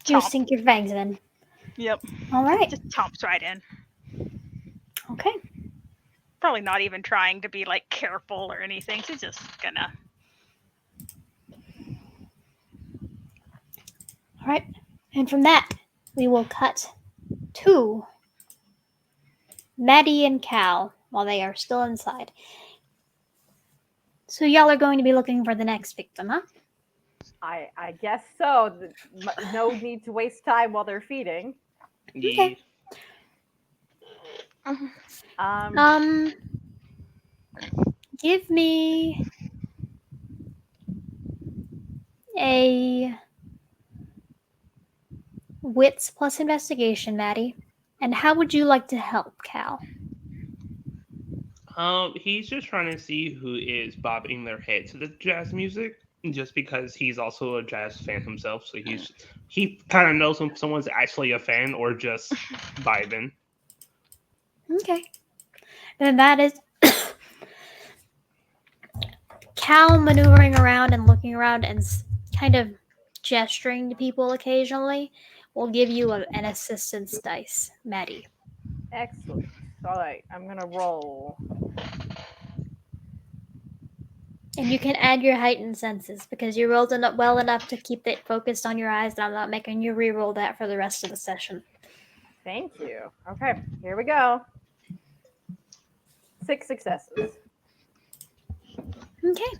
You chomp. sink your fangs in. Yep. All right. Just chomps right in. Okay. Probably not even trying to be like careful or anything. She's just gonna. All right. And from that, we will cut to Maddie and Cal while they are still inside. So y'all are going to be looking for the next victim, huh? I guess so. No need to waste time while they're feeding. Yeah. Um, Give me a wits plus investigation, Maddie. And how would you like to help, Cal? He's just trying to see who is bobbing their head to the jazz music, just because he's also a jazz fan himself. So he kind of knows when someone's actually a fan or just vibing. Okay. Then that is Cal maneuvering around and looking around and kind of gesturing to people occasionally will give you an assistance dice, Maddie. excellent. All right, I'm gonna roll. And you can add your heightened senses because you rolled it well enough to keep it focused on your eyes, and I'm not making you re-roll that for the rest of the session. Thank you. Okay, here we go. 6 successes. Okay.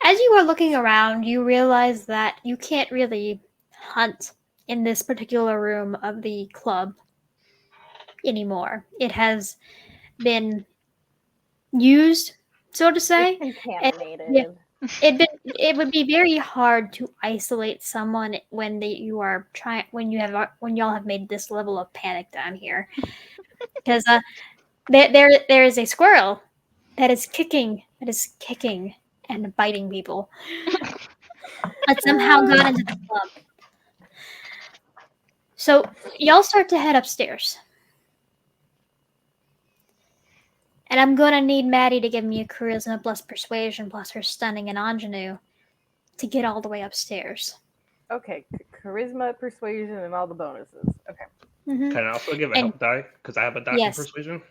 As you are looking around, you realize that you can't really hunt in this particular room of the club anymore. It has been used, so to say. It's contaminated. Yeah. It would be very hard to isolate someone when when y'all have made this level of panic down here, because there is a squirrel that is kicking and biting people that somehow got into the club. So y'all start to head upstairs, and I'm gonna need Maddie to give me a charisma plus persuasion plus her stunning and ingenue to get all the way upstairs. Okay, charisma, persuasion, and all the bonuses. Okay. Mm-hmm. Can I also give a And- help die because I have a die Yes. in persuasion?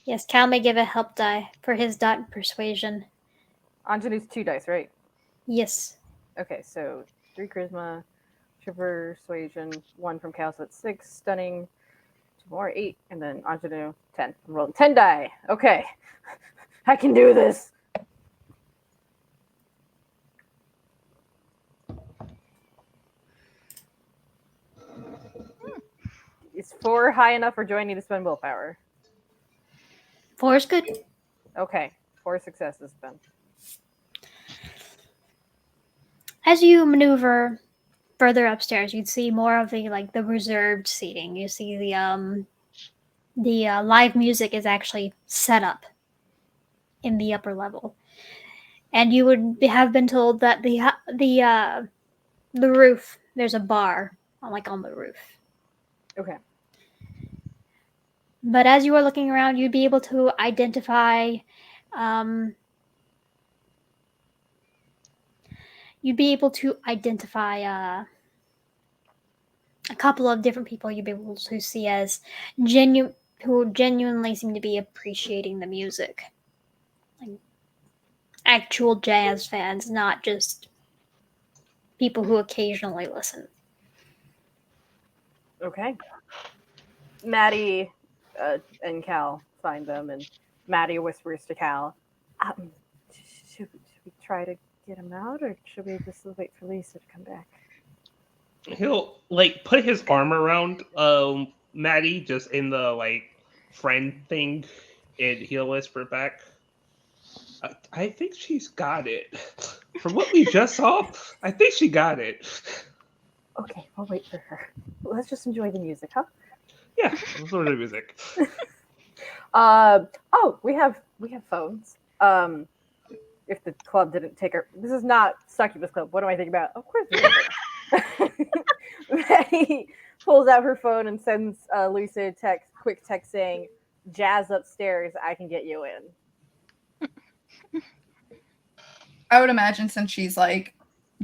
Yes, Cal may give a help die for his dot in persuasion. Ingenue's 2 dice, right? Yes. Okay, so 3 charisma, 2 persuasion, 1 from Cal, so that's 6. Stunning, 2 more, 8, and then ingenue, 10. I'm rolling 10 die. Okay. I can do this. Is 4 high enough, or do I need to spend willpower? 4 is good. Okay, 4 successes then. As you maneuver further upstairs, you'd see more of the reserved seating. You see the live music is actually set up in the upper level, and you would have been told that the roof, there's a bar on the roof. Okay. But as you are looking around, you'd be able to identify. You'd be able to identify a couple of different people you'd be able to see as who genuinely seem to be appreciating the music. Like actual jazz fans, not just people who occasionally listen. Okay. Maddie and Cal find them, and Maddie whispers to Cal, should we try to get him out, or should we just wait for Lisa to come back? He'll put his arm around Maddie just in the friend thing, and he'll whisper back, I think she's got it. From what we just saw, I think she got it. Okay, we'll wait for her. Let's just enjoy the music, huh? Yeah, sort of music. Oh, we have phones. If the club didn't take her, this is not Succubus Club. What am I thinking about? Of course, Maddie pulls out her phone and sends Lisa a quick text saying, Jazz upstairs, I can get you in. I would imagine since she's like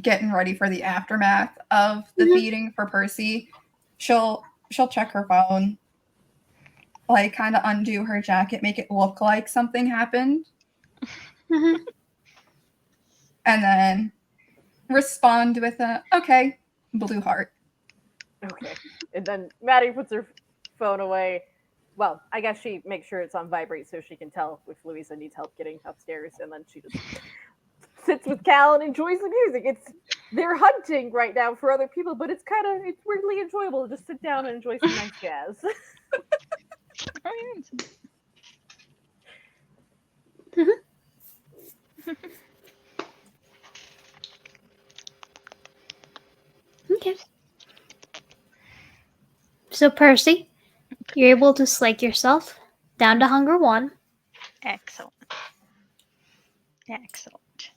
getting ready for the aftermath of the beating for Percy, she'll check her phone, like kind of undo her jacket, make it look like something happened, Mhm. and then respond with a okay, blue heart. Okay. And then Maddie puts her phone away. Well, I guess she makes sure it's on vibrate so she can tell if Louisa needs help getting upstairs, and then she just sits with Cal and enjoys the music. They're hunting right now for other people, but it's weirdly enjoyable to just sit down and enjoy some nice jazz. Oh, Okay. So Percy, you're able to slake yourself down to hunger 1. excellent. Excellent.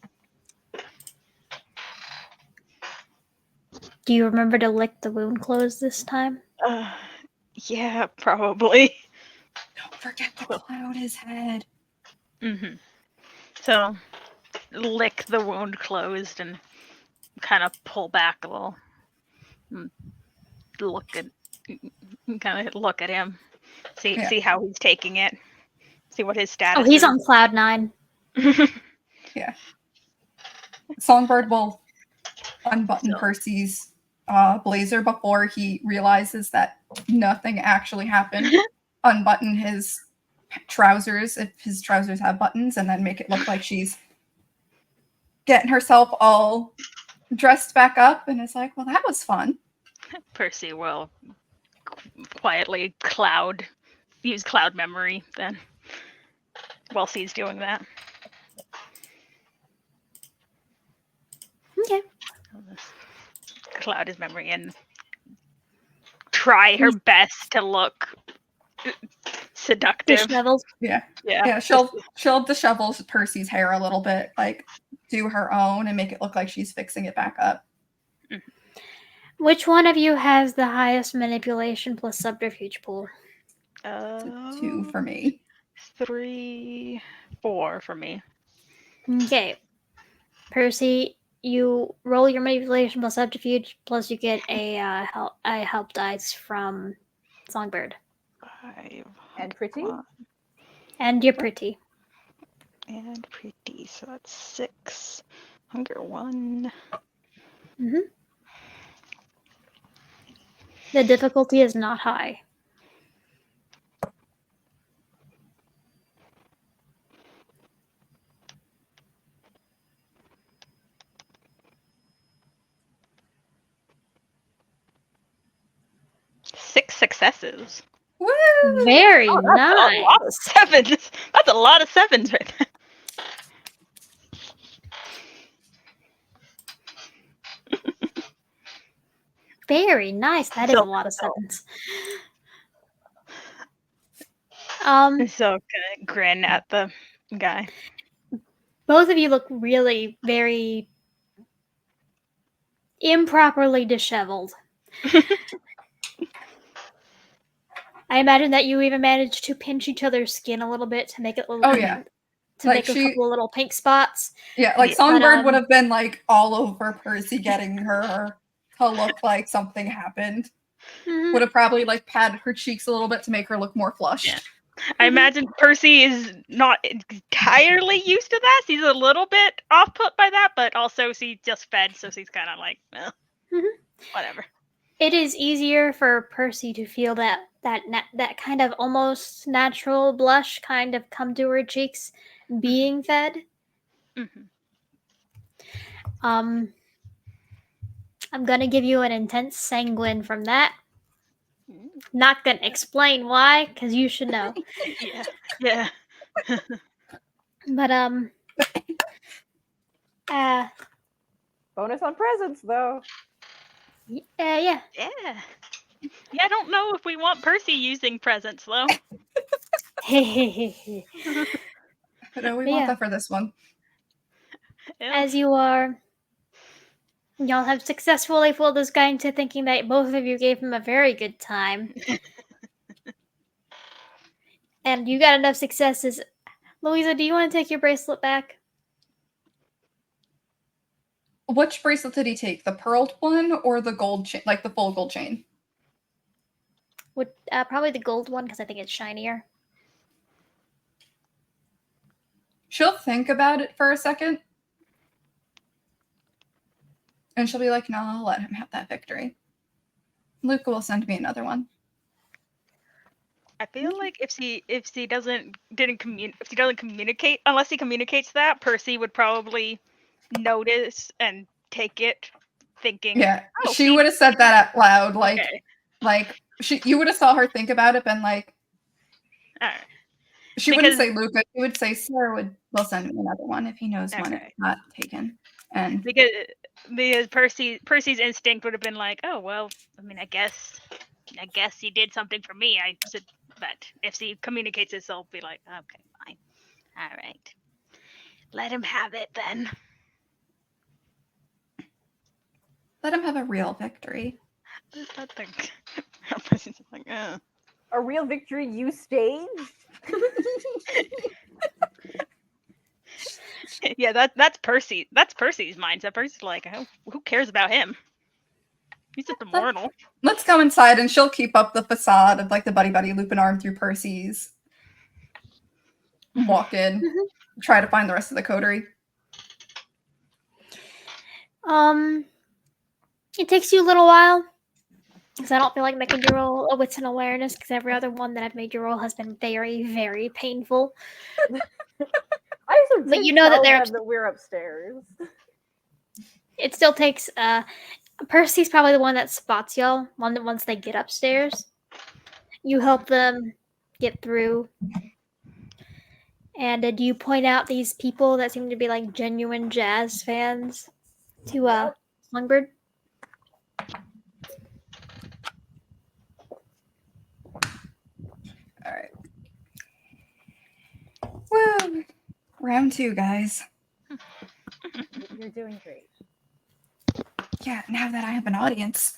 Do you remember to lick the wound closed this time? Yeah, probably. Don't forget to cloud his head. Mm-hmm. So, lick the wound closed and kind of pull back a little. Kind of look at him. See how he's taking it. See what his status Oh, he's is. on cloud 9. Yeah. Songbird will unbutton Percy's blazer before he realizes that nothing actually happened. Unbutton his trousers if his trousers have buttons, and then make it look like she's getting herself all dressed back up, and it's like, well, that was fun. Percy will quietly use cloud memory then, whilst he's doing that. Okay. Cloud his memory and try her best to look seductive. Disheveled. Yeah. She'll dishevel Percy's hair a little bit, like do her own and make it look like she's fixing it back up. Which one of you has the highest manipulation plus subterfuge pool? 2 for me. 3, 4 for me. Okay. Percy, you roll your manipulation plus subterfuge, plus you get a help dice from Songbird. 5. And pretty? And you're pretty. And pretty, so that's 6. Hunger 1. Mm-hmm. The difficulty is not high. Six successes. Woo! Very That's nice. a lot of 7s. That's a lot of 7s right there. Very nice. That is a lot of 7s. So gonna grin at the guy. Both of you look really very improperly disheveled. I imagine that you even managed to pinch each other's skin a little bit to make it a little yeah. to make a couple of little pink spots. Yeah, like Songbird would have been like all over Percy, getting her to look like something happened. Mhm. Would have probably like patted her cheeks a little bit to make her look more flushed. Yeah. I imagine Percy is not entirely used to that. He's a little bit off put by that, but also he just fed, so he's kind of like, whatever. It is easier for Percy to feel that kind of almost natural blush kind of come to her cheeks being fed. Mm-hmm. I'm gonna give you an intense sanguine from that. Not gonna explain why, because you should know. Yeah. But bonus on presents though. Yeah. I don't know if we want Percy using presents though. But no, we want that for this one. As y'all have successfully fooled this guy into thinking that both of you gave him a very good time. and you got enough successes. Louisa, do you want to take your bracelet back? Which bracelet did he take? The pearled one or the gold chain, like the full gold chain? Probably the gold one because I think it's shinier. She'll think about it for a second. And she'll be like, no, I'll let him have that victory. Luca will send me another one. I feel like if she doesn't communicate, unless he communicates that, Percy would probably notice and take it, thinking, Yeah, oh, she would have said that out loud, okay. You would have saw her think about it, been like, All right. she wouldn't say Luca, she would say Sir will send me another one if he knows one Okay. it's not taken. And because Percy's instinct would have been like, oh well, I mean, I guess he did something for me. I said, but if he communicates this, I'll be like, okay, fine, all right, let him have it then. let him have a real victory. I think Percy's like, A real victory you staged? yeah, that's Percy. That's Percy's mindset. Percy's like, oh, who cares about him? He's just immortal. Let's go inside, and she'll keep up the facade of like the buddy loop an arm through Percy's. Walk in, try to find the rest of the coterie. It takes you a little while because I don't feel like making you roll a wits and awareness because every other one that I've made you roll has been very, very painful. I also But did you know that tell they're them that we're upstairs. It still takes Percy's probably the one that spots y'all once they get upstairs. You help them get through. And do you point out these people that seem to be like genuine jazz fans to Songbird? All right. Woo! Round 2, guys. You're doing great. Yeah, now that I have an audience.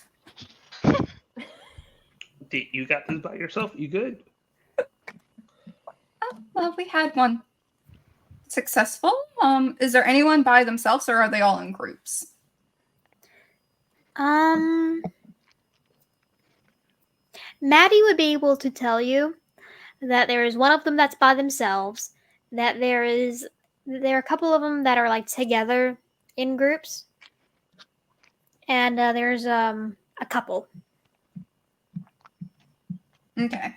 You got this by yourself? You good? Oh, well, we had one successful. Is there anyone by themselves, or are they all in groups? Maddie would be able to tell you that there is one of them that's by themselves, that there are a couple of them that are like together in groups, and there's a couple. Okay.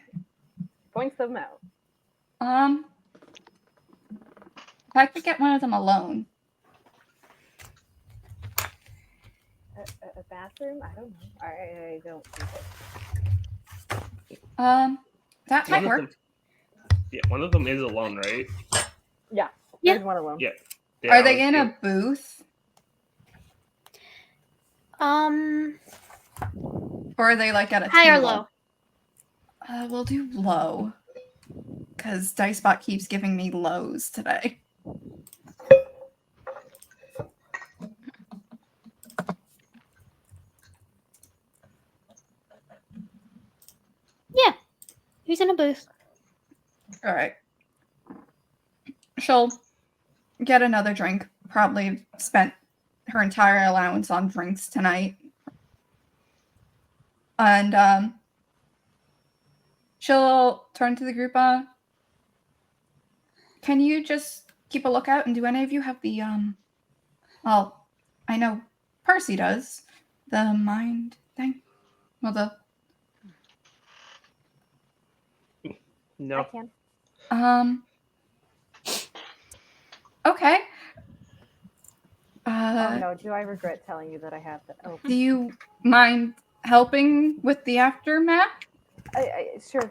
Points them out. If I could get one of them alone. A bathroom? I don't know. I don't think That might work. One of them is alone, right? Yeah. Yeah. There's one alone. Yeah. Are they in a booth? Or are they like at a high table? or low? We'll do low. Because Dicebot keeps giving me lows today. Yeah. Who's in a booth? All right. She'll get another drink. Probably spent her entire allowance on drinks tonight. And she'll turn to the group. Can you just keep a lookout? And do any of you have the well, I know Percy does. The mind thing? Well, the No. I can. Okay. Oh no, do I regret telling you that I have that? Oh, Do you mind helping with the aftermath? Sure.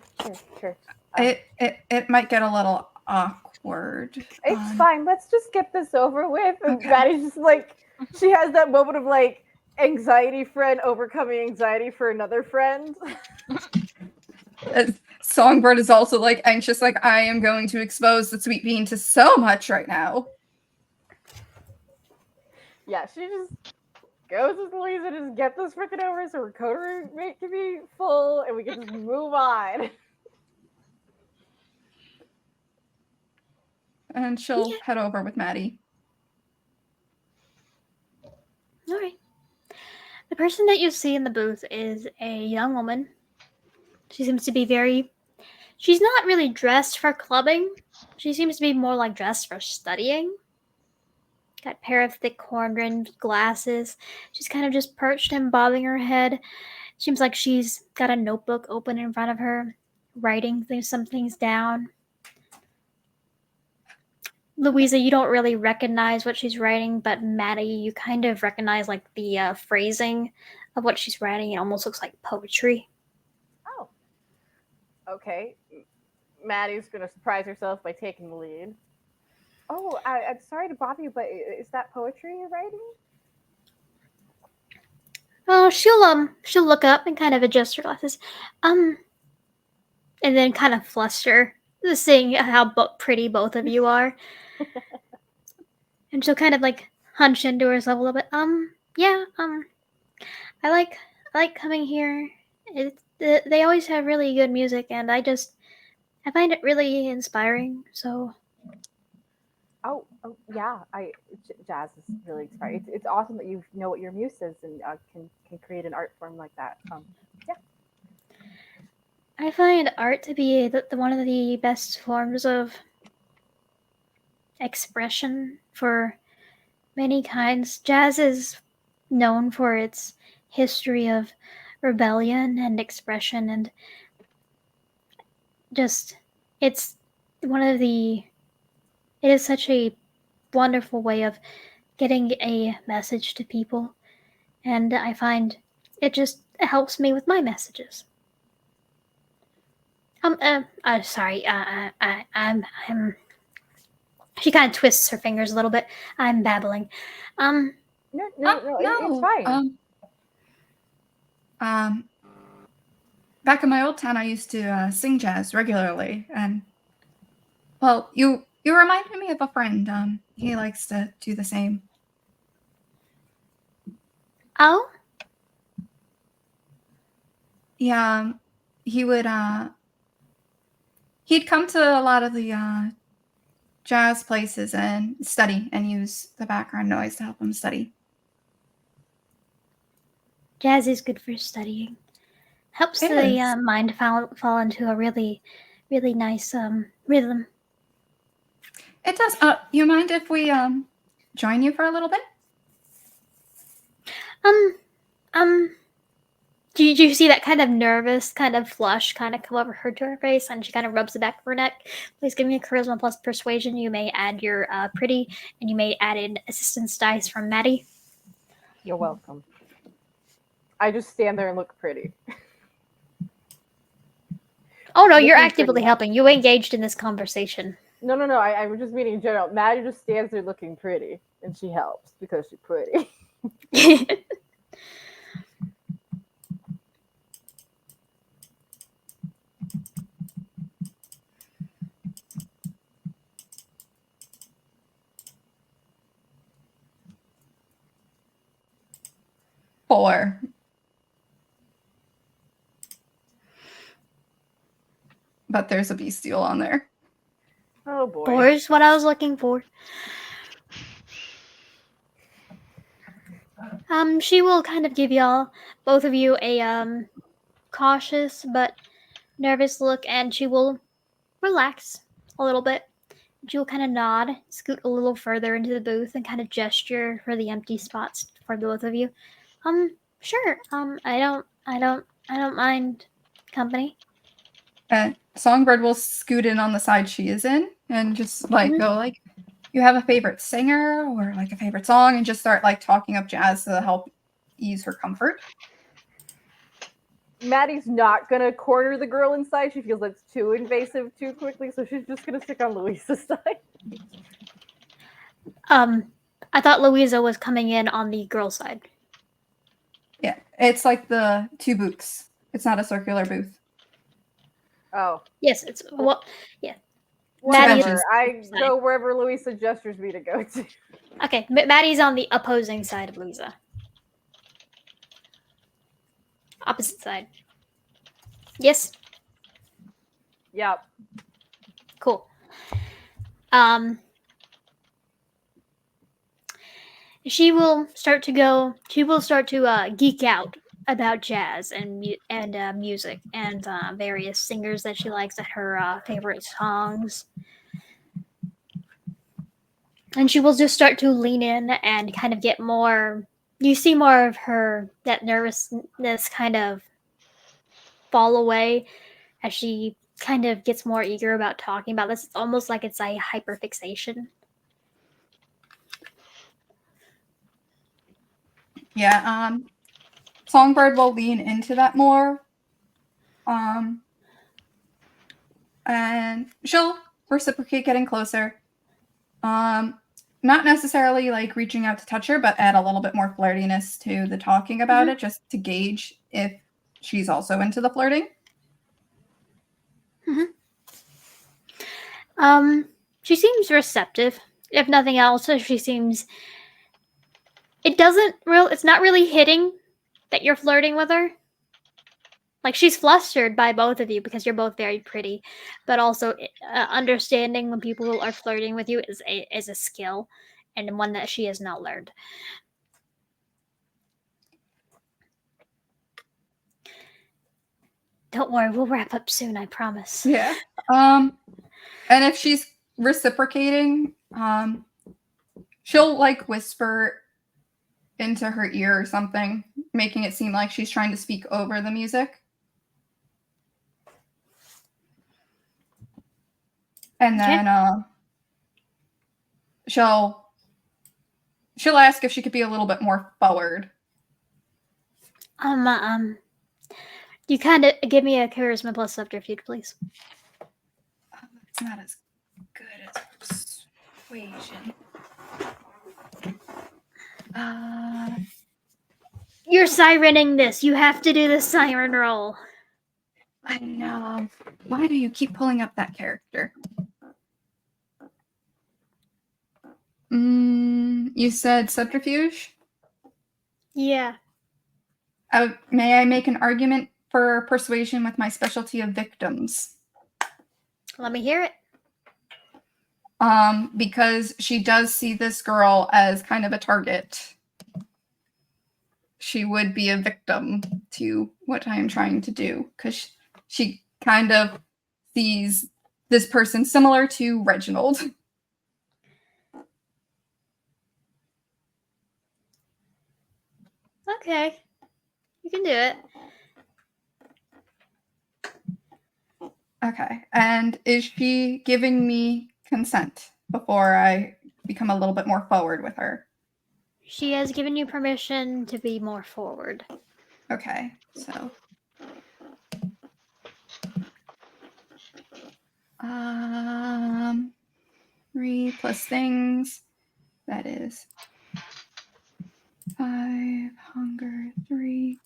It might get a little awkward. It's fine. Let's just get this over with. And Maddie's just like, she has that moment of like anxiety friend overcoming anxiety for another friend. Songbird is also like anxious, like I am going to expose the sweet bean to so much right now. Yeah, she just goes with Louisa, just get this freaking over so her coterie can be full and we can just move on. And she'll head over with Maddie. All right. The person that you see in the booth is a young woman. She seems to be she's not really dressed for clubbing. She seems to be more like dressed for studying. Got a pair of thick horn-rimmed glasses. She's kind of just perched and bobbing her head. Seems like she's got a notebook open in front of her, writing some things down. Louisa, you don't really recognize what she's writing, but Maddie, you kind of recognize like the phrasing of what she's writing. It almost looks like poetry. Oh. Okay. Maddie's going to surprise herself by taking the lead. Oh, I'm sorry to bother you, but is that poetry you're writing? Oh, she'll look up and kind of adjust her glasses, and then kind of fluster, seeing how pretty both of you are. And she'll kind of like hunch into herself a little bit. Yeah, I like coming here. They always have really good music, and I find it really inspiring. So, Oh yeah, jazz is really inspiring. It's awesome that you know what your muse is and can create an art form like that. Yeah. I find art to be one of the best forms of expression for many kinds. Jazz is known for its history of rebellion and expression, and just it's one of the it is such a wonderful way of getting a message to people, and I find it just helps me with my messages. Sorry, I'm. She kind of twists her fingers a little bit. I'm babbling. No, it's fine. Back in my old town, I used to sing jazz regularly, and well, you reminded me of a friend. He likes to do the same. Oh? Yeah, he would. He'd come to a lot of the jazz places and study and use the background noise to help him study. Jazz is good for studying. Helps It the is. mind fall into a really, really nice rhythm. It does. You mind if we join you for a little bit? Do you see that kind of nervous, kind of flush kind of come over to her face, and she kind of rubs the back of her neck? Please give me a charisma plus persuasion. You may add your pretty, and you may add in assistance dice from Maddie. You're welcome. I just stand there and look pretty. Oh no, you're actively helping. You engaged in this conversation. No. I'm just meaning in general. Maddie just stands there looking pretty, and she helps because she's pretty. 4. But there's a bestial on there. Oh boy. 4 is what I was looking for. She will kind of give both of you a cautious but nervous look, and she will relax a little bit. She will kind of nod, scoot a little further into the booth, and kind of gesture for the empty spots for both of you. Sure. I don't mind company. Songbird will scoot in on the side she is in and just like go like, you have a favorite singer or like a favorite song, and just start like talking up jazz to help ease her comfort. Maddie's not gonna corner the girl inside. She feels like it's too invasive too quickly, so she's just gonna stick on Louisa's side. I thought Louisa was coming in on the girl side. Yeah, it's like the 2 booths. It's not a circular booth. Oh. Yes, it's yeah. Whatever. I go wherever Louisa gestures me to go to. Okay, Maddie's on the opposing side of Louisa. Opposite side. Yes? Yep. Cool. She will start to geek out about jazz and music and various singers that she likes, and her favorite songs. And she will just start to lean in and kind of get more. You see more of her, that nervousness kind of fall away as she kind of gets more eager about talking about this. It's almost like it's a hyperfixation. Yeah, Songbird will lean into that more. And she'll reciprocate getting closer. Not necessarily like reaching out to touch her, but add a little bit more flirtiness to the talking about it, just to gauge if she's also into the flirting. She seems receptive. If nothing else, she seems. It's not really hitting that you're flirting with her. Like, she's flustered by both of you because you're both very pretty, but also understanding when people are flirting with you is a skill, and one that she has not learned. Don't worry, we'll wrap up soon, I promise. Yeah. And if she's reciprocating, she'll like whisper into her ear or something, making it seem like she's trying to speak over the music. And then she'll ask if she could be a little bit more forward. You kind of give me a charisma plus subterfuge, please. It's not as good as persuasion. You're sirening this. You have to do the siren roll. I know. Why do you keep pulling up that character? You said subterfuge? Yeah. May I make an argument for persuasion with my specialty of victims? Let me hear it. Because she does see this girl as kind of a target. She would be a victim to what I am trying to do, because she kind of sees this person similar to Reginald. Okay. You can do it. Okay. And is she giving me consent before I become a little bit more forward with her? She has given you permission to be more forward. Okay. So 3 plus things. That is 5, hunger 3.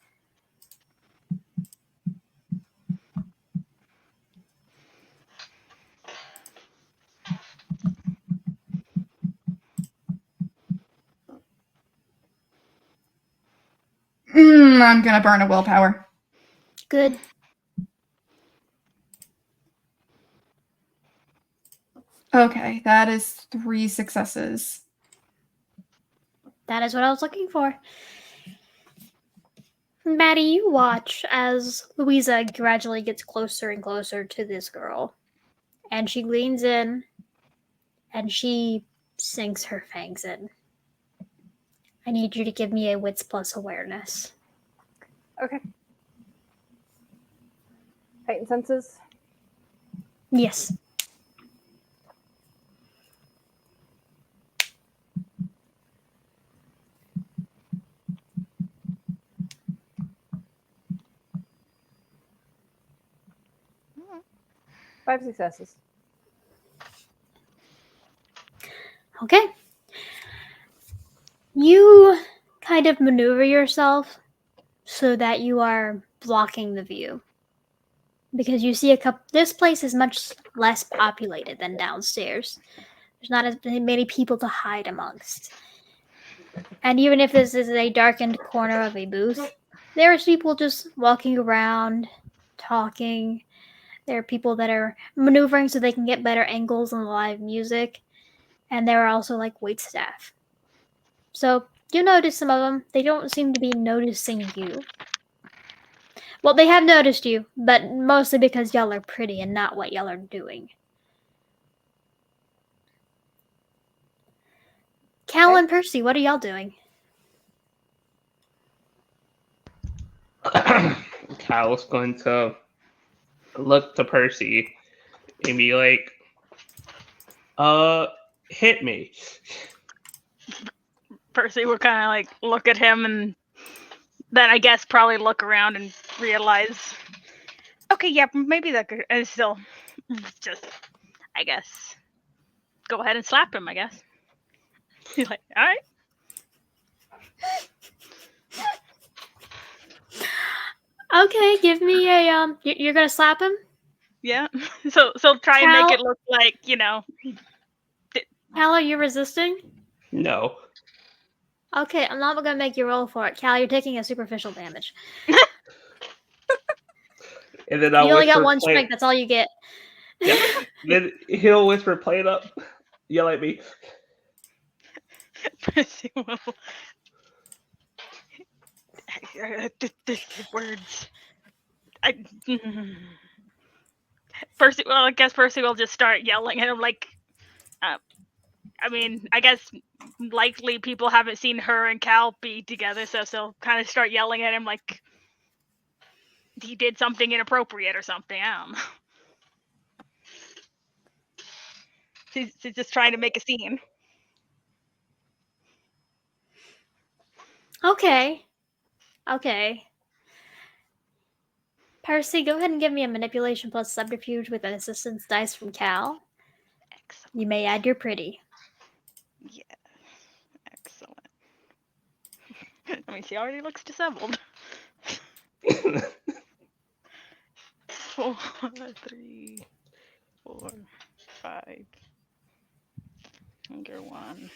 I'm gonna burn a willpower. Good. Okay, that is 3 successes. That is what I was looking for. Maddie, you watch as Louisa gradually gets closer and closer to this girl. And she leans in and she sinks her fangs in. I need you to give me a wits plus awareness. Okay. Heightened senses. Yes. Mm-hmm. 5 successes. Okay. You kind of maneuver yourself so that you are blocking the view. Because you see this place is much less populated than downstairs. There's not as many people to hide amongst. And even if this is a darkened corner of a booth, there are people just walking around, talking, There are people that are maneuvering so they can get better angles on the live music. And there are also like wait staff. So you notice some of them. They don't seem to be noticing you. Well, they have noticed you, but mostly because y'all are pretty and not what y'all are doing. Cal and Percy, what are y'all doing? Cal's going to look to Percy and be like, hit me. Percy will kind of like look at him and then I guess probably look around and realize, okay, yeah, maybe that could still just, I guess, go ahead and slap him, I guess. He's like, all right. Okay, give me a You're gonna slap him? Yeah. So try and make it look like, you know. Cal, are you resisting? No. Okay, I'm not gonna make you roll for it. Cal, you're taking a superficial damage. And then You only got one strength, that's all you get. Yeah. Then he'll whisper, play it up, yell at me. Percy will. Words. Percy. Well, I guess Percy will just start yelling at him like. I mean, I guess likely people haven't seen her and Cal be together, so they'll kind of start yelling at him like he did something inappropriate or something. I don't know. She's just trying to make a scene. Okay. Percy, go ahead and give me a manipulation plus subterfuge with an assistance dice from Cal. Excellent. You may add your pretty. Yeah. Excellent. I mean, she already looks disheveled. 4, 3, 4, 5. Under 1.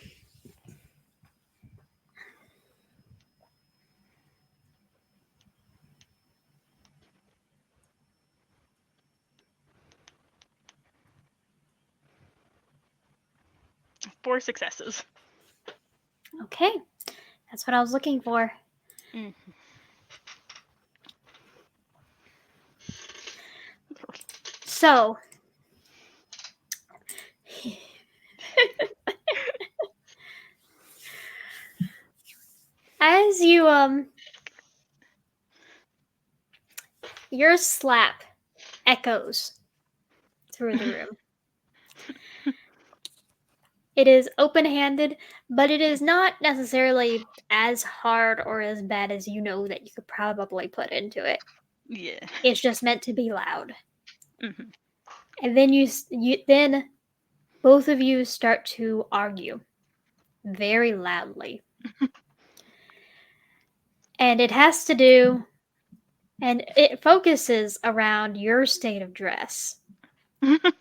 Four successes. Okay. That's what I was looking for. Mm. So, as you your slap echoes through the room. It is open-handed, but it is not necessarily as hard or as bad as you know that you could probably put into it. Yeah. It's just meant to be loud. Mm-hmm. And then then both of you start to argue very loudly. And it has to do, and it focuses around your state of dress.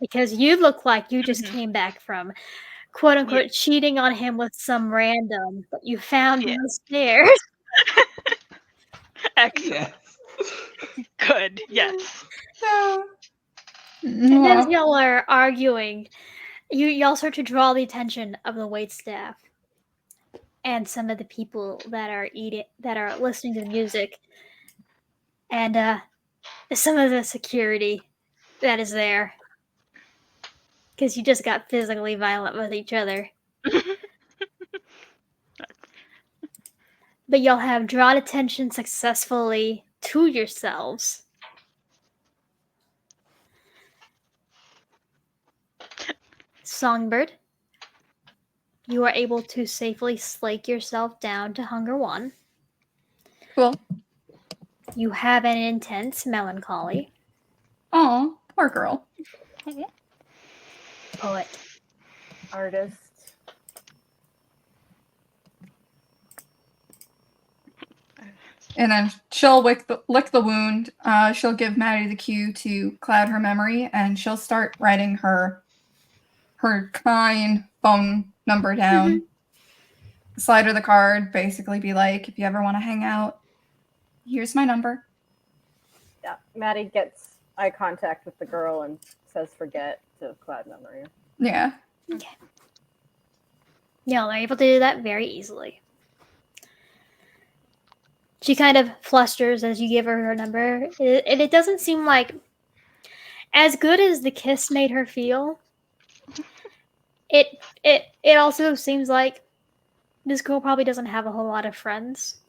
Because you look like you just came back from, quote unquote, cheating on him with some random that you found on the stairs. Excellent. Yes. Good. Yes. And as y'all are arguing, y'all start to draw the attention of the waitstaff and some of the people that are listening to the music, and some of the security that is there, because you just got physically violent with each other. But y'all have drawn attention successfully to yourselves. Songbird, you are able to safely slake yourself down to hunger 1. Cool. You have an intense melancholy. Oh, poor girl. Poet. Artist. And then she'll lick the wound. She'll give Maddie the cue to cloud her memory, and she'll start writing her kind phone number down. Mm-hmm. Slide her the card, basically be like, if you ever want to hang out, here's my number. Yeah, Maddie gets eye contact with the girl and says forget to Cloud Memory. Yeah. Okay. Y'all are able to do that very easily. She kind of flusters as you give her number, and it doesn't seem like as good as the kiss made her feel. It also seems like this girl probably doesn't have a whole lot of friends,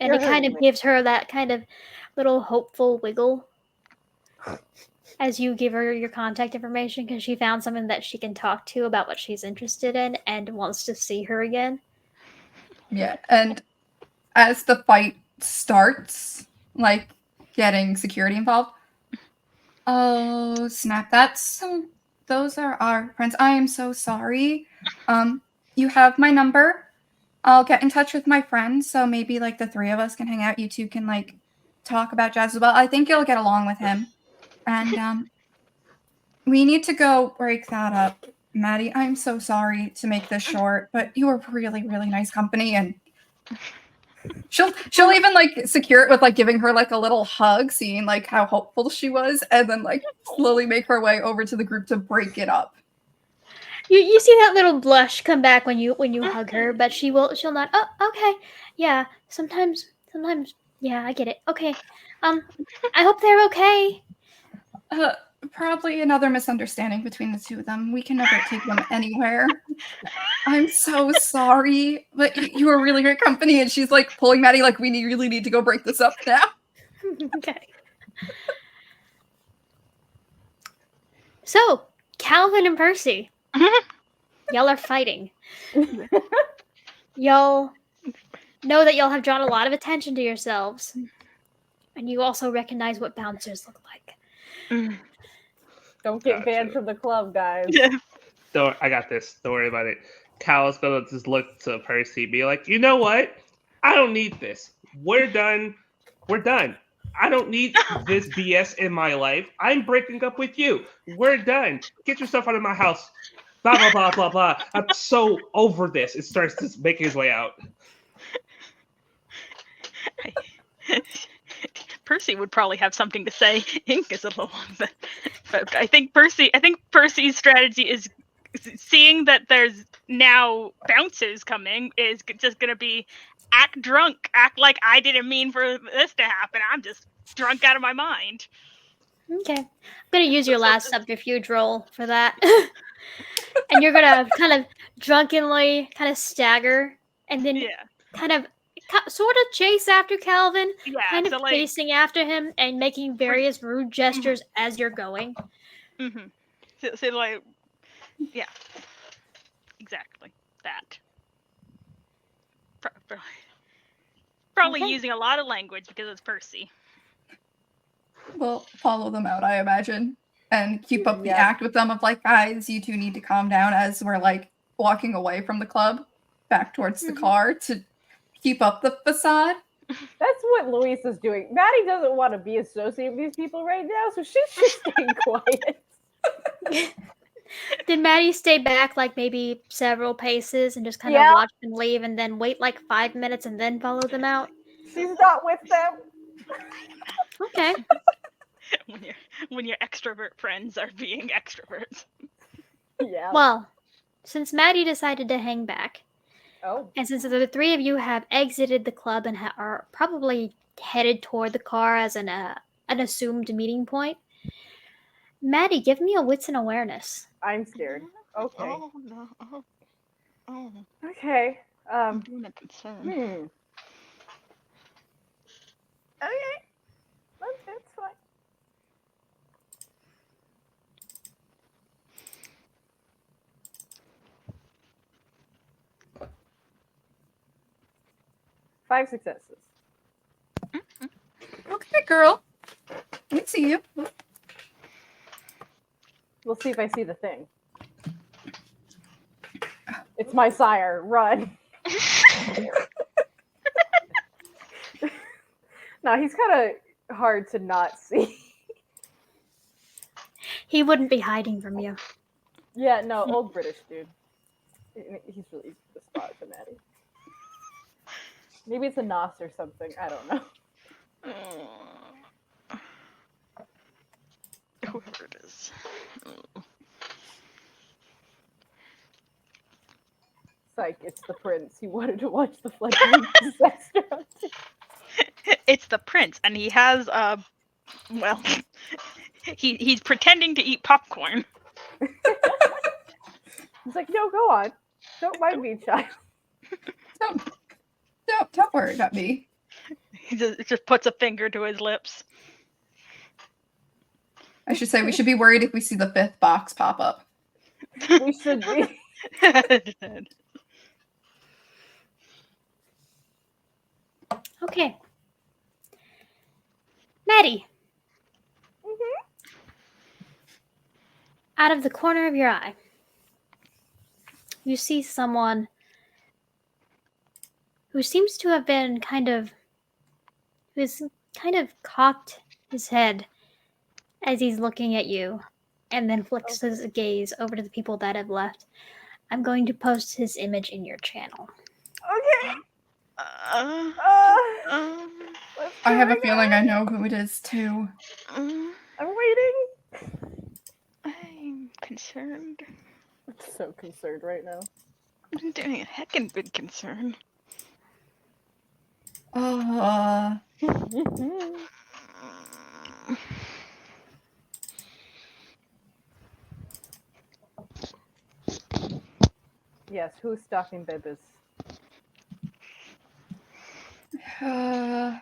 and You're it kind hurting of me. gives her that kind of little hopeful wiggle as you give her your contact information because she found someone that she can talk to about what she's interested in and wants to see her again. Yeah. And as the fight starts, like getting security involved. Oh, snap. Those are our friends. I am so sorry. You have my number. I'll get in touch with my friends, so maybe like the three of us can hang out. You two can like talk about Jazz as well. I think you'll get along with him. And we need to go break that up. Maddie, I'm so sorry to make this short, but you were really, really nice company, and she'll even like secure it with like giving her like a little hug, seeing like how hopeful she was, and then like slowly make her way over to the group to break it up. You see that little blush come back when you hug her, but she'll not. Oh, okay, yeah. Sometimes yeah, I get it. Okay, I hope they're okay. Uh, Probably another misunderstanding between the two of them. We can never take them anywhere. I'm so sorry, but you were really great company. And she's like pulling Maddie, like, we really need to go break this up now. Okay. So, Calvin and Percy, y'all are fighting. Y'all know that y'all have drawn a lot of attention to yourselves, and you also recognize what bouncers look like. Don't get banned Gotcha. from the club, guys. I got this. Don't worry about it. Cal's gonna just look to Percy, be like, you know what? I don't need this. We're done. We're done. I don't need this BS in my life. I'm breaking up with you. We're done. Get yourself out of my house. Blah blah blah blah blah. I'm so over this. It starts to make his way out. Percy would probably have something to say. Ink is a little, but I think Percy's strategy is seeing that there's now bouncers coming is just gonna be act drunk, act like I didn't mean for this to happen. I'm just drunk out of my mind. Okay. I'm gonna use your last subterfuge roll for that. And you're gonna kind of drunkenly kind of stagger and then Yeah, kind of sort of chase after Calvin, yeah. kind of So like, chasing after him and making various rude gestures as you're going. mm-hmm. So like, yeah, exactly that. Probably Okay. using a lot of language because it's Percy. We'll follow them out, I imagine, and keep up the Yeah. act with them of like, guys, you two need to calm down as we're like walking away from the club back towards the car to keep up the facade. That's what Luis is doing. Maddie doesn't want to be associated with these people right now, so she's just staying quiet. Did Maddie stay back like maybe several paces and just kind Yeah. of watch them leave and then wait like 5 minutes and then follow them out? She's not with them. Okay. when your extrovert friends are being extroverts. Yeah. Well, since Maddie decided to hang back, Oh. and since the three of you have exited the club and are probably headed toward the car as an assumed meeting point, Maddie, give me a wits and awareness. I'm scared. Okay. Oh no. Oh. Okay. I'm doing a concern. Okay. That's fine. Five successes. Okay, girl. We see you. We'll see if I see the thing. It's my sire. Run. No, he's kind of hard to not see. He wouldn't be hiding from you. Yeah, no, old British dude. He's really easy to spot to Maddie. Maybe it's a nos or something. I don't know. Psych, it's the prince. He wanted to watch the fledgling disaster. It's the prince, and he has well, he's pretending to eat popcorn. He's like, no, go on. Don't mind me, child. Don't worry about me. He just puts a finger to his lips. I should say we should be worried if we see the 5th box pop up. We should be. Okay. Maddie. Out of the corner of your eye, you see someone who seems to have been who's kind of cocked his head as he's looking at you, and then flicks his gaze over to the people that have left. I'm going to post his image in your channel. Okay. I have a feeling I know who it is too. I'm waiting. I'm concerned. I'm so concerned right now. I'm doing a heckin' big concern. Yes, who's stalking babies? My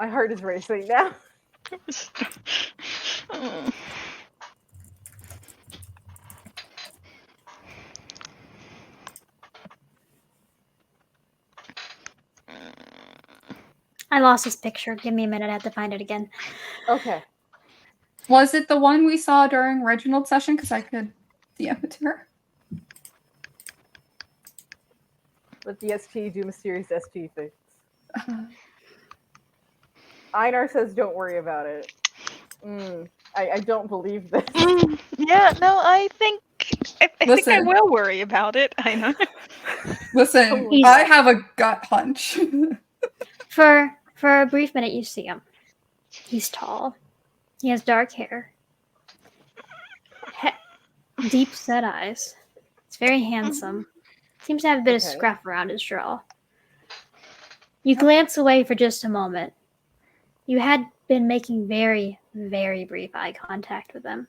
heart is racing now. I lost his picture. Give me a minute. I have to find it again. Okay. Was it the one we saw during Reginald's session? Because I could DM it to her. Let the ST do mysterious ST things. Einar says don't worry about it. I don't believe this. Yeah, no, I think I will worry about it. I know. Listen, I have a gut hunch. For a brief minute, you see him. He's tall. He has dark hair. Deep set eyes. He's very handsome. Seems to have a bit of scruff around his jaw. You glance away for just a moment. You had been making very, very brief eye contact with him.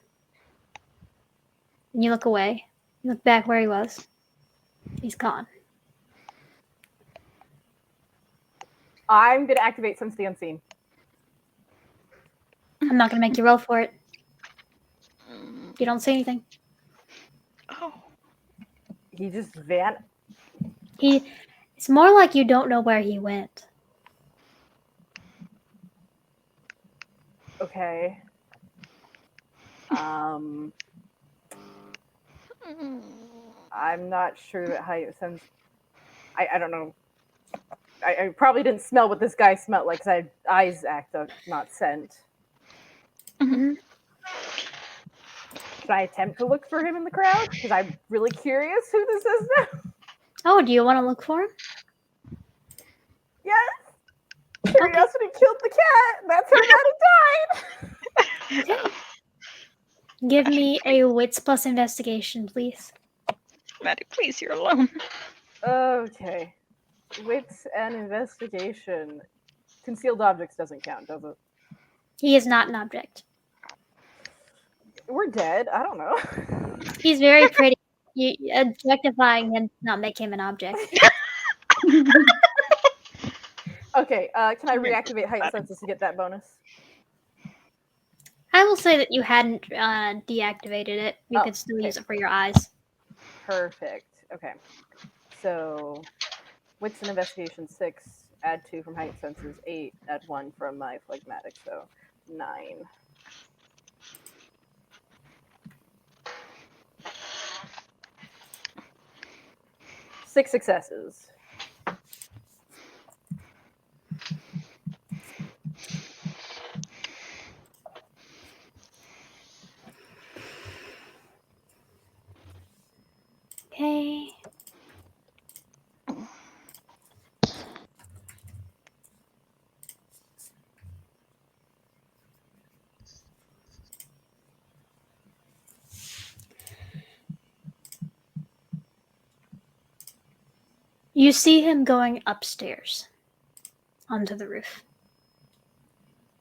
And you look away. You look back where he was. He's gone. I'm going to activate Sense the Unseen. I'm not going to make you roll for it. You don't say anything. Oh. He just vanished. It's more like you don't know where he went. Okay. I'm not sure that height sense. I don't know. I probably didn't smell what this guy smelled like because I eyes act of not scent. Mm-hmm. Should I attempt to look for him in the crowd? Because I'm really curious who this is now. Oh, do you want to look for him? Yes. Curiosity killed the cat. That's how Maddie died. Okay. Give me a wits plus investigation, please. Maddie, please, you're alone. Okay. Wits and investigation. Concealed objects doesn't count, does it? He is not an object. We're dead. I don't know. He's very pretty. Objectifying him does not make him an object. Okay, can I reactivate heightened senses to get that bonus? I will say that you hadn't deactivated it. You could still use it for your eyes. Perfect. Okay. So, wits and investigation 6, add 2 from heightened senses, 8, add 1 from my phlegmatic, so 9. Six successes. Okay. You see him going upstairs onto the roof.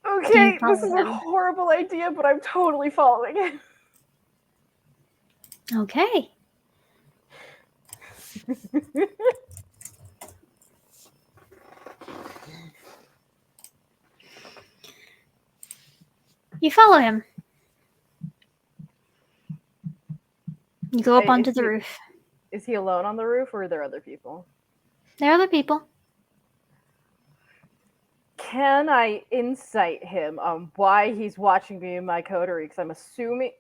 Okay, this follow is a him? horrible idea, but I'm totally following it. Okay. You follow him. You go up Is onto the he- roof. Is he alone on the roof, or are there other people? There are other people. Can I insight him on why he's watching me in my coterie? Because I'm assuming,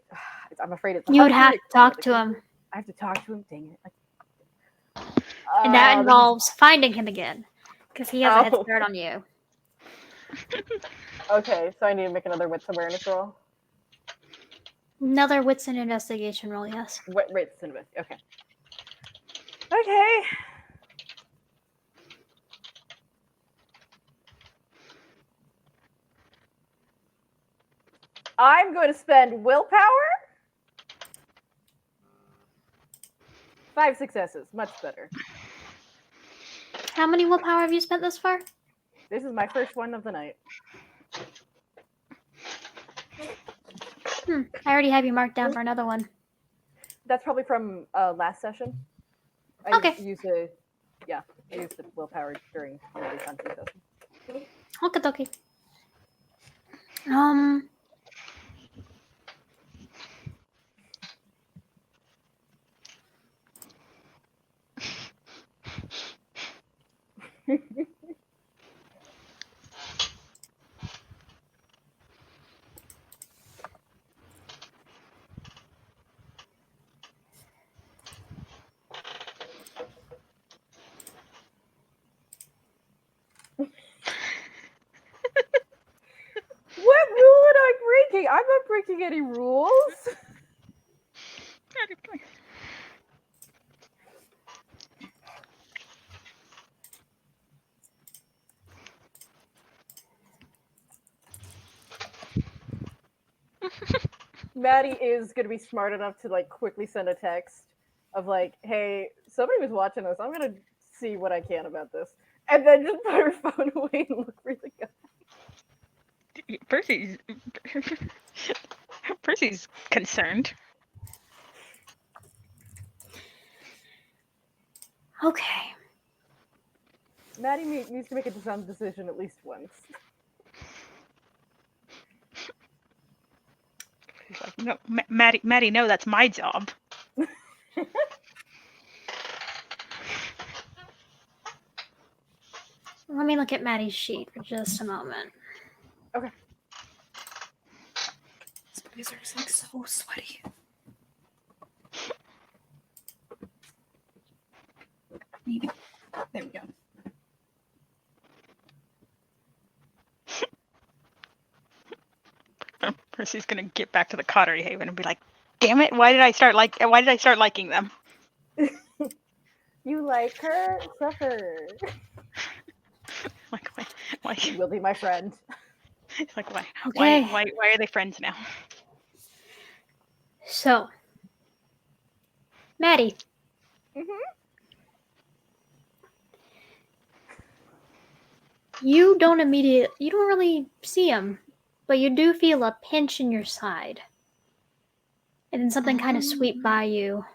I'm afraid it's. You would hard have for me to talk to explain. him. I have to talk to him. Dang it! And that This is- involves finding him again. Because he has a head Oh. start on you. Okay, so I need to make another wits awareness roll. Another wits and investigation roll, yes. Wait, cinema. Okay. Okay. I'm going to spend willpower. 5 successes, much better. How many willpower have you spent thus far? This is my first one of the night. I already have you marked down for another one. That's probably from last session. I Okay. used the willpower during the hunting session. Okay, okay. What rule am I breaking? I'm not breaking any rules. Maddie is gonna be smart enough to like quickly send a text of like, "Hey, somebody was watching us. I'm gonna see what I can about this," and then just put her phone away and look for the guy. Percy's concerned. Okay. Maddie needs to make a dumb decision at least once. He's like, no, Maddie, no, that's my job. Let me look at Maddie's sheet for just a moment. Okay. This blazer's like so sweaty. Maybe. There we go. Percy's gonna get back to the Coterie Haven and be like, "Damn it! Why did I start liking them?" You like her? Suffer. Like, why? You will be my friend. Like, why? Okay. Why are they friends now? So, Maddie. You don't really see him, but you do feel a pinch in your side. And then something kind of sweep by you.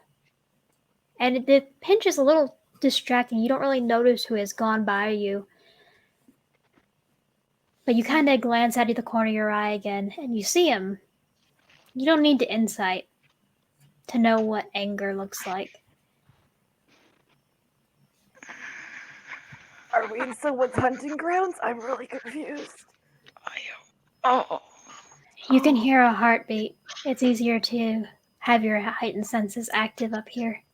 And the pinch is a little distracting. You don't really notice who has gone by you. But you kind of glance out of the corner of your eye again, and you see him. You don't need to insight to know what anger looks like. Are we in someone's hunting grounds? I'm really confused. You can hear a heartbeat. It's easier to have your heightened senses active up here.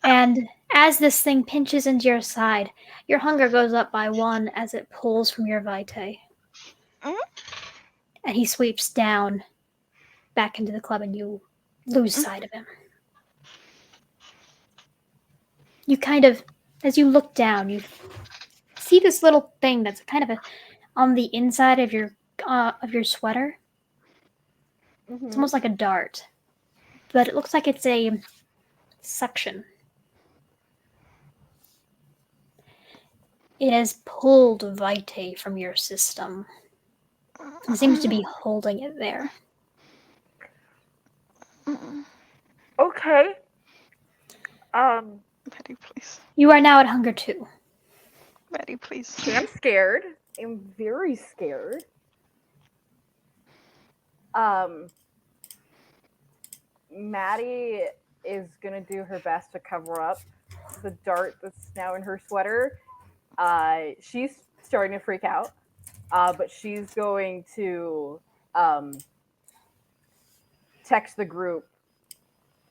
And as this thing pinches into your side, your hunger goes up by 1 as it pulls from your vitae. And he sweeps down back into the club and you lose sight of him. You kind of, as you look down, you see this little thing that's kind of on the inside of your sweater. It's almost like a dart, but it looks like it's a suction It has pulled Vitae from your system. It seems to be holding it there. Okay. Betty, please. You are now at hunger 2. Betty, please. Okay, I'm scared. I'm very scared. Maddie is gonna do her best to cover up the dart that's now in her sweater. She's starting to freak out, but she's going to text the group,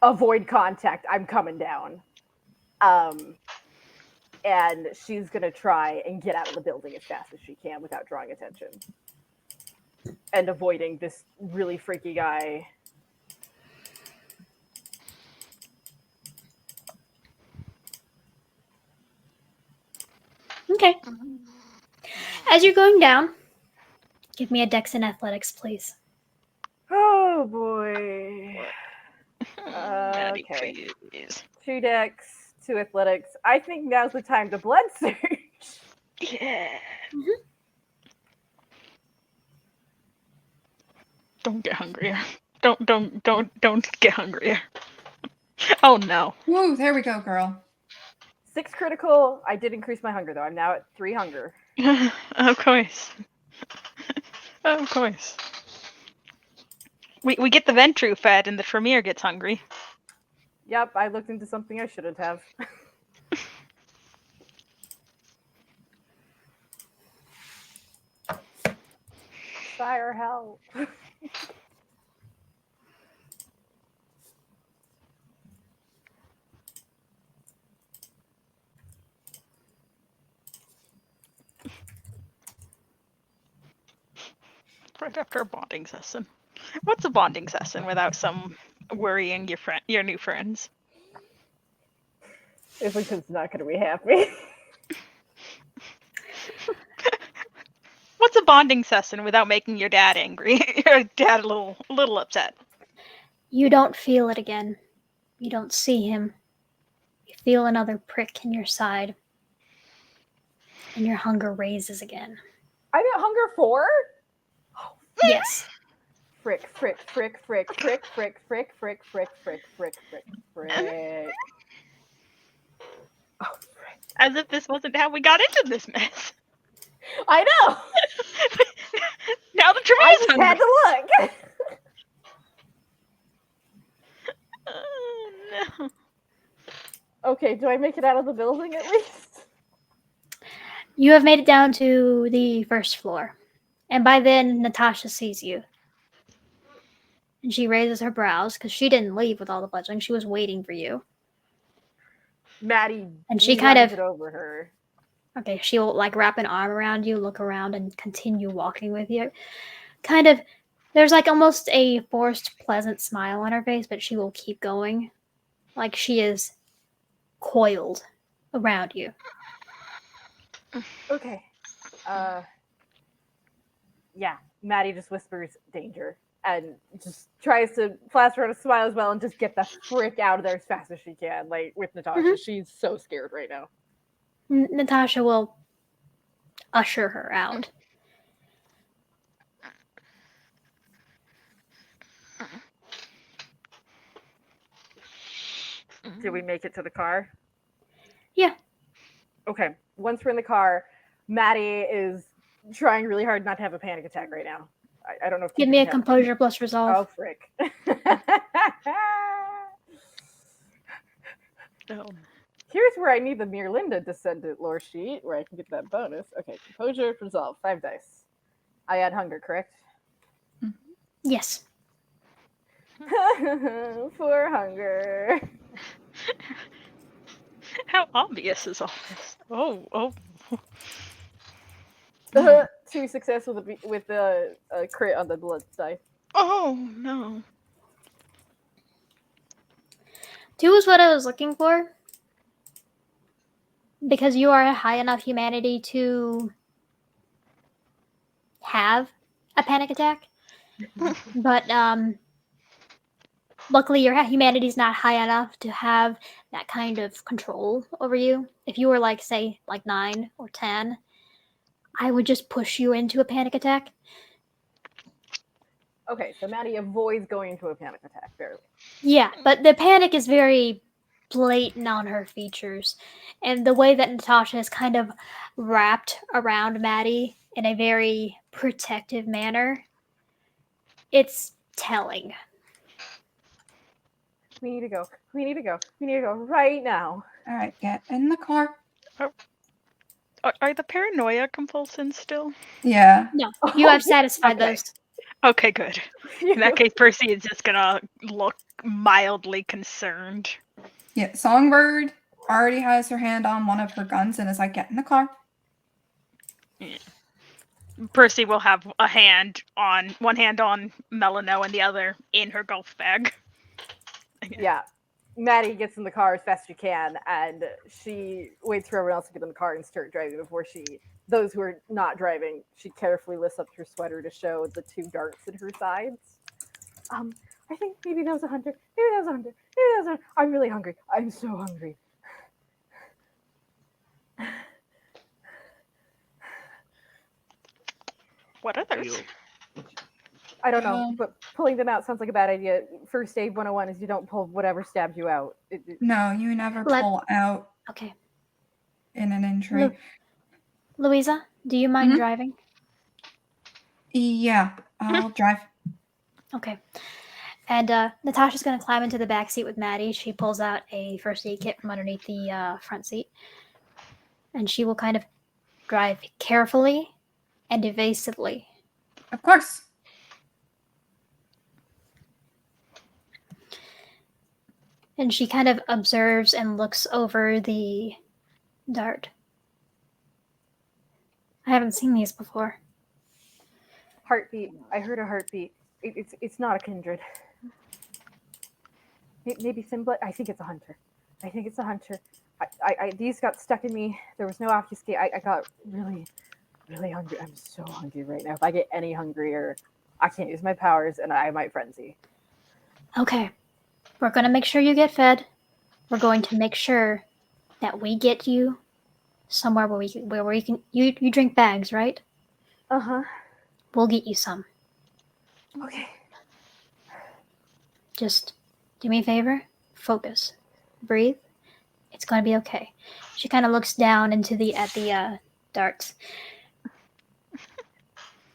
avoid contact, I'm coming down. And she's gonna try and get out of the building as fast as she can without drawing attention. And avoiding this really freaky guy. Okay. As you're going down, give me a Dex and Athletics, please. Oh boy. Betty, Okay. please. 2 Dex, 2 Athletics. I think now's the time to blood surge. Yeah. Don't get hungrier. Don't get hungrier. Oh no. Woo, there we go, girl. 6 critical. I did increase my hunger though. I'm now at 3 hunger. Of course. Of course. We get the Ventru fed and the Tremere gets hungry. Yep, I looked into something I shouldn't have. Sire, help. Right after a bonding session. What's a bonding session without some worrying your new friends? Islington's not going to be happy. What's a bonding session without making your dad angry? Your dad a little upset. You don't feel it again. You don't see him. You feel another prick in your side. And your hunger raises again. I'm at hunger 4? Yes. Frick, frick, frick, frick, frick, frick, frick, frick, frick, frick, frick, frick, frick. Oh, frick. As if this wasn't how we got into this mess. I know! Now the I Tremere's just had hungry. to look! Oh, no. Okay, do I make it out of the building at least? You have made it down to the first floor. And by then, Natasha sees you. And she raises her brows because she didn't leave with all the fledgling. She was waiting for you. Maddie And she kind runs of- it over her. Okay, she will like wrap an arm around you, look around, and continue walking with you. Kind of, there's like almost a forced pleasant smile on her face, but she will keep going. Like she is coiled around you. Okay. Yeah, Maddie just whispers danger and just tries to plaster on a smile as well and just get the frick out of there as fast as she can. Like with Natasha, Mhm. she's so scared right now. Natasha will usher her out. Did we make it to the car? Yeah. Okay. Once we're in the car, Maddie is trying really hard not to have a panic attack right now. I don't know if Give Keisha me a can have- composure plus resolve. Oh frick. No. Here's where I need the Mirlinda descendant lore sheet where I can get that bonus. Okay, composure, resolve, 5 dice. I add hunger, correct? Yes. 4 hunger. How obvious is all this? Oh. 2 success with the crit on the blood die. Oh no. 2 is what I was looking for. Because you are high enough humanity to have a panic attack. But luckily your humanity's not high enough to have that kind of control over you. If you were like, say, like 9 or 10, I would just push you into a panic attack. Okay, so Maddie avoids going into a panic attack, barely. Yeah, but the panic is very blatant on her features. And the way that Natasha is kind of wrapped around Maddie in a very protective manner, it's telling. We need to go. We need to go. We need to go right now. All right, get in the car. Are the paranoia compulsions still? Yeah. No, you have Oh, satisfied okay. those. Okay, good. In that case, Percy is just gonna look mildly concerned. Yeah. Songbird already has her hand on one of her guns and is like, get in the car. Percy will have one hand on Melano and the other in her golf bag. Yeah. Maddie gets in the car as fast as she can, and she waits for everyone else to get in the car and start driving before those who are not driving, she carefully lifts up her sweater to show the 2 darts in her sides. I think maybe that was a hunter. Maybe that was a hunter. Maybe that was a hunter. I'm really hungry. I'm so hungry. What others? I don't know, Um, but pulling them out sounds like a bad idea. First aid 101 is you don't pull whatever stabbed you out. No, you never Let- pull out Okay. in an injury. Louisa, do you mind Mhm. driving? Yeah, I'll drive. Okay. And Natasha's going to climb into the back seat with Maddie. She pulls out a first aid kit from underneath the front seat. And she will kind of drive carefully and evasively. Of course. And she kind of observes and looks over the dart. I haven't seen these before. Heartbeat. I heard a heartbeat. It's not a kindred. Maybe Simblet. I think it's a hunter. I think it's a hunter. These got stuck in me. There was no obfuscate. I got really, really hungry. I'm so hungry right now. If I get any hungrier, I can't use my powers, and I might frenzy. Okay. We're going to make sure you get fed. We're going to make sure that we get you somewhere where you can you drink bags, right? Uh-huh. We'll get you some. Okay. Just do me a favor. Focus. Breathe. It's going to be okay. She kind of looks down into at the darts.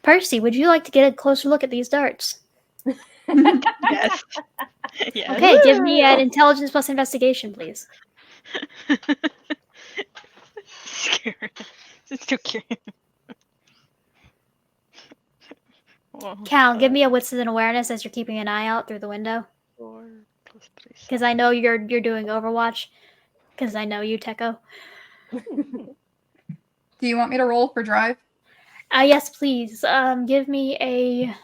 Percy, would you like to get a closer look at these darts? Yes. Yes. Okay, give me an intelligence plus investigation, please. Scary. It's too cute. Well, Cal, give me a wits and awareness as you're keeping an eye out through the window. 4 plus 3. Because I know you're doing Overwatch. Because I know you, Techo. Do you want me to roll for drive? Yes, please. Give me a.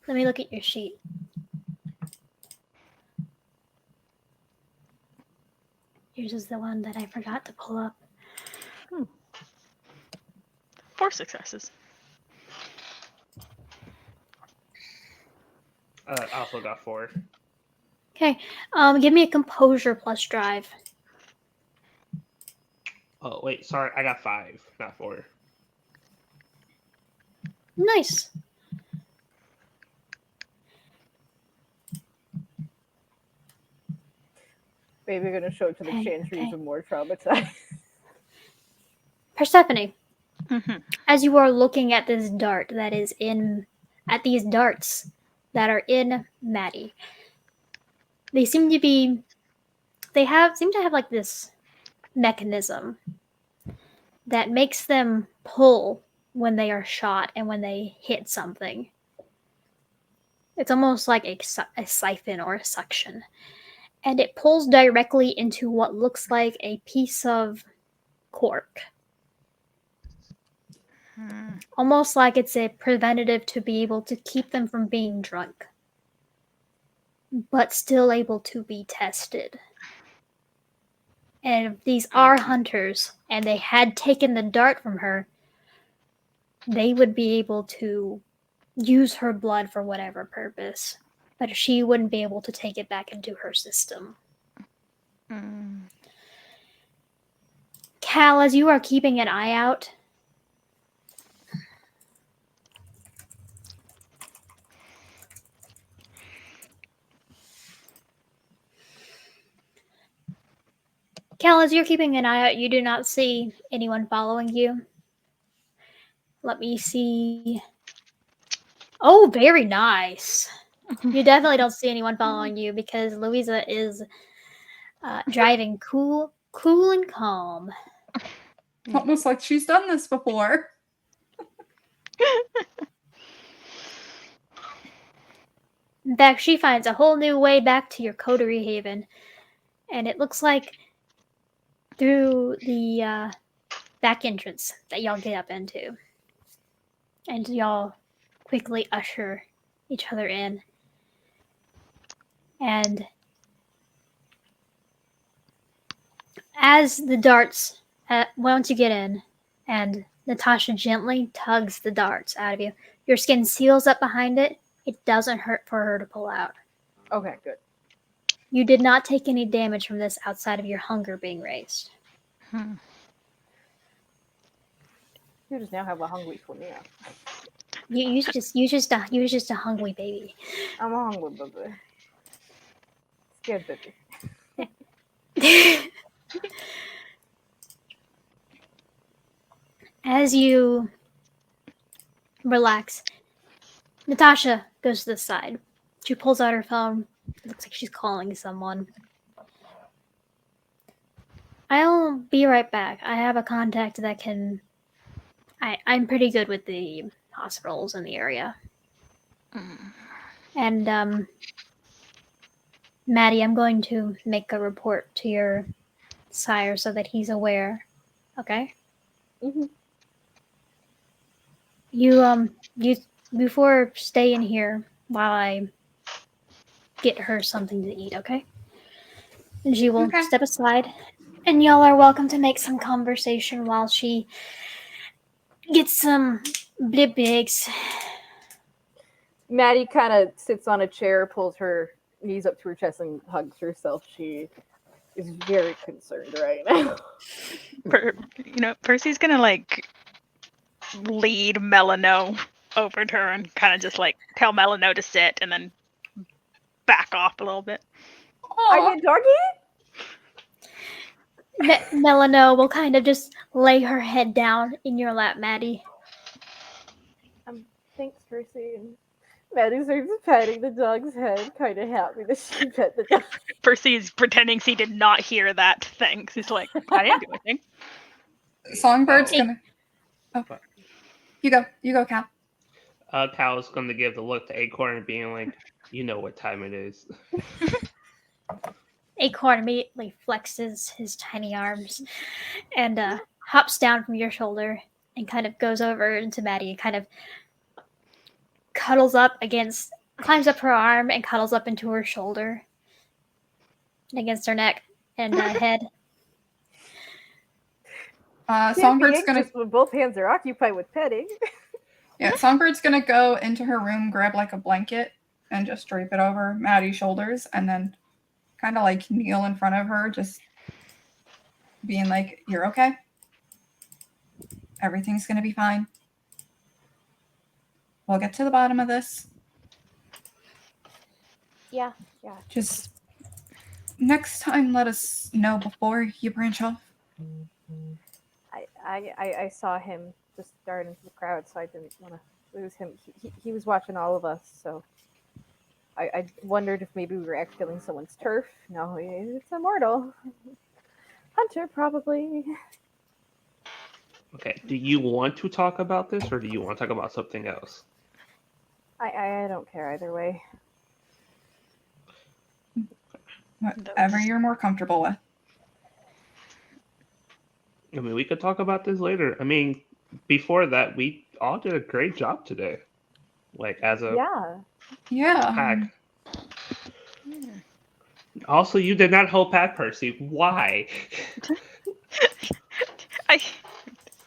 Let me look at your sheet. Yours is the one that I forgot to pull up. 4 successes. I also got 4. Okay. Give me a composure plus drive. Oh wait, sorry, I got 5, not 4. Nice. Maybe we're gonna show it to the Okay, Chantry okay. even more traumatized. Persephone, Mm-hmm. as you are looking at this dart that is at these darts that are in Maddie, they seem to have like this mechanism that makes them pull when they are shot and when they hit something. It's almost like a siphon or a suction. And it pulls directly into what looks like a piece of cork. Almost like it's a preventative to be able to keep them from being drunk, but still able to be tested. And if these are hunters and they had taken the dart from her, they would be able to use her blood for whatever purpose, but she wouldn't be able to take it back into her system. Cal, as you are keeping an eye out, Cal, as you're keeping an eye out, you do not see anyone following you. Let me see. Oh, very nice. You definitely don't see anyone following you because Louisa is driving cool and calm. Almost like she's done this before. In fact, she finds a whole new way back to your Coterie Haven, and it looks like through the back entrance that y'all get up into. And y'all quickly usher each other in. And as the darts, once you get in, and Natasha gently tugs the darts out of you, your skin seals up behind it. It doesn't hurt for her to pull out. Okay, good. You did not take any damage from this outside of your hunger being raised. You just now have a hungry for me. You just a hungry baby. I'm a hungry baby. Scared baby. As you relax, Natasha goes to the side. She pulls out her phone. It looks like she's calling someone. I'll be right back. I have a contact that can... I'm pretty good with the hospitals in the area. And, Maddie, I'm going to make a report to your sire so that he's aware. Okay? Mm-hmm. You before staying here while I get her something to eat, okay? And she will step aside, and y'all are welcome to make some conversation while she gets some blibbigs. Maddie kind of sits on a chair, pulls her knees up to her chest, and hugs herself. She is very concerned right now. Percy's gonna lead Melano over to her and kind of just tell Melano to sit and then back off a little bit. Are you doggy? Melano will kind of just lay her head down in your lap, Maddie. Thanks, Percy. And Maddie starts patting the dog's head, kind of happy that she pet the dog. Percy is pretending he did not hear that thing. He's like, I didn't do anything. Songbird's gonna... Oh. You go, Cal. Cal's gonna give the look to Acorn and being like, you know what time it is. Acorn immediately flexes his tiny arms and hops down from your shoulder and kind of goes over into Maddie and kind of climbs up her arm and cuddles up into her shoulder and against her neck and head. Songbird's gonna... when both hands are occupied with petting. Yeah, Songbird's gonna go into her room, grab a blanket, and just drape it over Maddie's shoulders, and then kind of kneel in front of her, just being like, "You're okay. Everything's gonna be fine. We'll get to the bottom of this." Yeah. Just next time, let us know before you branch off. I saw him just dart into the crowd, so I didn't want to lose him. He was watching all of us, so I wondered if maybe we were actually killing someone's turf. No, it's immortal. Hunter, probably. Okay, do you want to talk about this, or do you want to talk about something else? I don't care either way. Whatever you're more comfortable with. I mean, we could talk about this later. I mean, before that, we all did a great job today. As a pack. Also, you did not hold back, Percy. Why?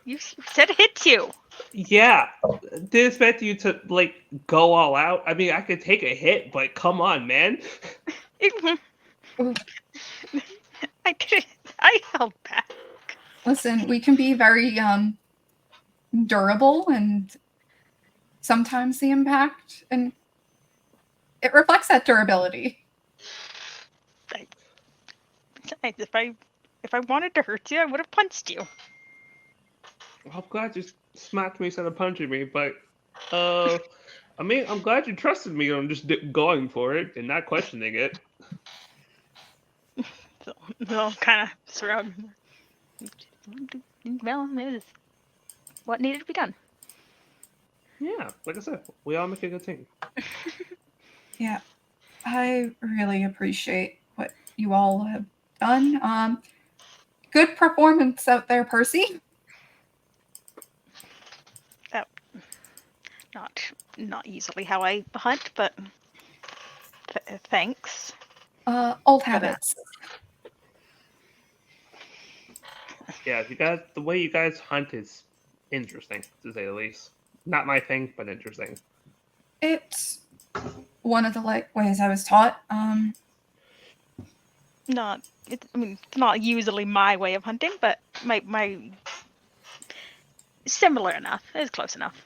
You said hit you. Yeah, didn't expect you to like go all out. I mean, I could take a hit, but come on, man. I did. I held back. Listen, we can be very durable, and sometimes the impact and it reflects that durability. If I wanted to hurt you, I would have punched you. I'm glad you smacked me instead of punching me, but I mean, I'm glad you trusted me on just going for it and not questioning it. So they'll kind of surround. Well, it is what needed to be done. Yeah, like I said, we all make a good team. Yeah, I really appreciate what you all have done. Good performance out there, Percy. Not usually how I hunt, but thanks. Old habits. Yeah, you guys, the way you guys hunt is interesting to say the least. Not my thing, but interesting. It's one of the ways I was taught. It's not usually my way of hunting, but my similar enough. It's close enough.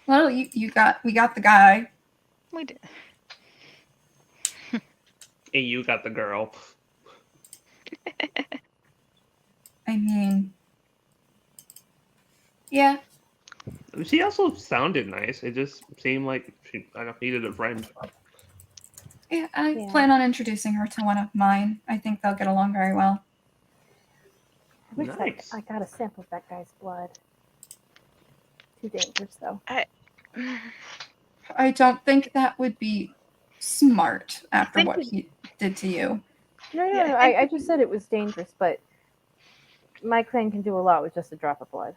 Well, we got the guy. We did. And you got the girl. I mean, yeah. She also sounded nice. It just seemed like she needed a friend. Yeah, I plan on introducing her to one of mine. I think they'll get along very well. I wish Nice. I got a sample of that guy's blood. Too dangerous, though. I don't think that would be smart after think what we- he did to you. No, Yeah, I just said it was dangerous, but my clan can do a lot with just a drop of blood.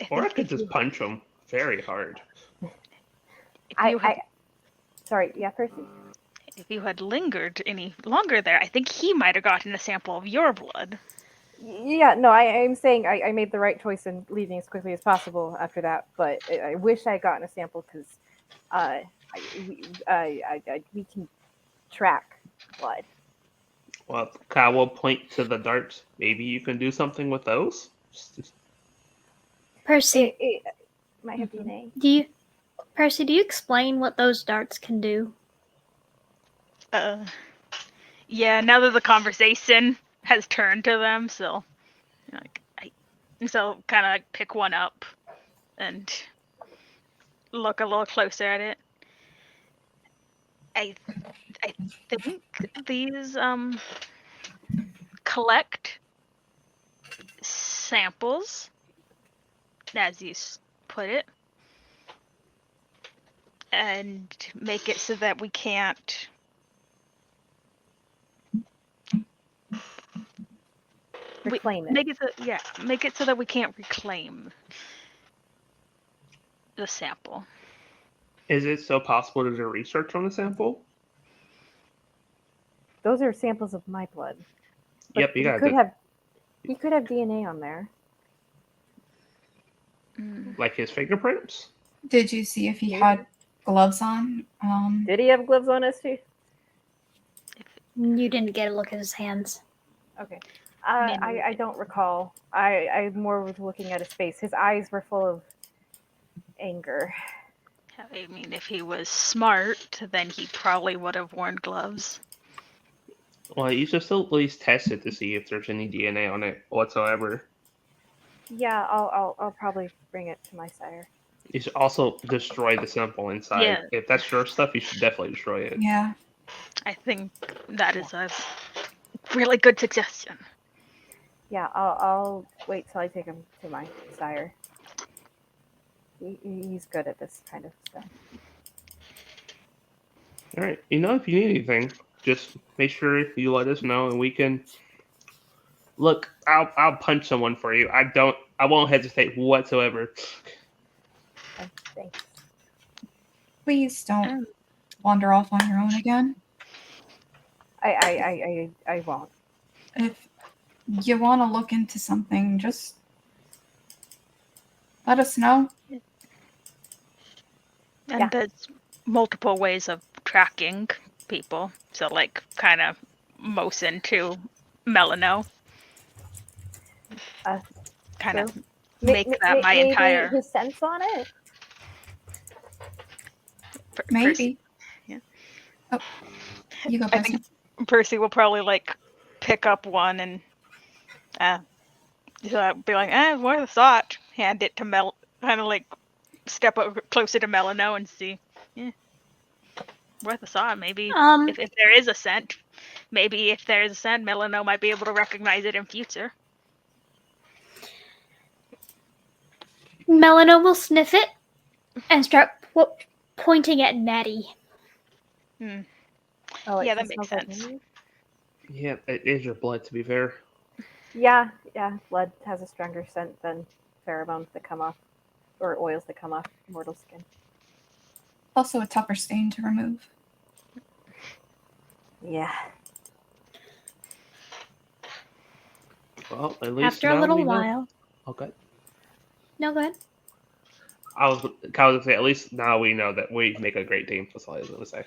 Or I could just punch him very hard. Sorry, yeah, Percy? If you had lingered any longer there, I think he might have gotten a sample of your blood. Yeah, no, I'm saying I made the right choice in leaving as quickly as possible after that, but I wish I had gotten a sample because we can track blood. Well, Kyle will point to the darts. Maybe you can do something with those? Percy, It might have DNA. Percy, do you explain what those darts can do? Yeah, now that the conversation has turned to them, so kind of like pick one up and look a little closer at it. I think these collect samples, as you put it, and make it so that we can't Reclaim it. Make it so that we can't reclaim the sample. Is it so possible to do research on the sample? Those are samples of my blood. But Yep, you got it. He could have DNA on there. Like his fingerprints? Did you see if he had gloves on? Did he have gloves on, ST? You didn't get a look at his hands. Okay. I don't recall. I more was looking at his face. His eyes were full of anger. I mean, if he was smart, then he probably would have worn gloves. Well, you should still at least test it to see if there's any DNA on it whatsoever. Yeah, I'll probably bring it to my sire. You should also destroy the sample inside. Yeah. If that's your stuff, you should definitely destroy it. Yeah. I think that is a really good suggestion. Yeah, I'll wait till I take him to my sire. He's good at this kind of stuff. All right. You know, if you need anything, just make sure you let us know, and we can. Look, I'll punch someone for you. I won't hesitate whatsoever. Okay, thanks. Please don't wander off on your own again. I won't. If you want to look into something, just let us know. And Yeah. there's multiple ways of tracking people. So, like, kind of motion to Melano. Kind True. of make that my Maybe entire his sense on it. Percy. Maybe. Yeah. Oh, you go, I Percy. think Percy will probably like pick up one and be like, worth a thought. Hand it to Mel, kind of like step over closer to Melano and see. Yeah, worth a thought. Maybe if there is a scent, Melano might be able to recognize it in future. Melano will sniff it and start pointing at Maddie. Oh, Yeah, it that just makes smells like sense. me? Yeah, it is your blood, to be fair. Yeah. Blood has a stronger scent than pheromones that come off, or oils that come off mortal skin. Also a tougher stain to remove. Yeah. Well, at least After a now little we know. while. Okay. No, go ahead. I was going to say, at least now we know that we make a great team. That's all I was going to say.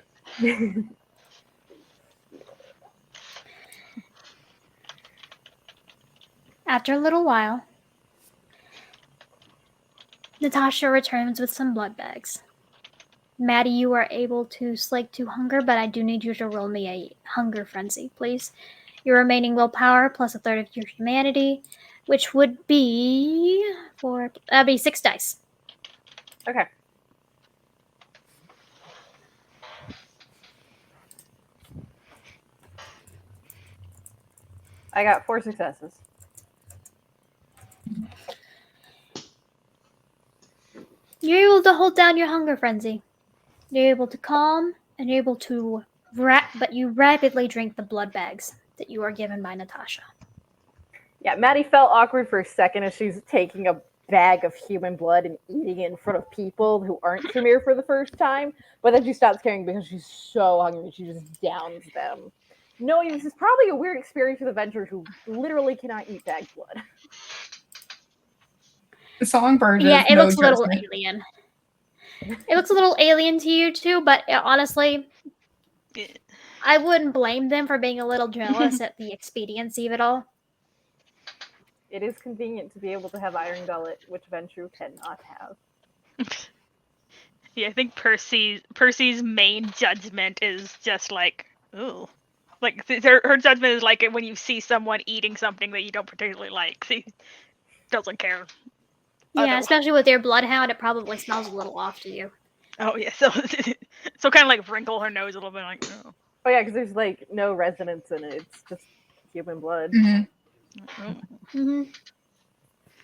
After a little while, Natasha returns with some blood bags. Maddie, you are able to slake 2 hunger, but I do need you to roll me a hunger frenzy, please. Your remaining willpower plus a third of your humanity, which would be 6 dice. Okay. I got 4 successes. You're able to hold down your hunger frenzy. You're able to calm, and you're able to but you rapidly drink the blood bags that you are given by Natasha. Yeah, Maddie felt awkward for a second as she's taking a bag of human blood and eating it in front of people who aren't Tremere for the first time, but then she stops caring because she's so hungry she just downs them. Knowing this is probably a weird experience for the Venture who literally cannot eat bagged blood. Songbird Yeah, is it no looks a little judgment. alien. It looks a little alien to you too, but honestly, I wouldn't blame them for being a little jealous at the expediency of it all. It is convenient to be able to have Iron Gullet, which Ventrue cannot have. Yeah, I think Percy's main judgment is just like, ooh. Like, her judgment is like when you see someone eating something that you don't particularly like. She doesn't care. Yeah, especially with your bloodhound, it probably smells a little off to you. Oh, yeah, so kind of like wrinkle her nose a little bit, like, oh. Oh yeah, because there's like no resonance in it. It's just human blood. Mm-hmm.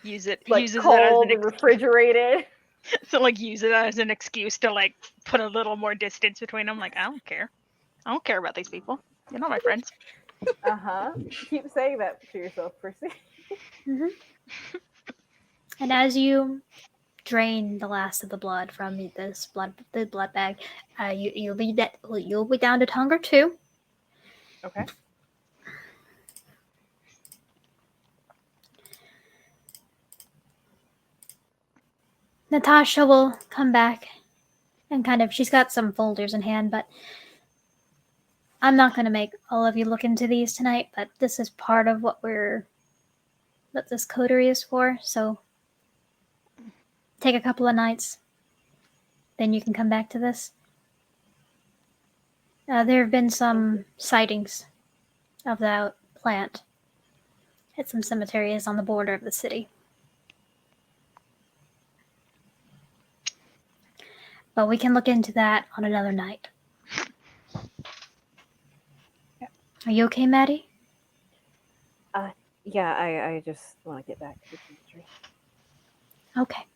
Use it cold and refrigerated. So like use it as an excuse to like put a little more distance between them. Like, I don't care about these people. You're not my friends. Keep saying that to yourself, Percy. Mm-hmm. And as you drain the last of the blood from the blood bag, you'll be down to hunger 2. Okay. Natasha will come back and she's got some folders in hand, but I'm not going to make all of you look into these tonight, but this is part of what this coterie is for, so take a couple of nights, then you can come back to this. There have been some sightings of that plant at some cemeteries on the border of the city. But we can look into that on another night. Are you okay, Maddie? Yeah, I just want to get back to the tree. Okay.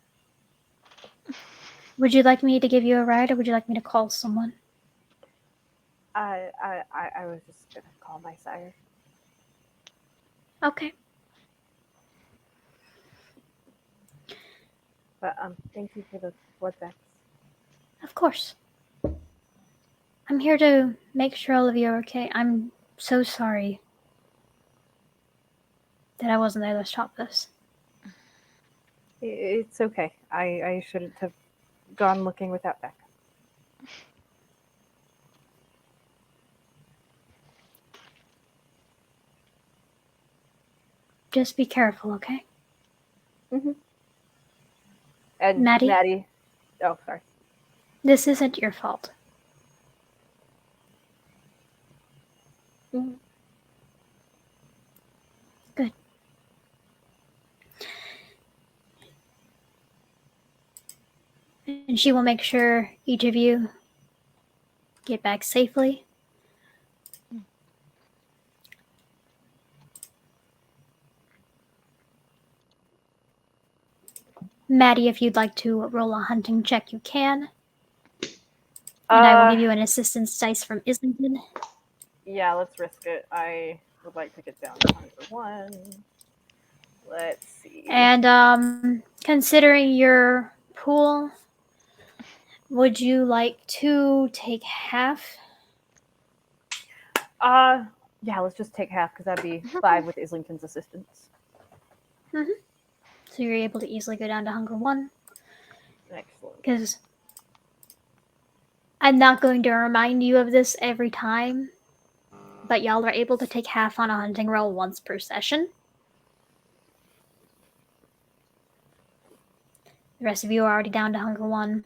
Would you like me to give you a ride, or would you like me to call someone? I was just gonna call my sire. Okay. But thank you for the blood bags. Of course. I'm here to make sure all of you are okay. I'm so sorry that I wasn't there to stop this. It's okay. I shouldn't have gone looking without backup. Just be careful, okay? And Maddie? Oh, sorry. This isn't your fault. Mhm. Good. And she will make sure each of you get back safely. Maddie, if you'd like to roll a hunting check, you can. And I will give you an assistance dice from Islington. Yeah, let's risk it. I would like to get down to hunger 1. Let's see. And considering your pool, would you like to take half? Yeah, let's just take half because that'd be 5 with Islington's assistance. So you're able to easily go down to hunger 1. Excellent. Because I'm not going to remind you of this every time, but y'all are able to take half on a hunting roll once per session. The rest of you are already down to hunger 1.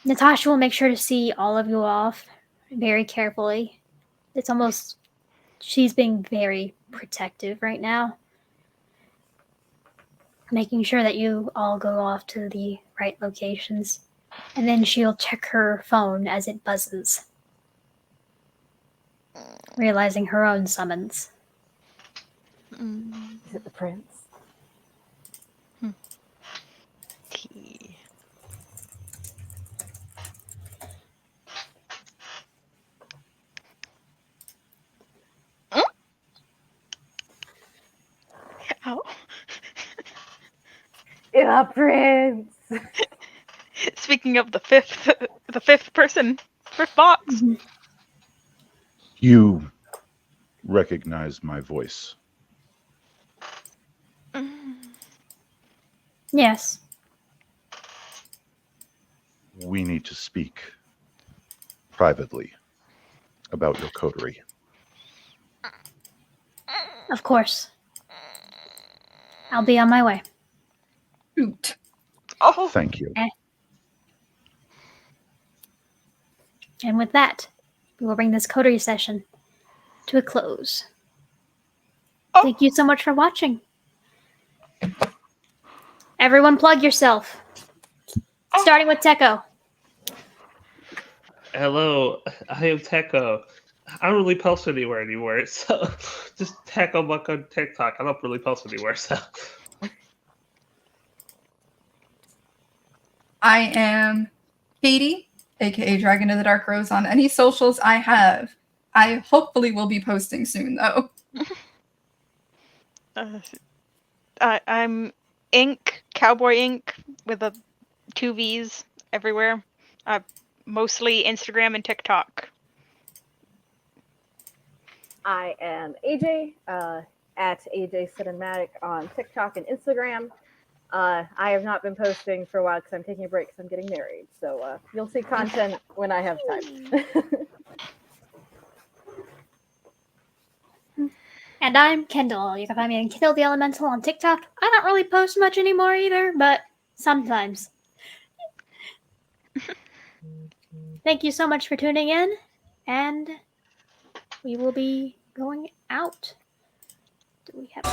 Natasha will make sure to see all of you off very carefully. It's almost, she's being very protective right now, making sure that you all go off to the right locations. And then she'll check her phone as it buzzes, realizing her own summons. Is it the prince? Ow. The prince! Speaking of the fifth person, fifth box. You recognize my voice. Yes. We need to speak privately about your coterie. Of course. I'll be on my way. Oot. Oh, Thank you. And with that, we will bring this coterie session to a close. Oh. Thank you so much for watching. Everyone plug yourself. Starting with Techo. Hello, I am Techo. I don't really post anywhere anymore, so just Techo Buck on TikTok. I don't really post anywhere, so. I am Katie, aka Dragon of the Dark Rose, on any socials I have. I hopefully will be posting soon, though. I'm Ink, Cowboy Ink, with 2 V's everywhere. Mostly Instagram and TikTok. I am AJ, at AJ Cinematic on TikTok and Instagram. I have not been posting for a while because I'm taking a break because I'm getting married. So you'll see content when I have time. And I'm Kendall. You can find me on Kendall the Elemental on TikTok. I don't really post much anymore either, but sometimes. Thank you so much for tuning in, and we will be going out. Do we have